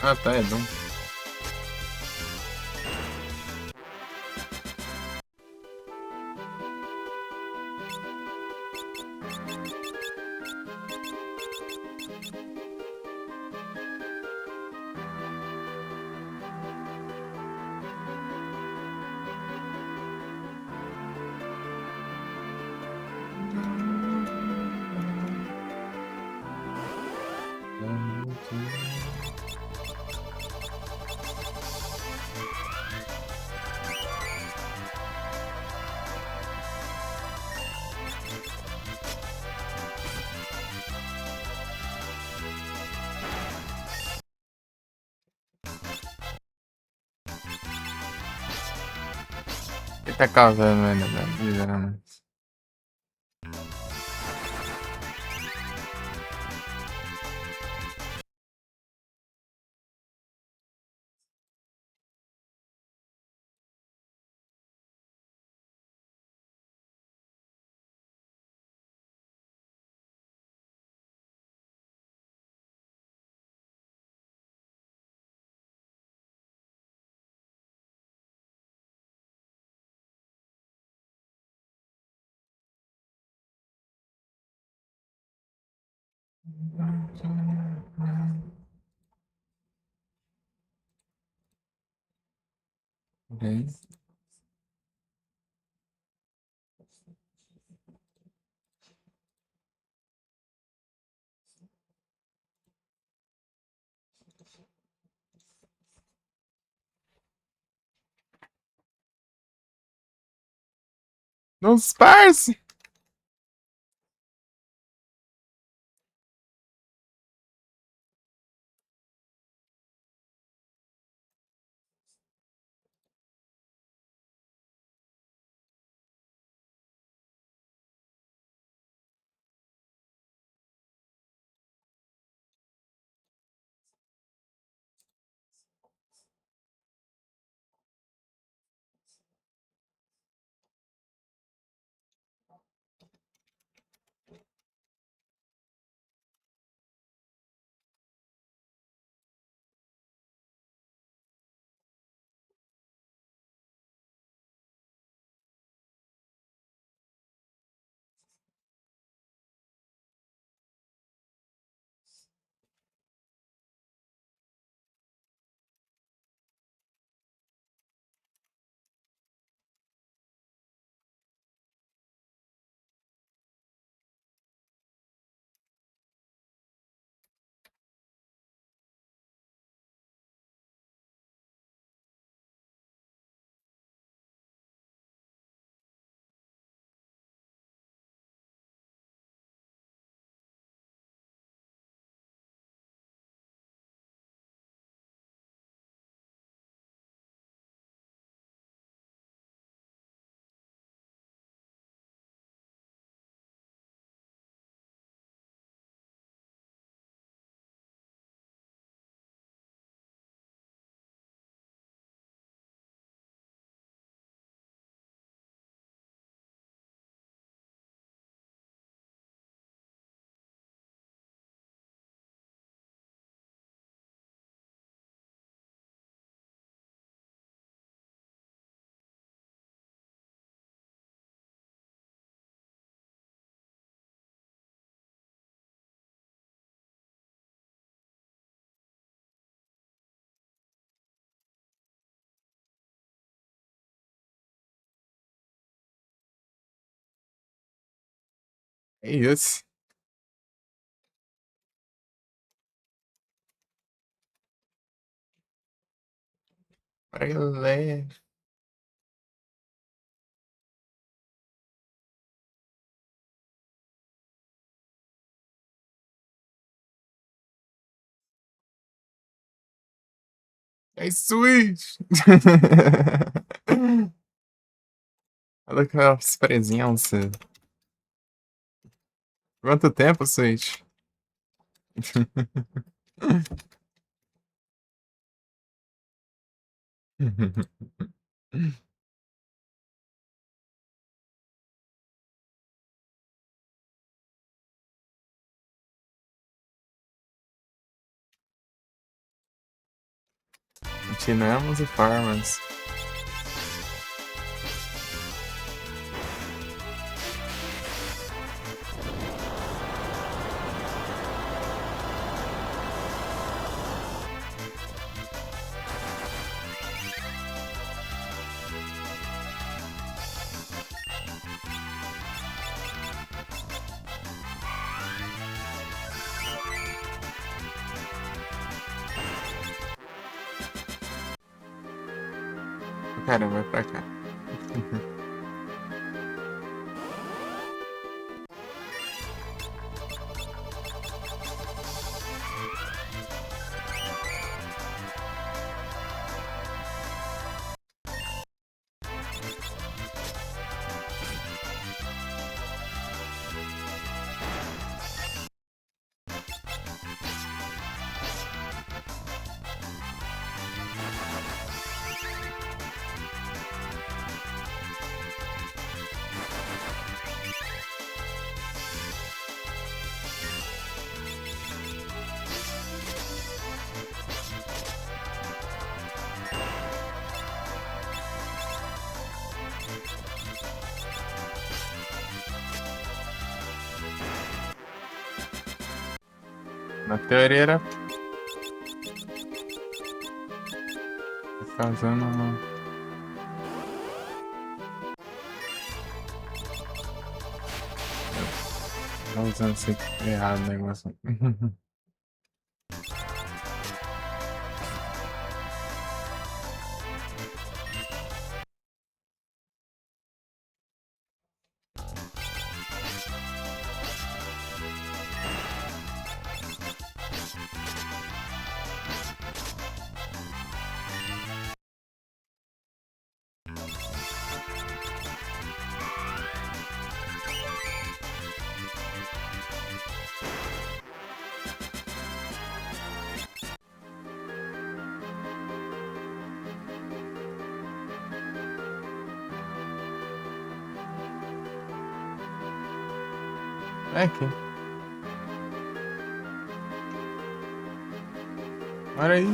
Ah, tá, é bom. O que tá causando ainda da vida, né? Ok. Não disfarce! É isso. Pra galera. É Switch! Olha aquelas presença. Quanto tempo, Switch? Continuamos o Farmers. Caramba, vai pra cá. Na teoria era ficar usando. Tá usando isso aqui errado o negócio. É aqui. Olha aí.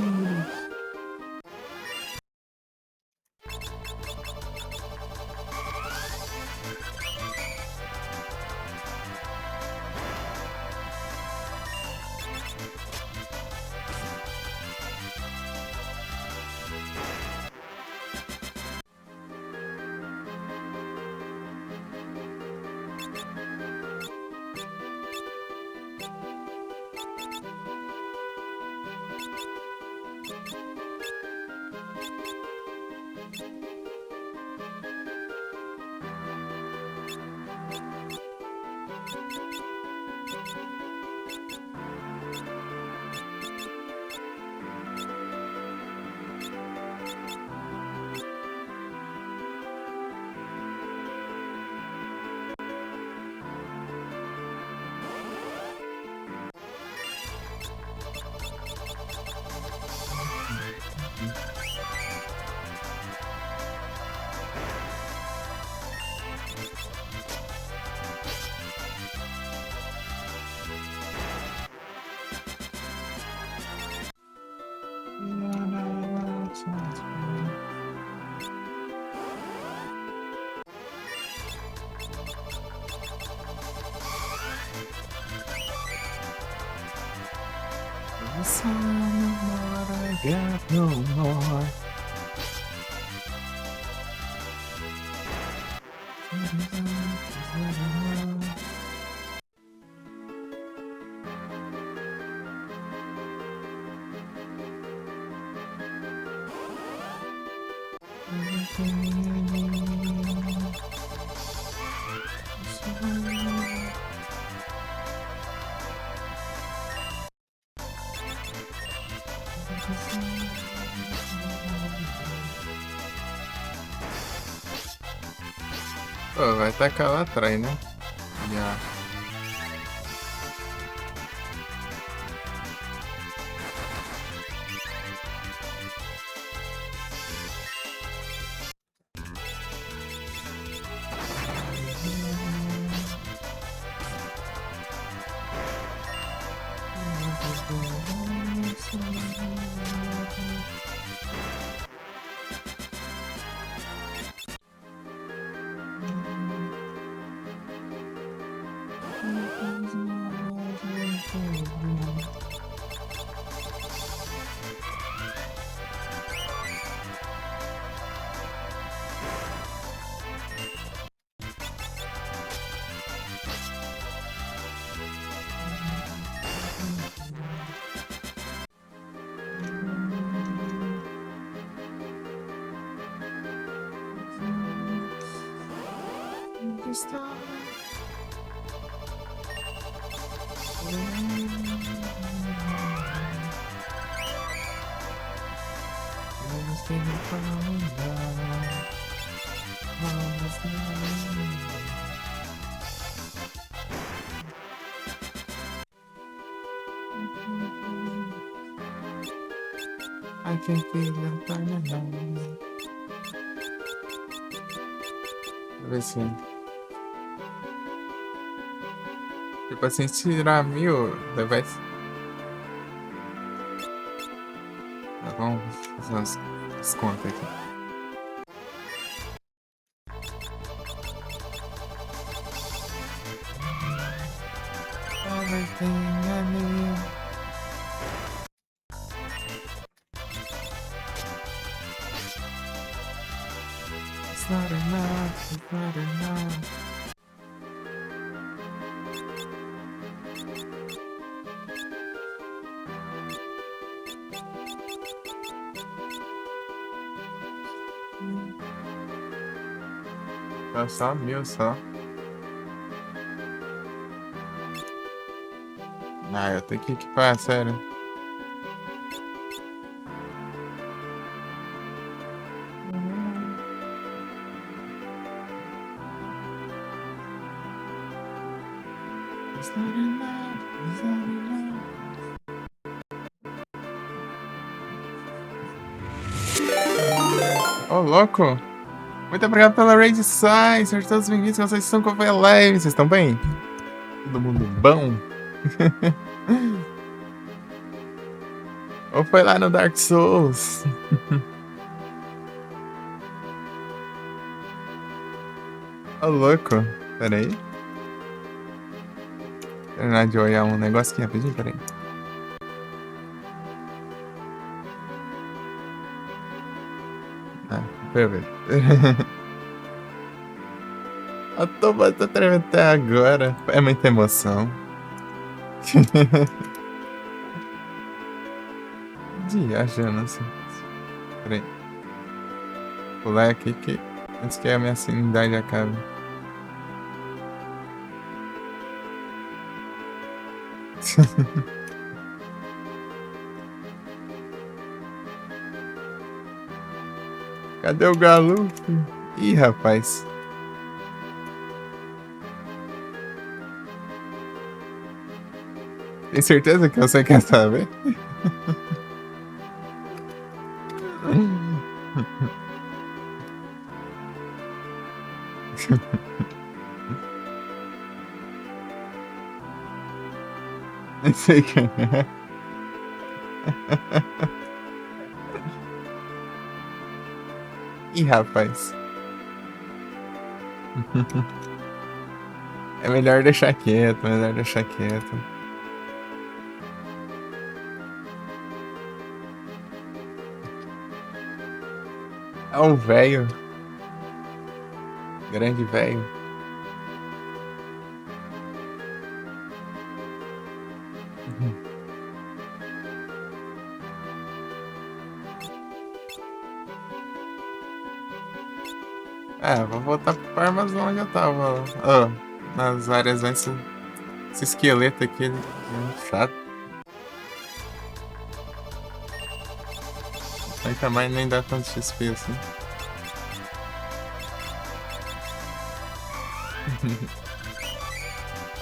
I got no more. Pô, vai tacar lá atrás, né? Já. I can feel the burning now. Deixa eu ver se. Tipo assim, se tirar 1000, daí vai. Tá, vamos fazer umas contas aqui. Everything I need. It's not enough, it's not enough. Tá só 1000 só. Ah, eu tenho que equipar, sério. It's not enough, it's not enough. Ô, louco! Muito obrigado pela raid sai, sejam todos bem-vindos, vocês estão com a live, vocês estão bem? Todo mundo bom? Ou foi lá no Dark Souls? Ô, louco. Pera aí. Terminar de olhar um negócio aqui rapidinho, pera aí. Ah, perfeito. A tomba tá tremendo até agora. É muita emoção. Viajando assim. Pera aí. Pular aqui que antes que a minha sanidade acabe. Cadê o galo? Ih, rapaz. Tem certeza que você quer saber? Não sei quem é. Ih, rapaz. É melhor deixar quieto, melhor deixar quieto. É um velho. Grande velho. É, vou voltar pro Farmas onde eu tava. Nas áreas antes. Esse esqueleto aqui, ele é muito chato. Nunca mais nem dá tanto XP assim.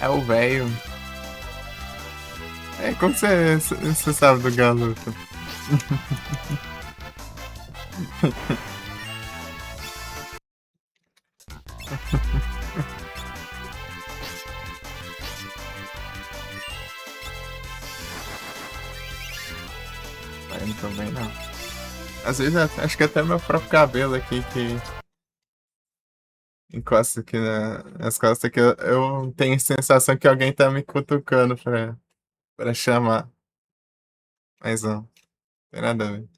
É o velho. É, como você sabe do Galuto? Eu não tô bem, não. Às vezes acho que até meu próprio cabelo aqui que encosta aqui nas costas que eu tenho a sensação que alguém tá me cutucando pra chamar. Mas não, tem nada a ver.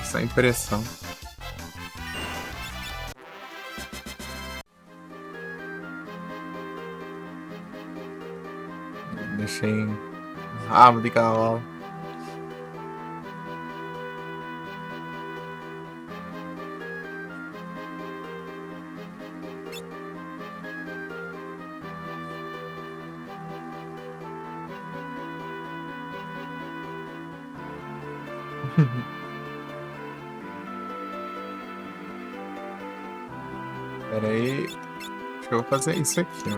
Só impressão. Deixei rabo de cavalo. Pera aí, acho que eu vou fazer isso aqui, ó.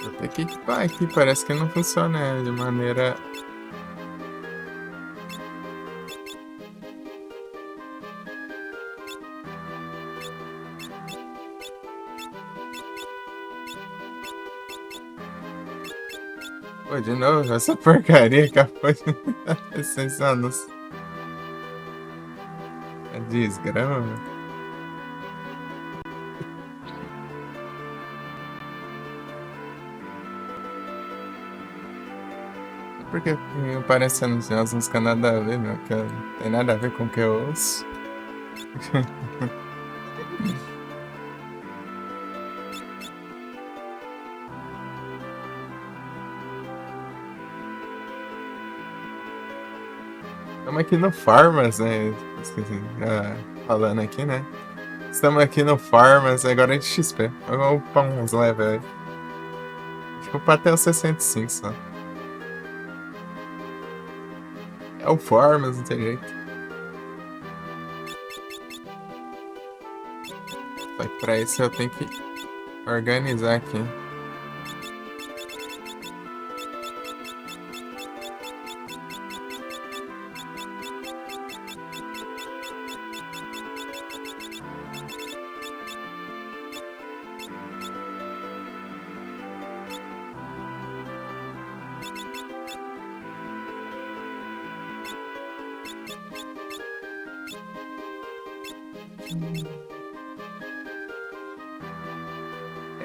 Vou ter que equipar aqui, parece que não funciona de maneira. Pô, de novo, essa porcaria acabou de. Sensacional. É desgrama. Porque aparecendo as músicas nada a ver, meu, que não tem nada a ver com o que eu ouço. Estamos aqui no Farmas, né? Esqueci, falando aqui, né? Estamos aqui no Farmas, agora é de XP. Vamos upar uns level aí. Acho que upar até o 65 só. É o Farmas, não tem jeito. Só que pra isso eu tenho que organizar aqui.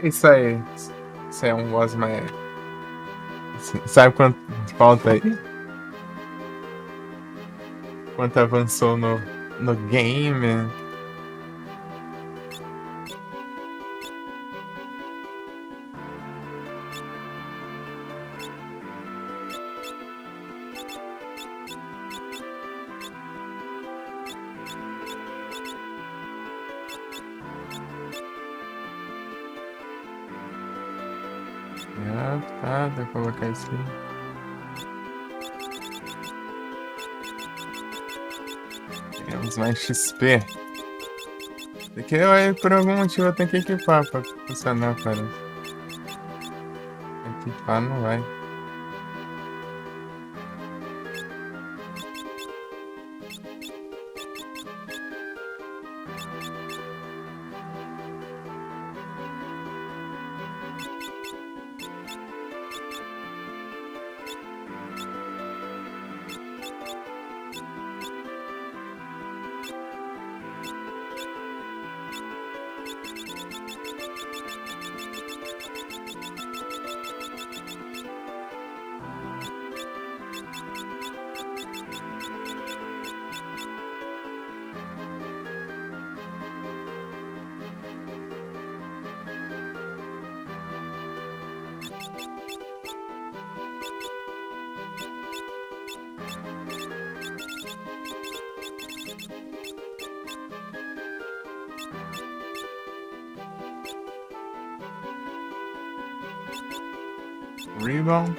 É isso aí. Isso é um boss mais. Sabe quanto falta aí? Quanto avançou no game? Ah, tá, vou colocar isso aí. Temos mais XP. Porque por algum motivo eu tenho que equipar pra funcionar, cara. Equipar não vai. Ribbon.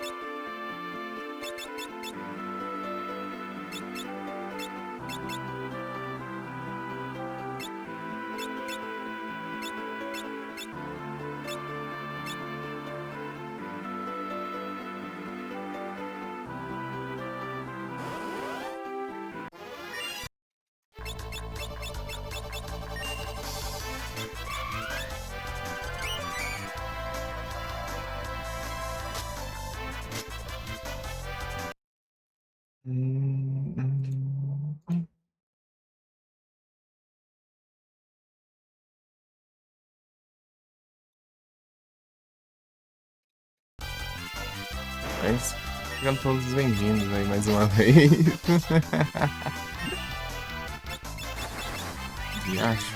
Hum, hum. Mas sejam todos bem-vindos aí mais uma vez. Viagem.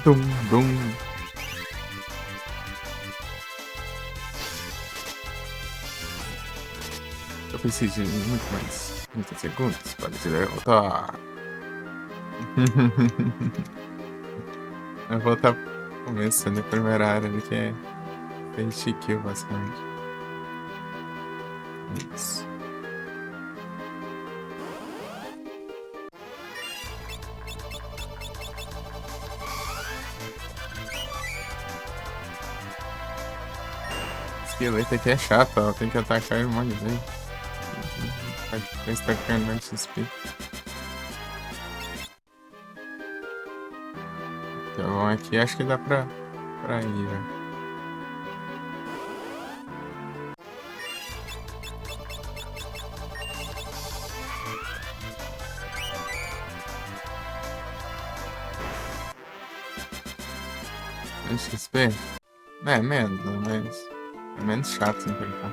Dum, dum. Eu preciso de muito mais 30 segundos para te derrotar. Eu vou estar começando a primeira área ali que é Fate Kill, basicamente. Isso. Esqueleto aqui é chato, ó. Tem que atacar e um monte de vez. Vai estacando mais XP. Então aqui acho que dá pra ir, né? XP? É, menos, né? Mas é menos chato se enfrentar.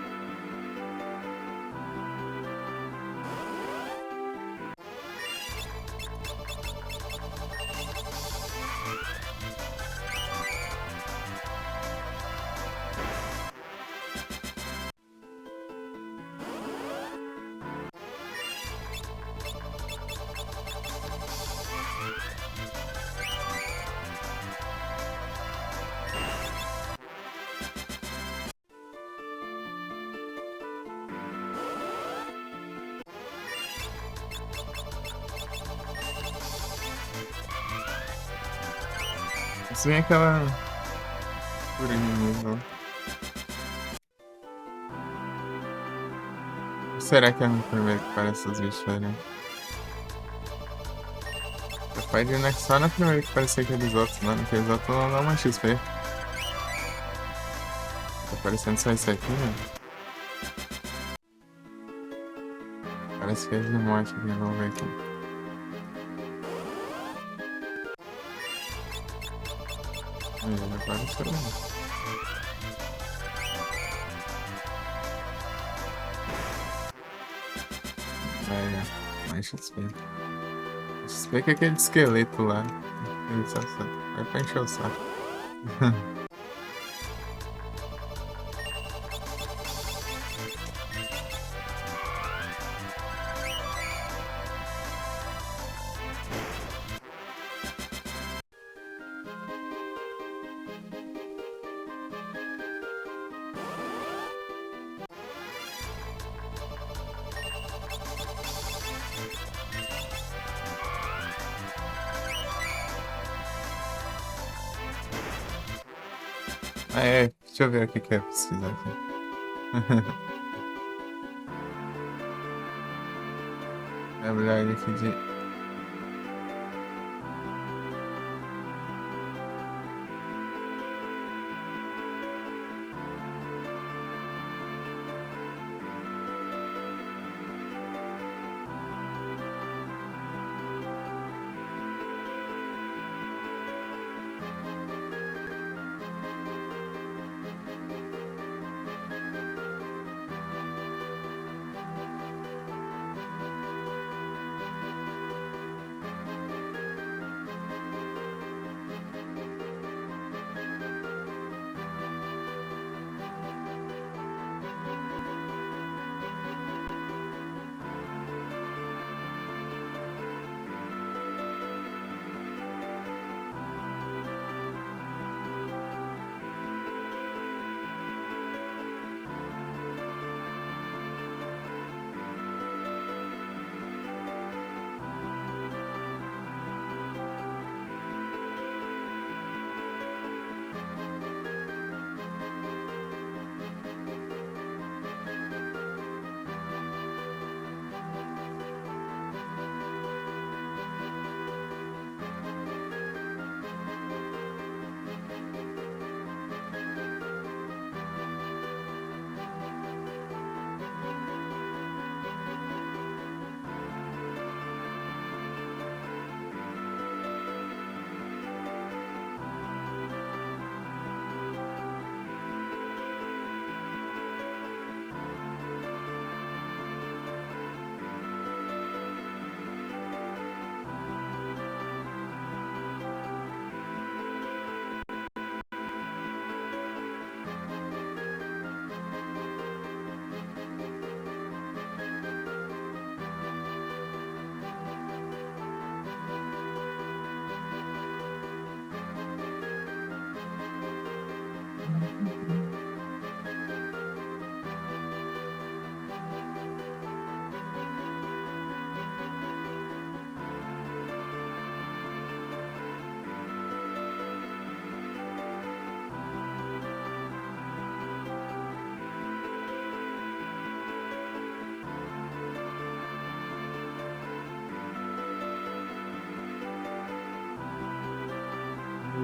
Se bem aquela por inimigo. Será que é o primeiro que parece os bichos diferentes? Capaz de não só na primeira que parecia aqueles outros, mano. Aqueles outros não dão uma XP. Tá parecendo só isso aqui, né? Parece que é de morte aqui, vamos ver aqui. Aí, ele apareceu. Mais XP. XP que é aquele esqueleto lá. Ele só vai pra encher o saco. Deixa eu ver o que é preciso aqui. É verdade aqui de.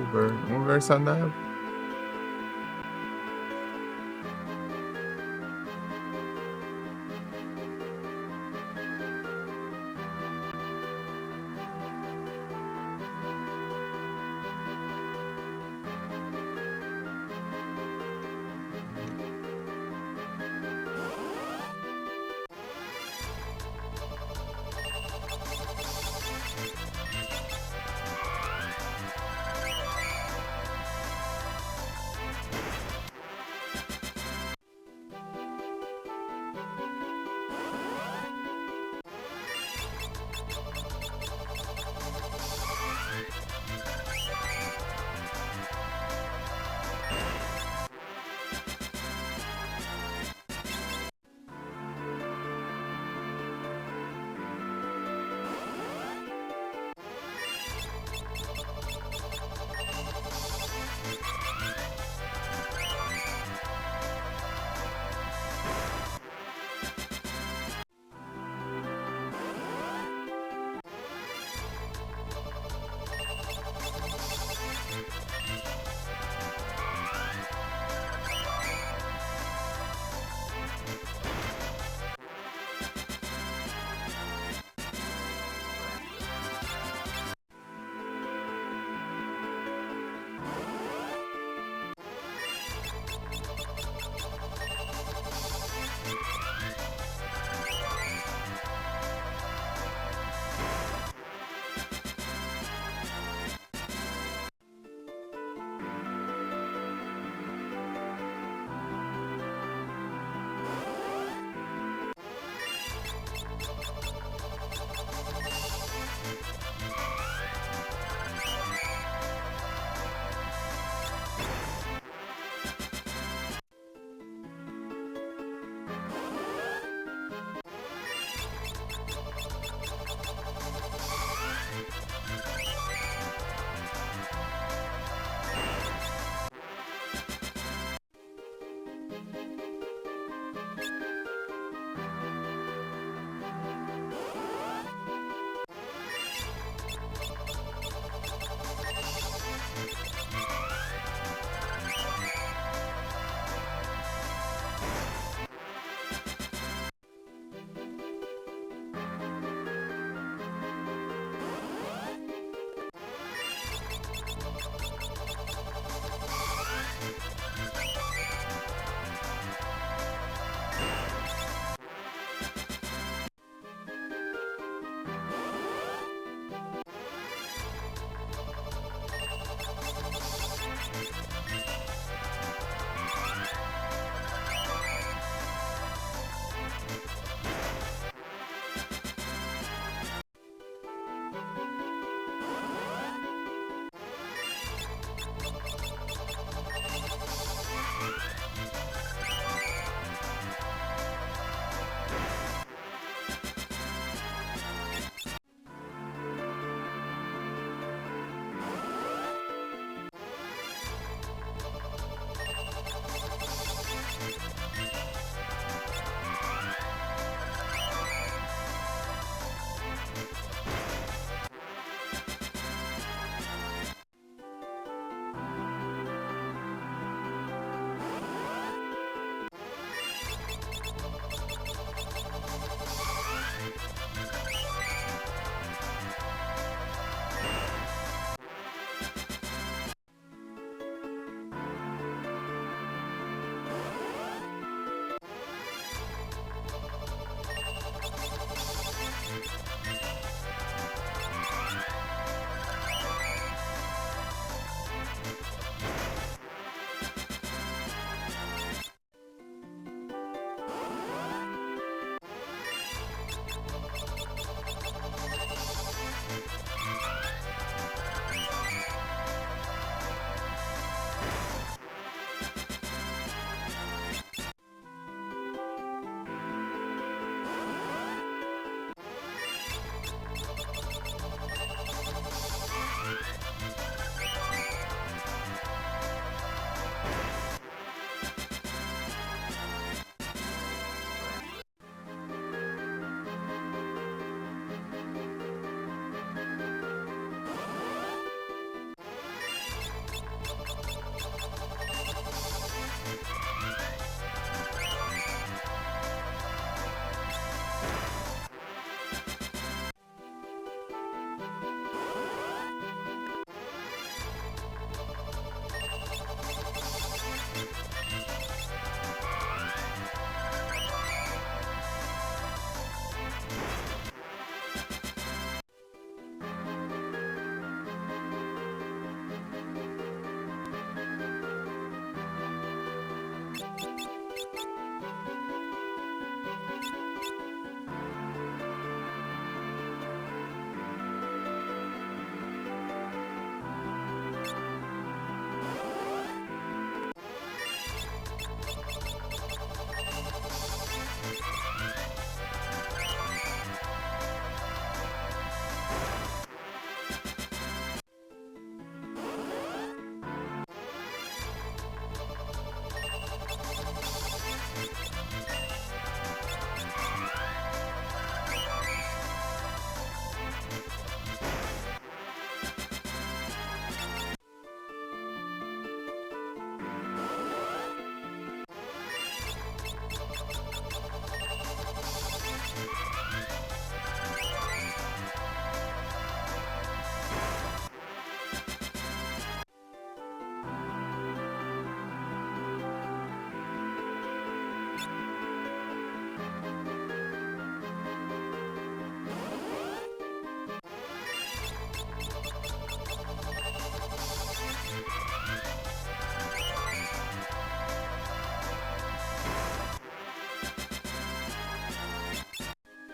Uber. Uber só dá.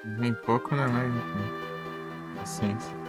Bem pouco, né? Mas enfim. Paciência.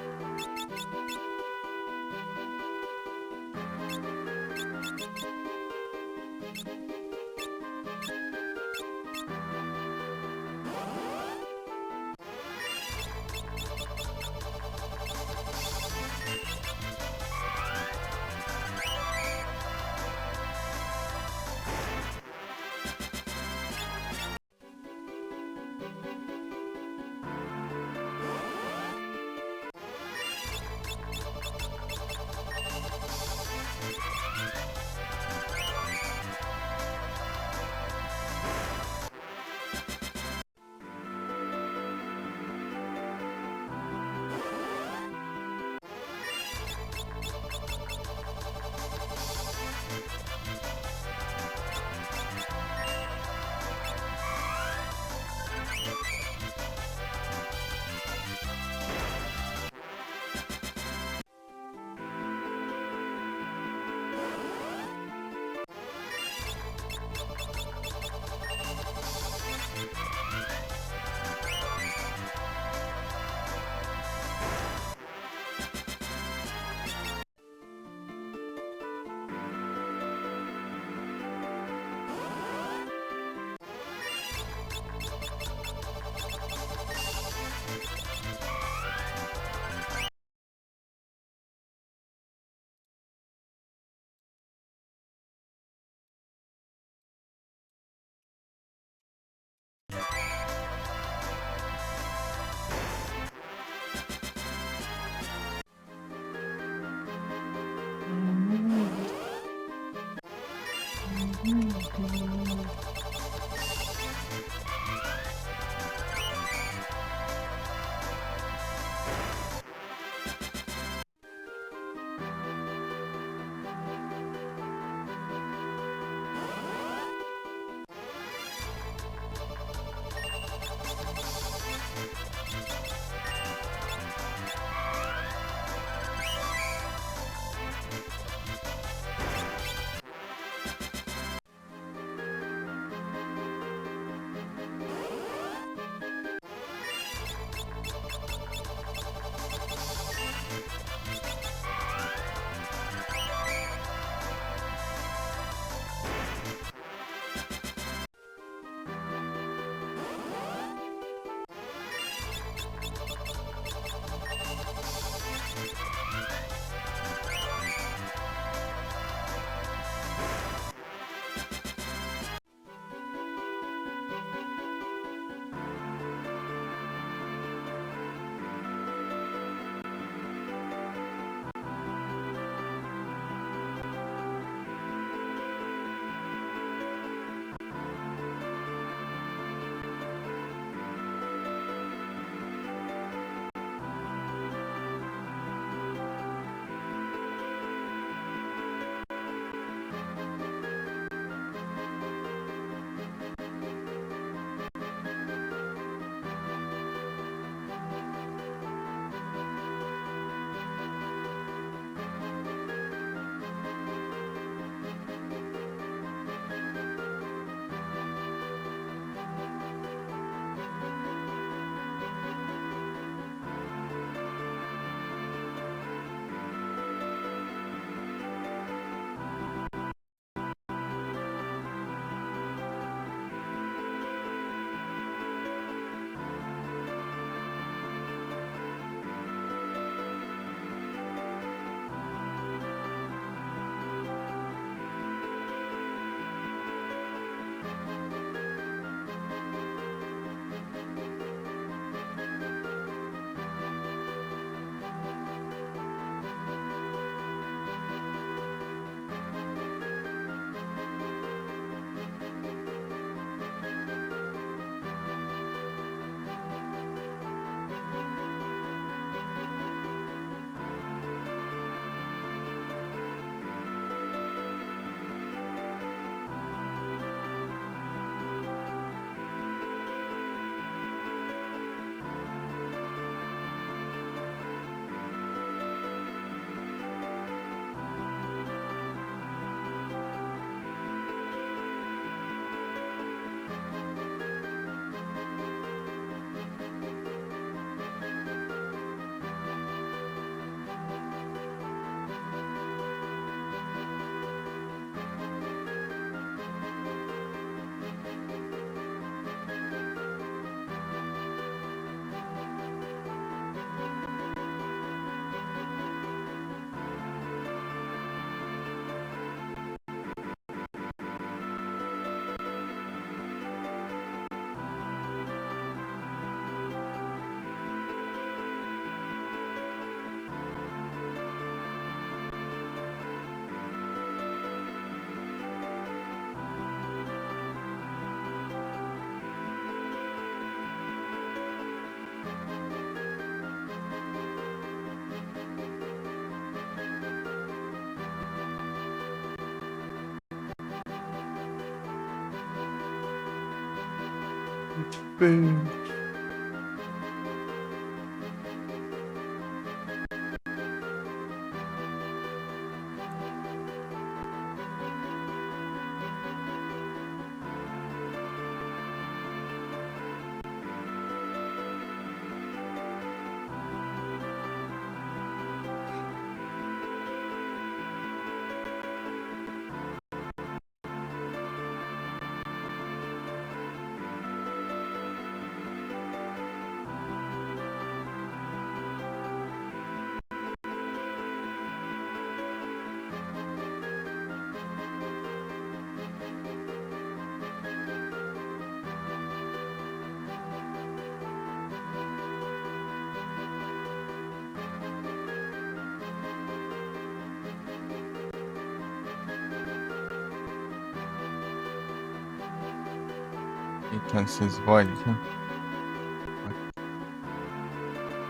Então, esses bodes aqui.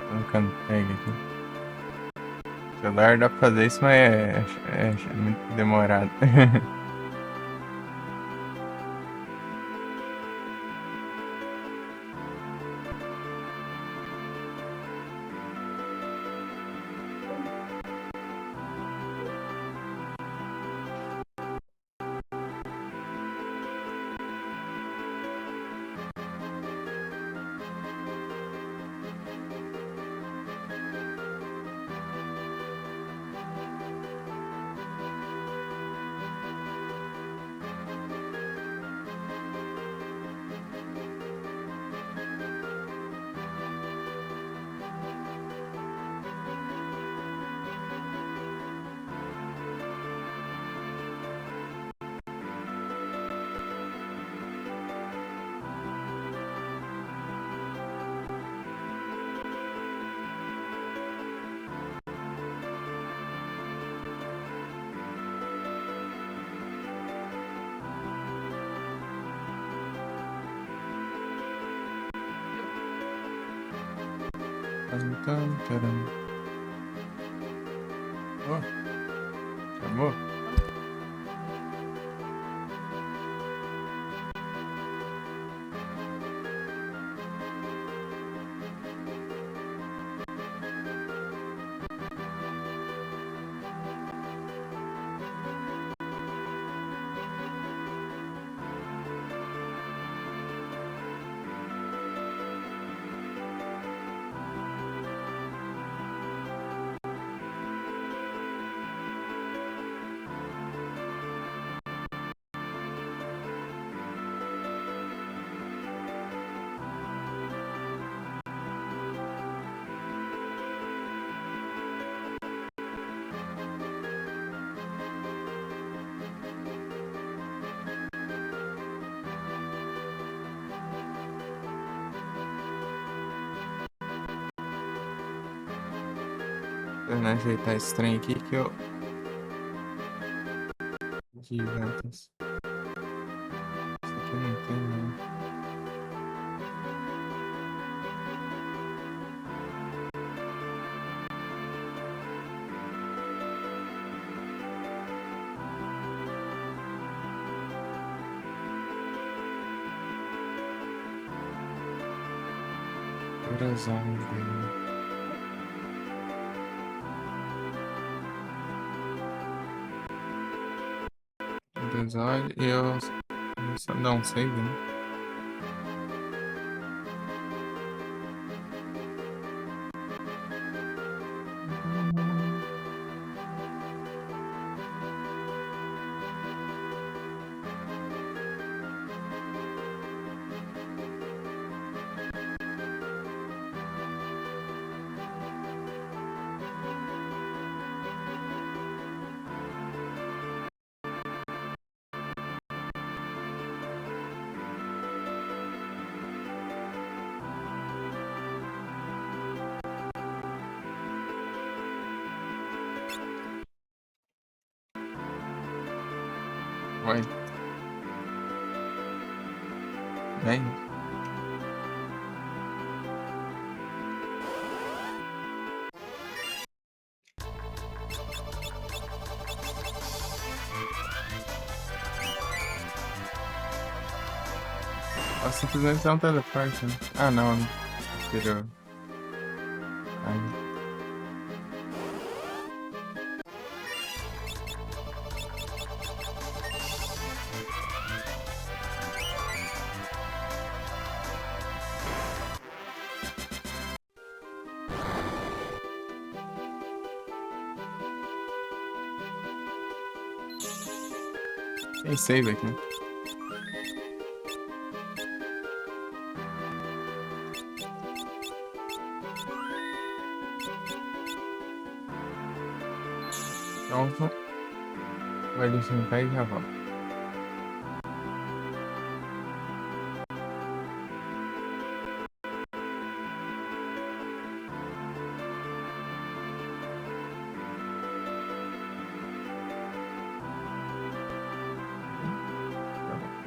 Colocando tag aqui. O celular dá pra fazer isso, mas é muito demorado. Oh, chamou? Vou ajeitar esse trem aqui que eu. Gigantes. Isso aqui não tem, né? Coração dele. Episódio e eu só dá um save, né? Vai. Vem. Ou simplesmente dá um teleporte, né? Ah, não, né? Tirou. Ai. Tem save aqui. Então, vou ele juntar e já volto. Tá bom.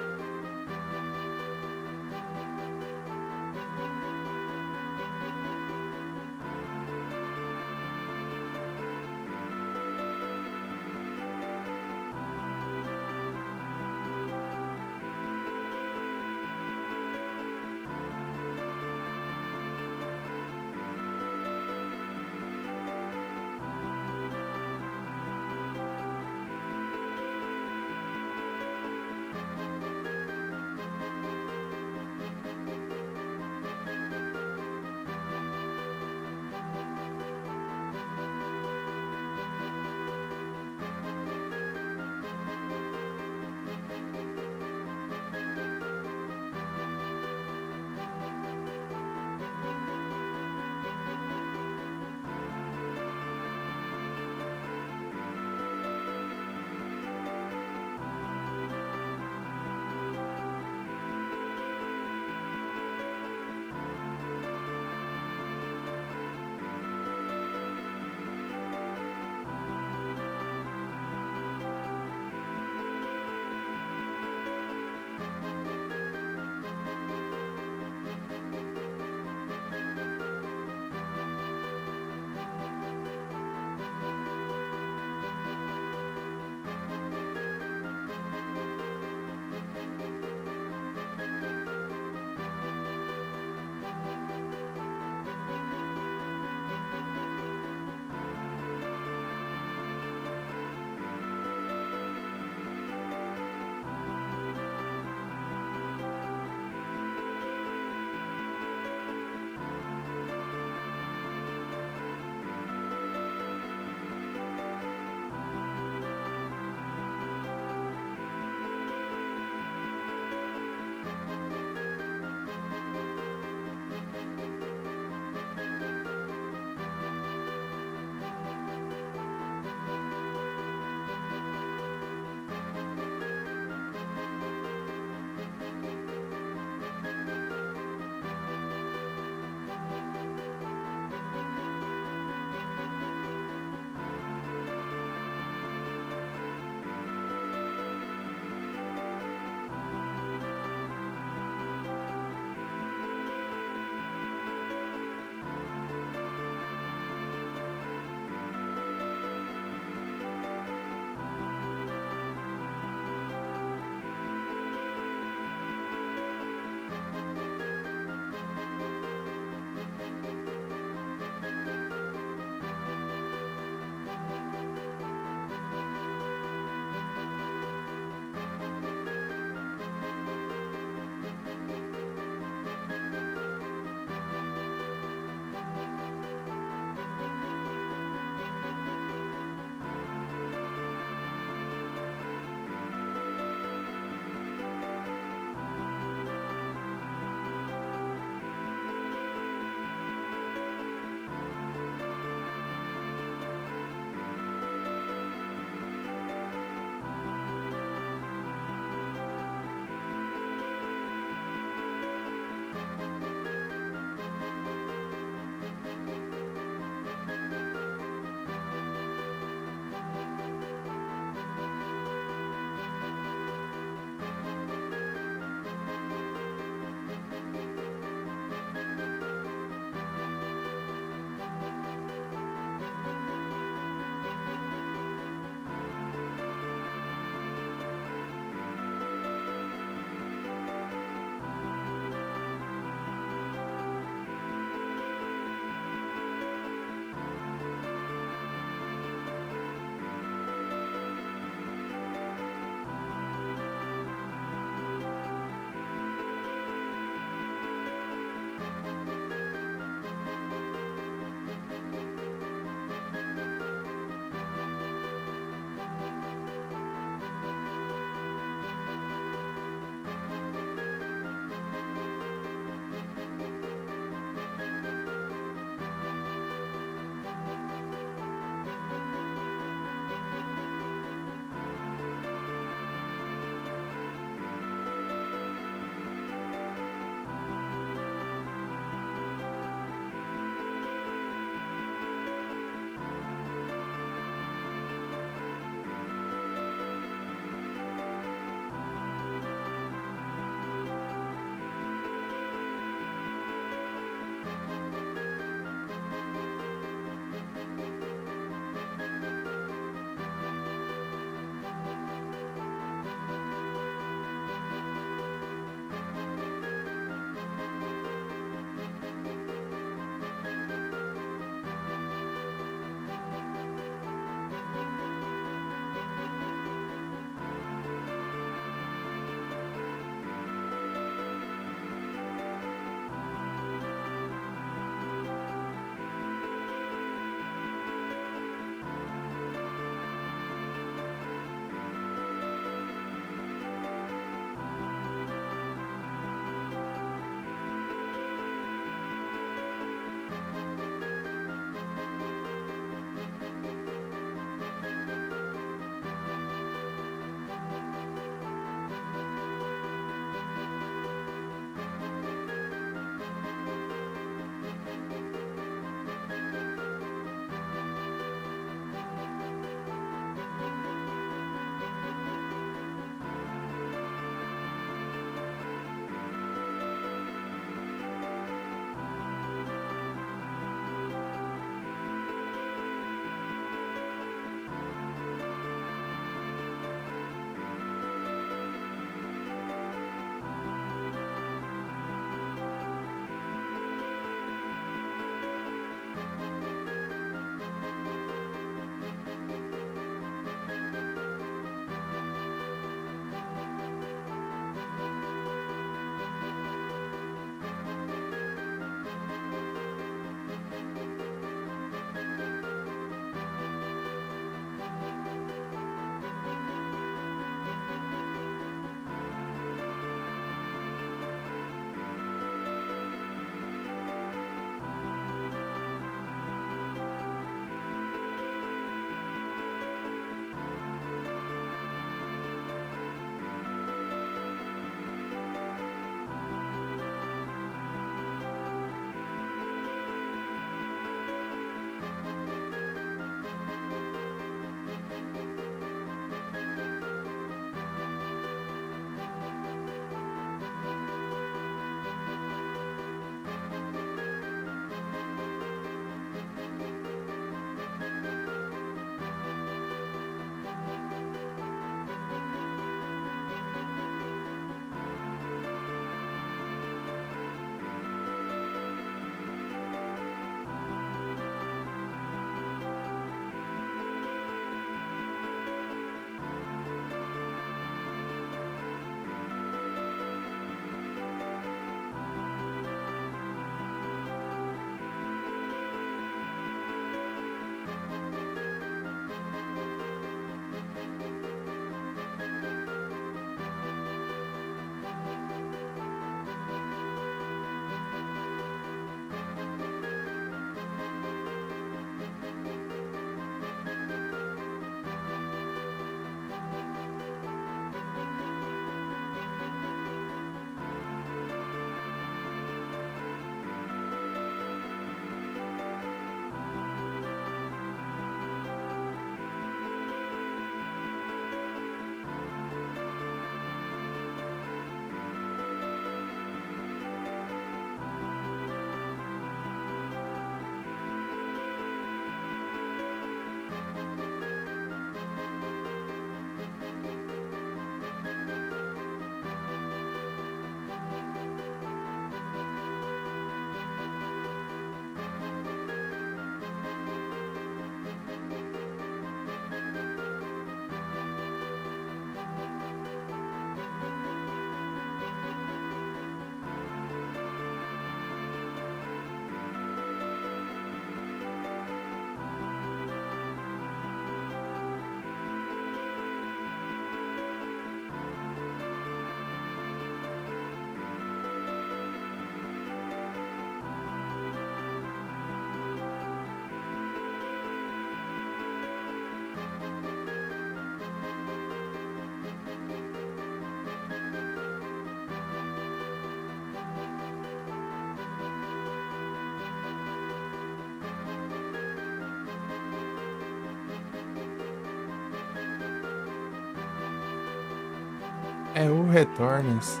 É o Retornos.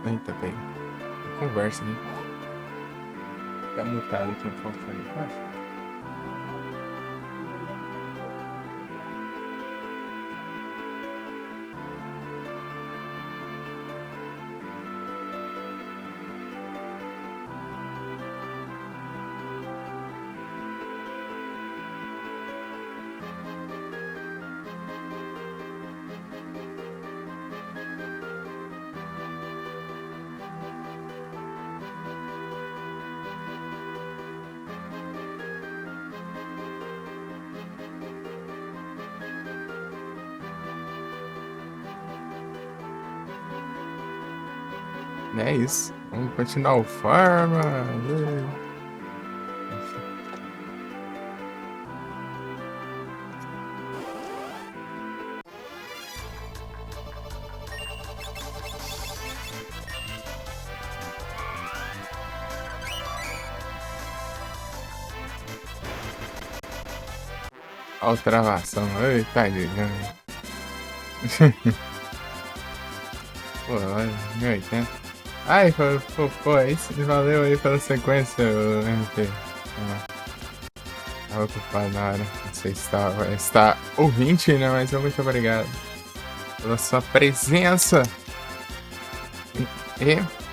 Eita, pega. Conversa aqui. Tá mutado aqui um pouco ali. É isso. Vamos continuar o farma. Olha a travação. Eita, gigante. Pô, olha, 1080. Ai, pô, é isso. Valeu aí pela sequência, MP. Tava ocupado na hora. Não sei se está ouvinte, né? Mas muito obrigado pela sua presença. E.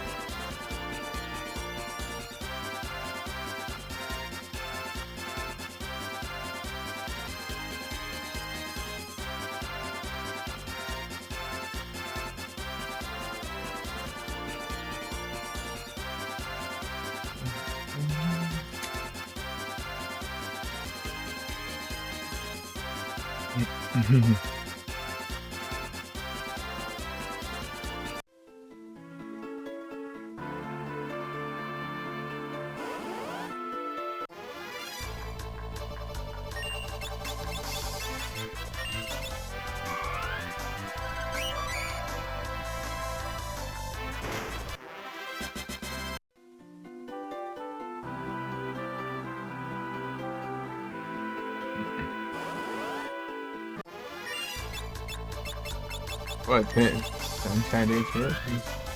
Pô, tem um charlie aqui.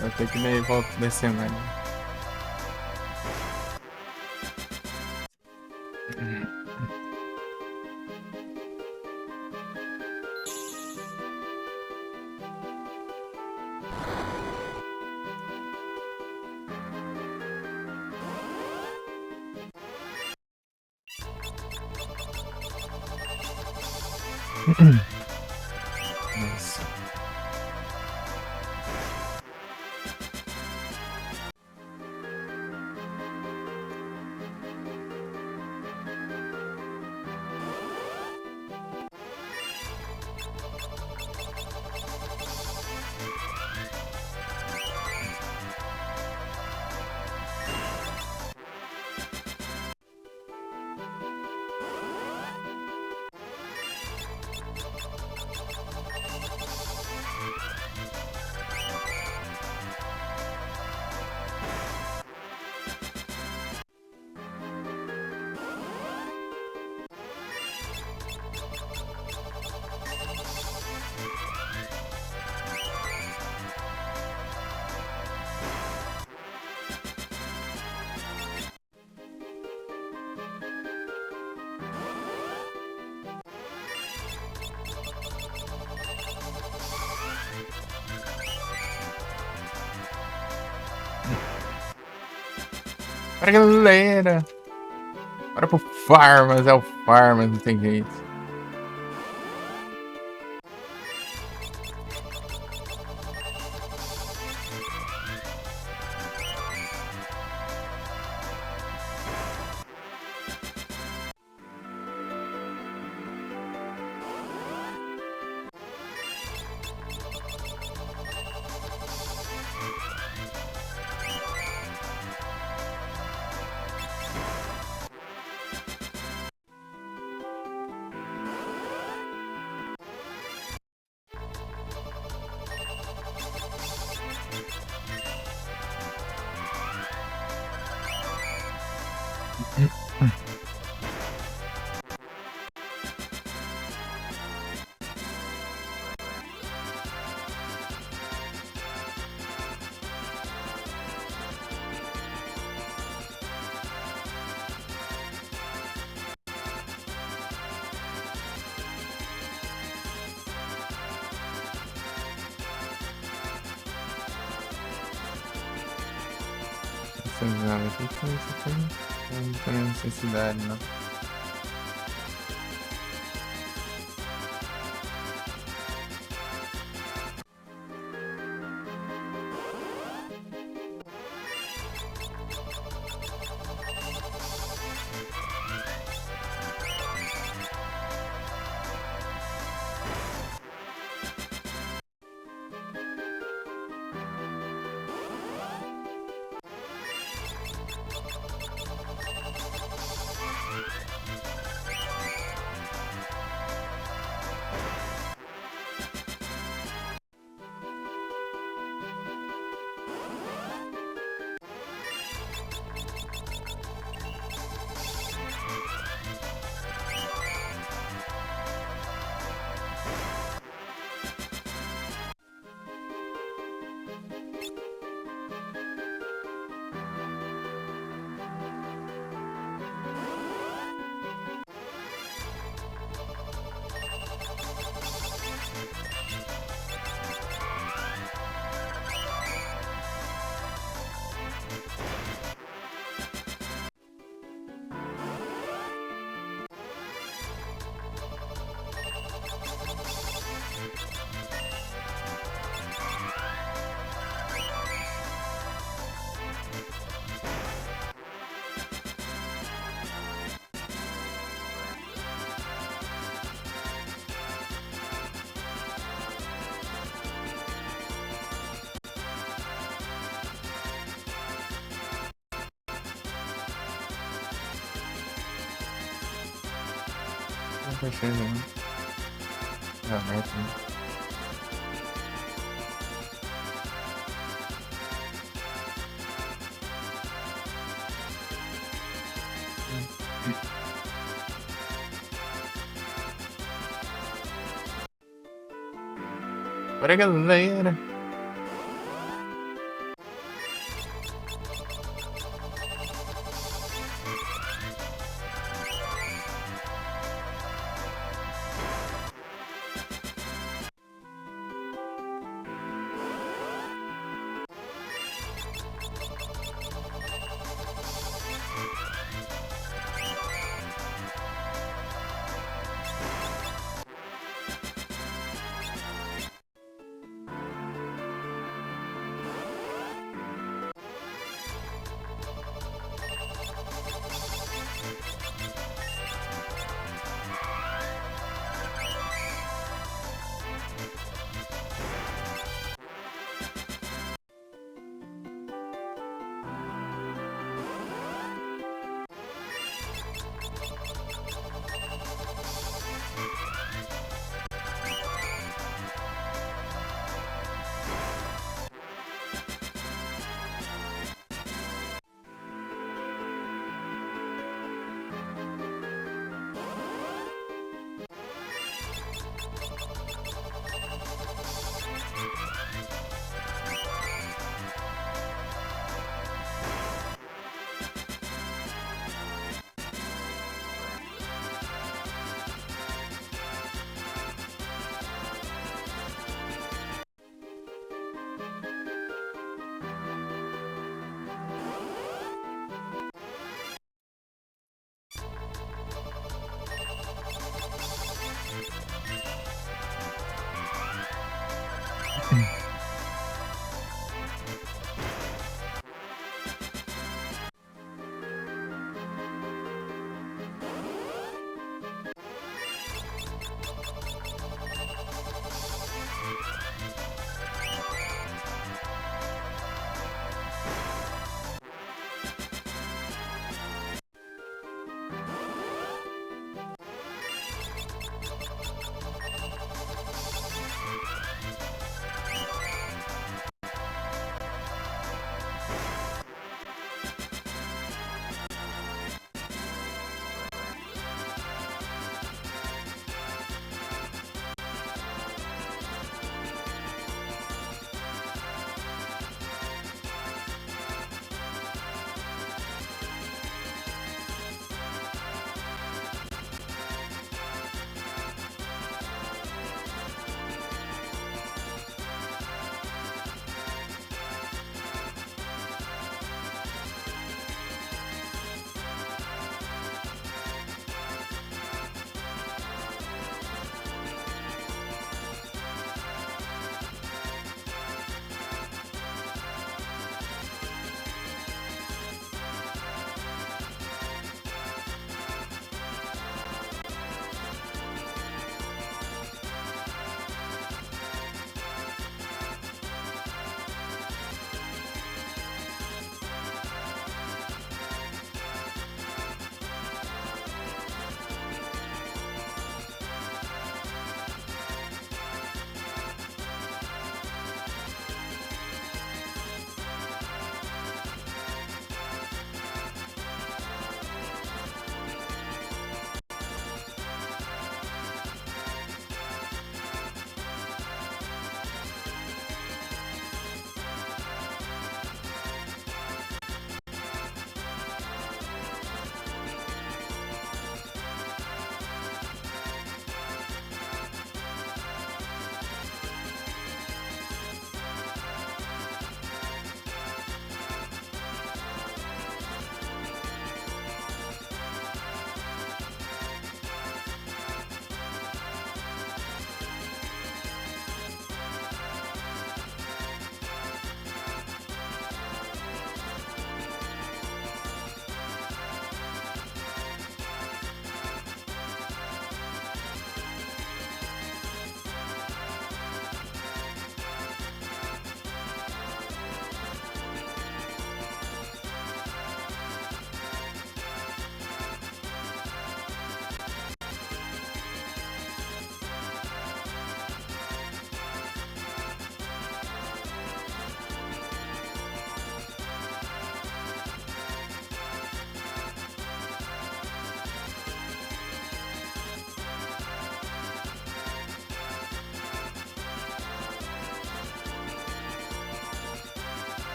Eu tenho que daí volto descer mais. Nossa. Para galera! Bora pro Farmas, é o Farmas, não tem jeito. senzala, o que que é isso aqui? Não tem necessidade, não. Não fechei, não. Realmente, né? Bora, galera.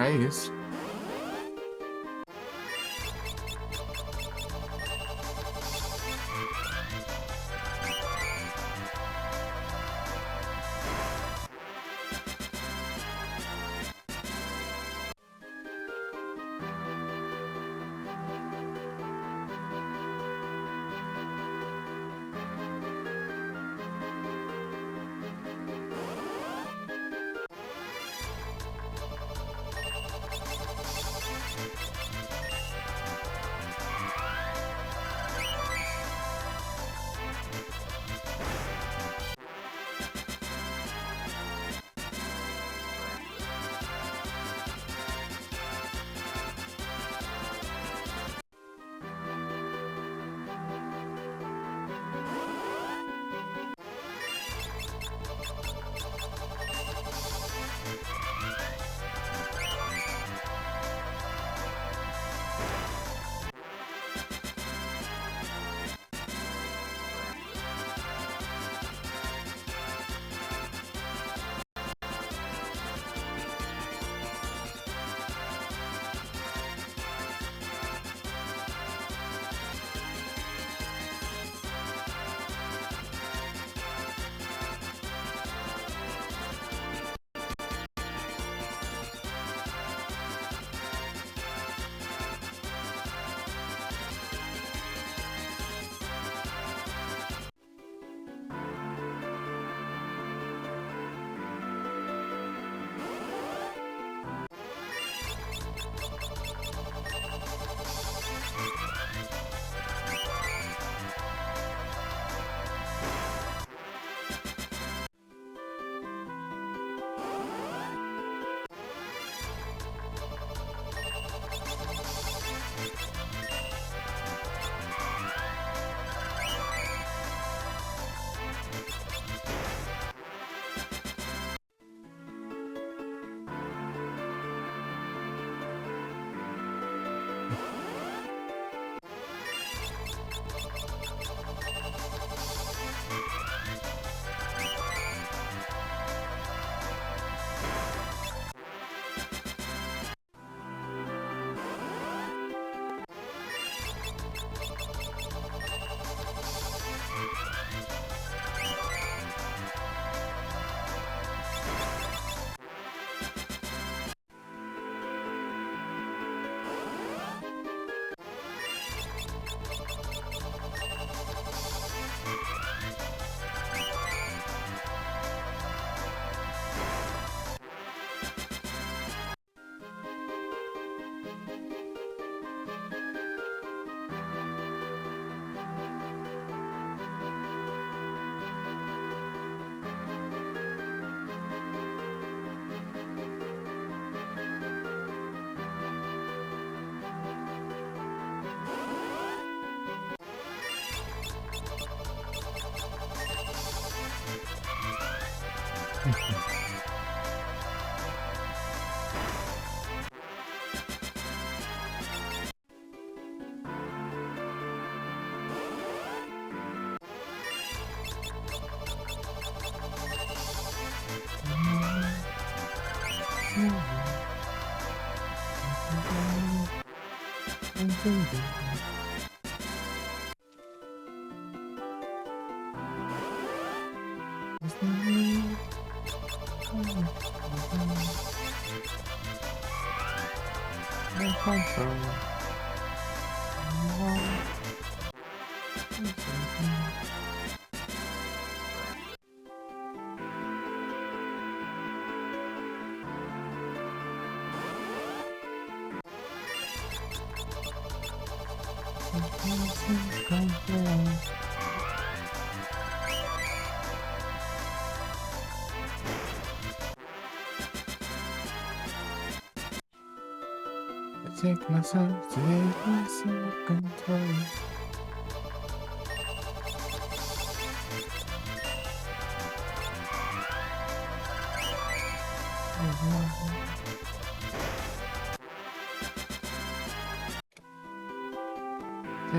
É isso.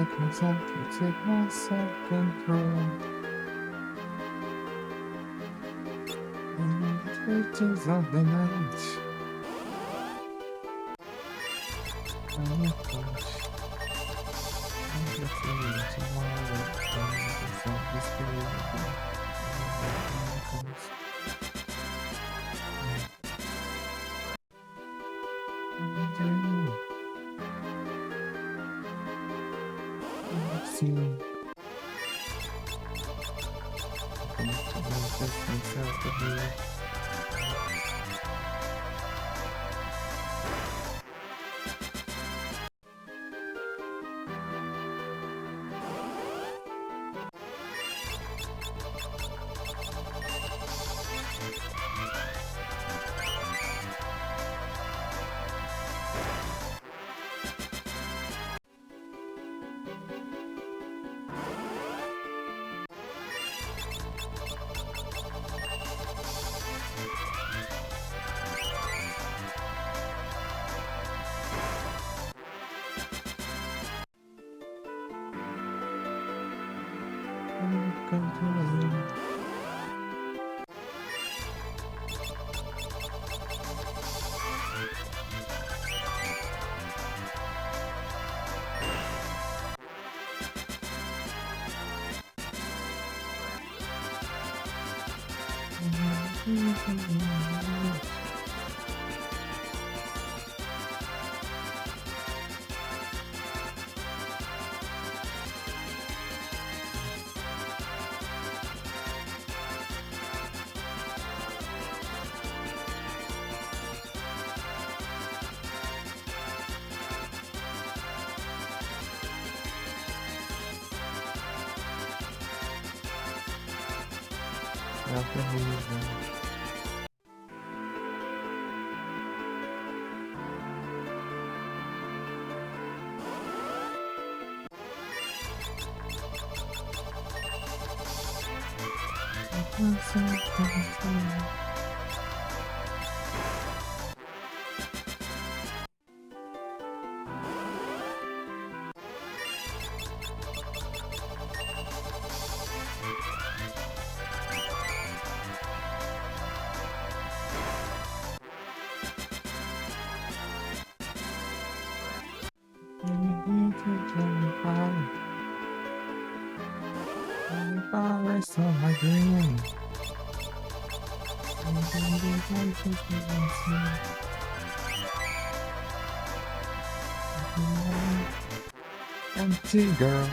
Take myself control. Take myself control. In the reaches of the night. Rest on my dream. Empty girl.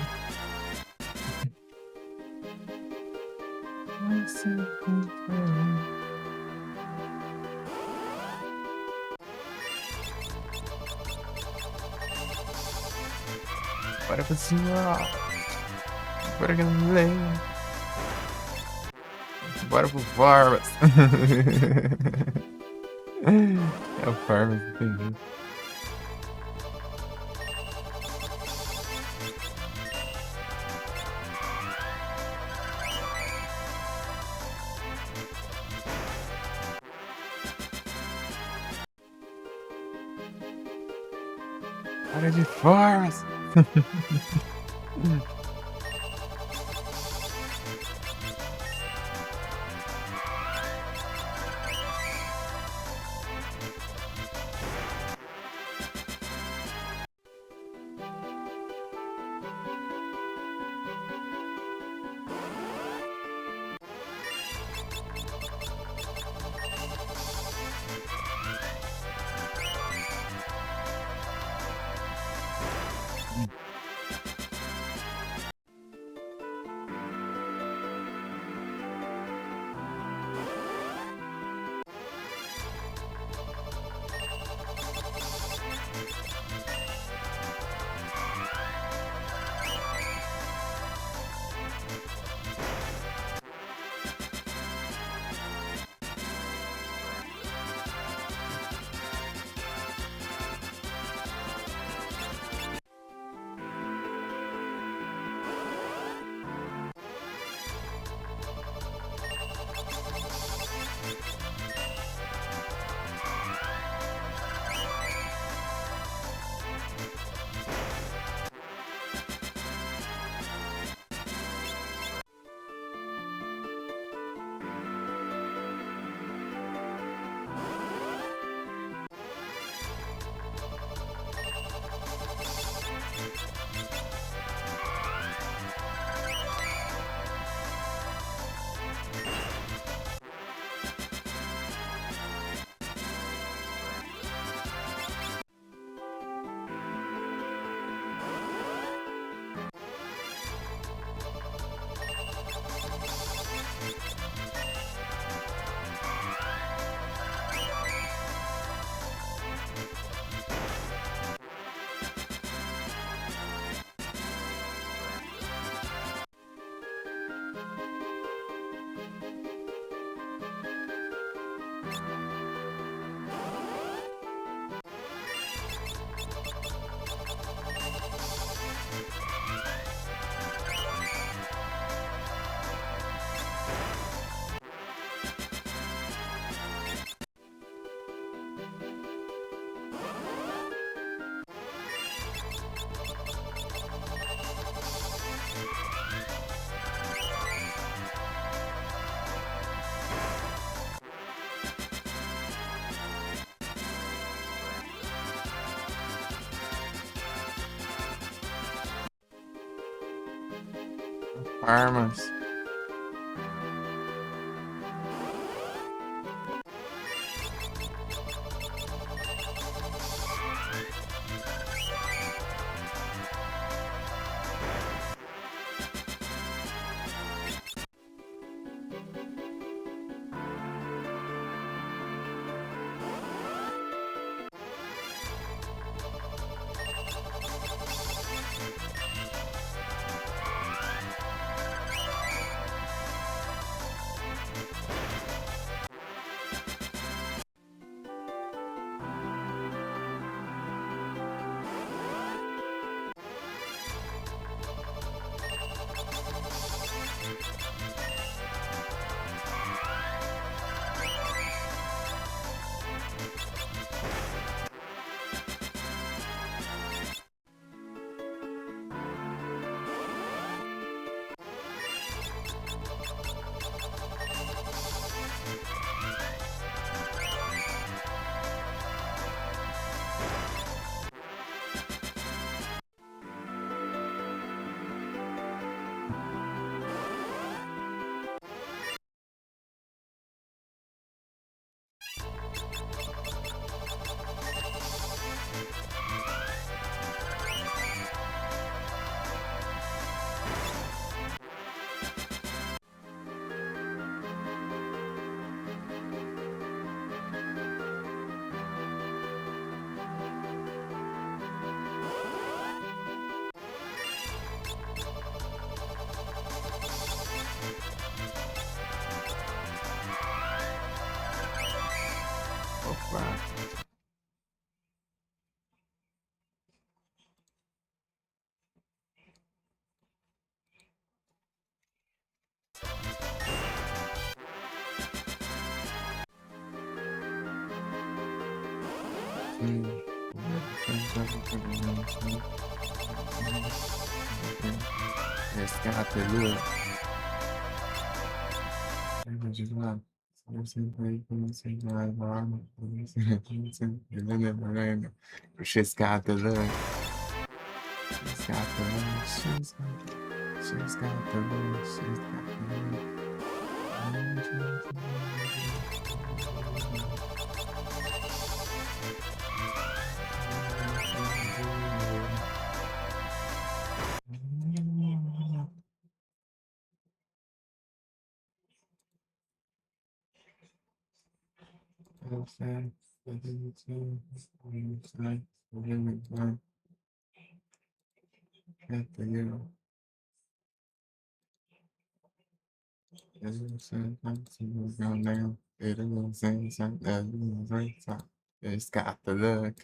What if it's not? What are you gonna lay? Bora pro Farmas. É o Farmas, entendi. Para de força! Armas. Opa. Hum. Rescate, look. Just love. She's got the look. She's got the look. She's got the look. She's got the look. It's got the look.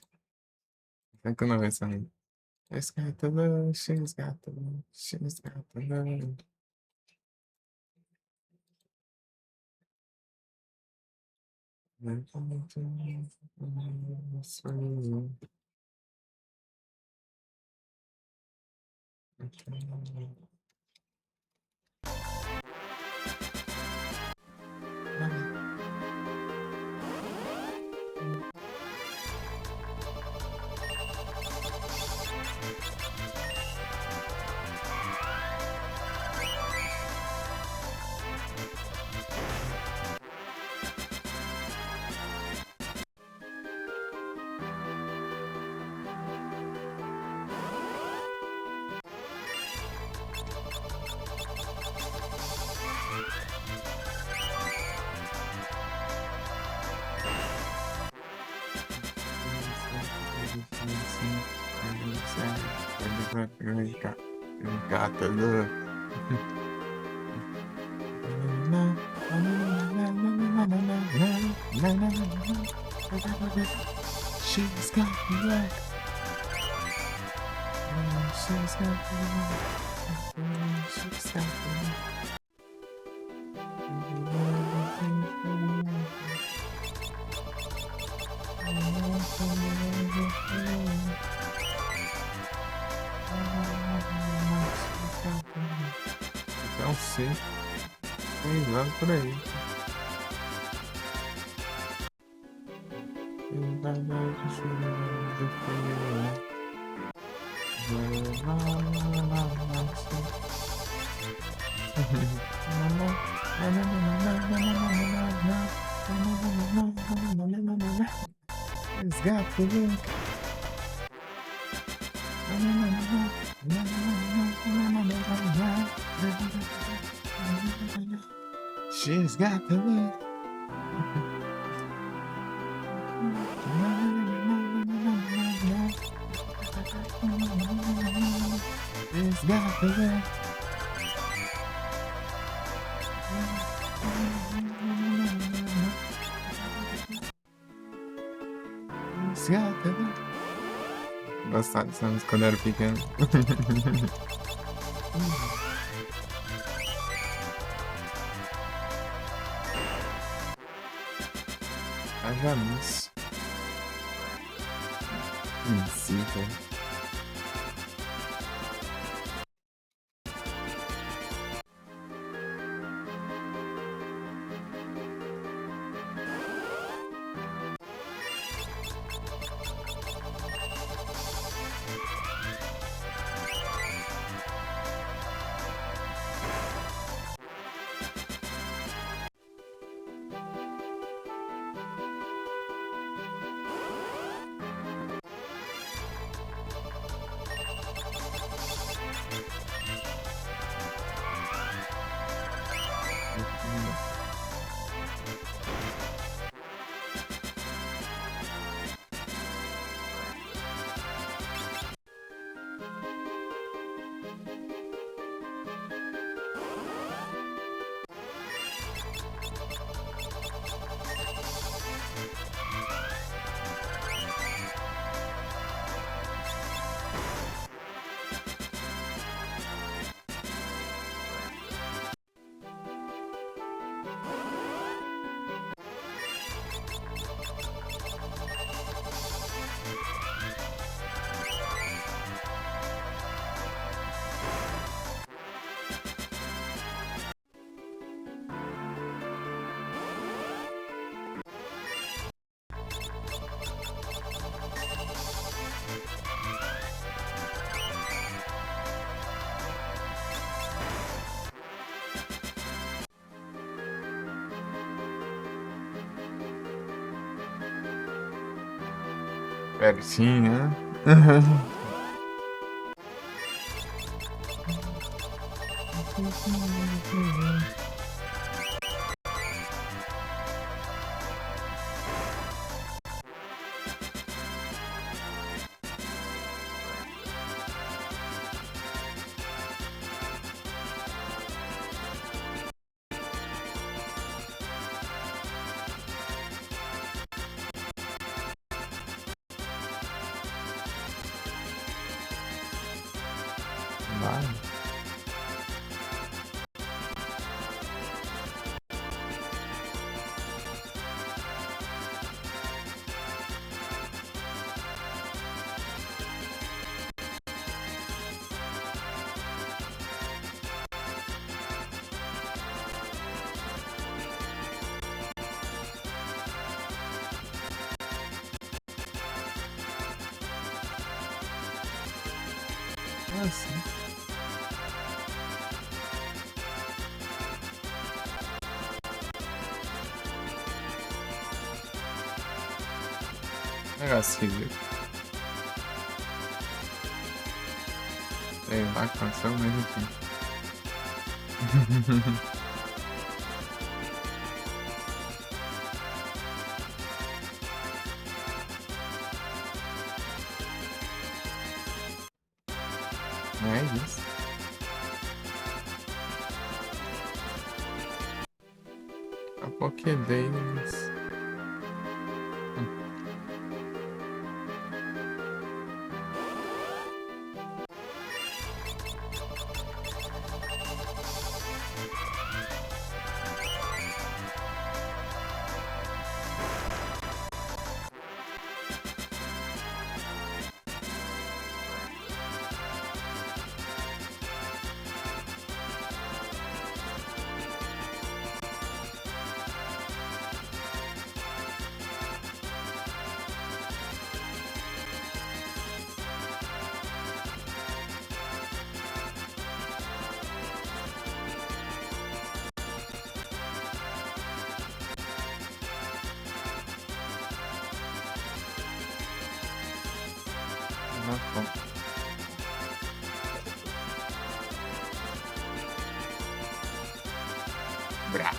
Think of it, son. It's got the look. She's got the look. She's got the look. Got the look. She's got the look. She's got the look. She's got the look. Então sim, tem lá por aí. It's got the look. She's got the look. She's got the look. She's got the look. Bastante anos quando eu era pequeno. Haja miss. Incita. Pertinho, né? Vai. Ah, sim. Negócio esquisito. Sei lá o que aconteceu, mas enfim. É isso. A Pokédex. Não, bom. Brá.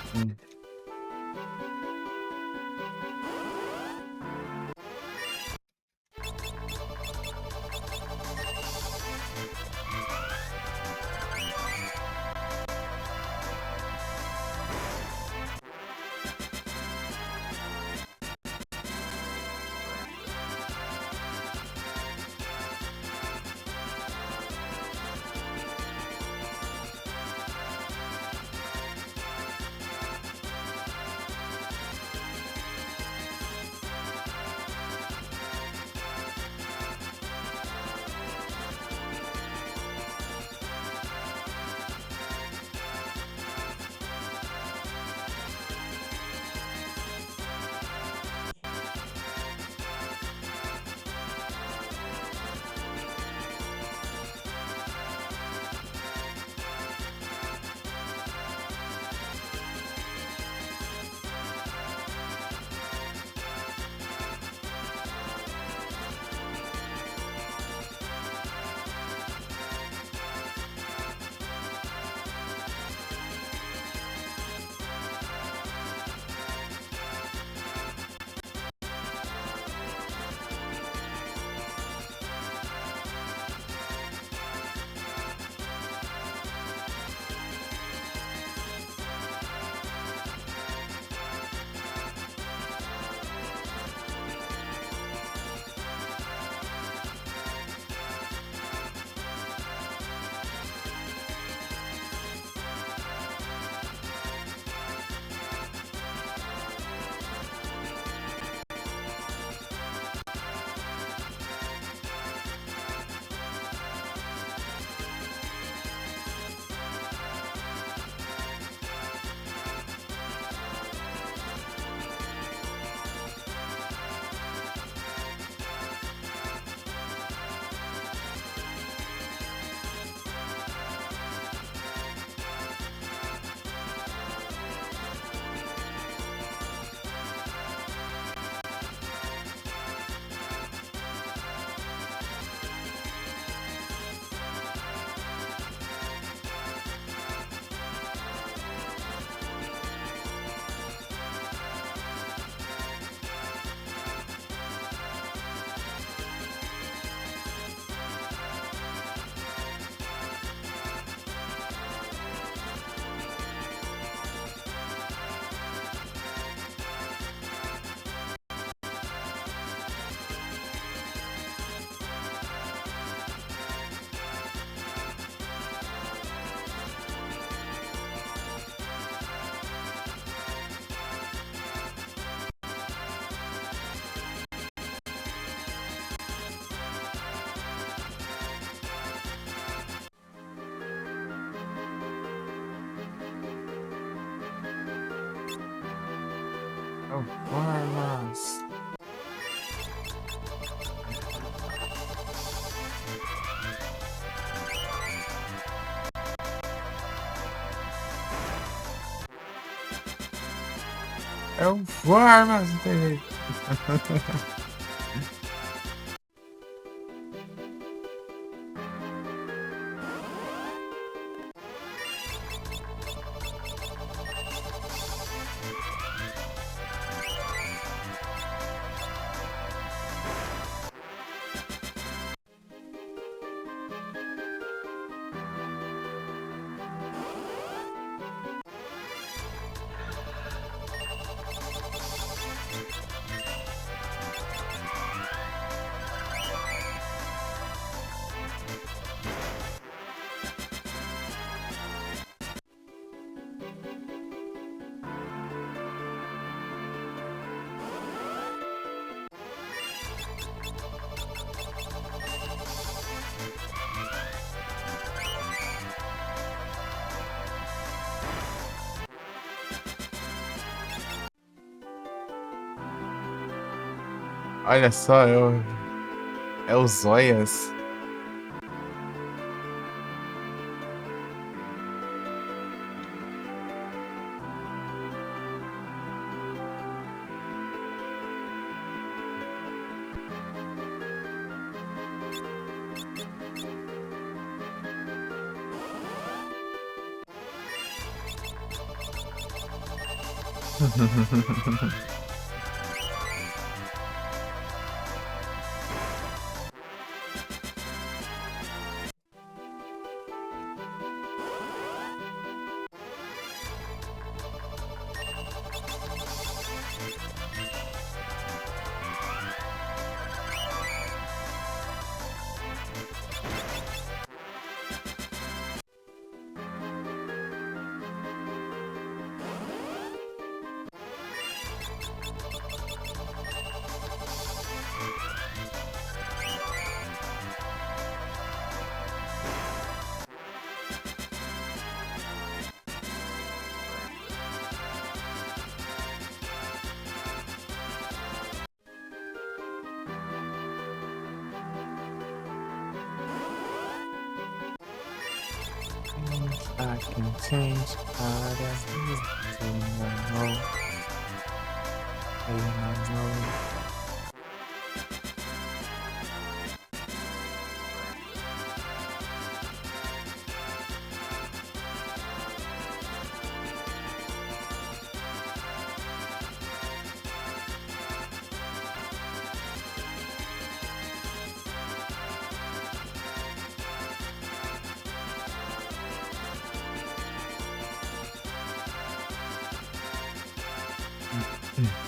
Oh, formas. É o formas, não tem jeito. Olha só, é o Zóias. I can change how to in my mode. In my mode. Mm.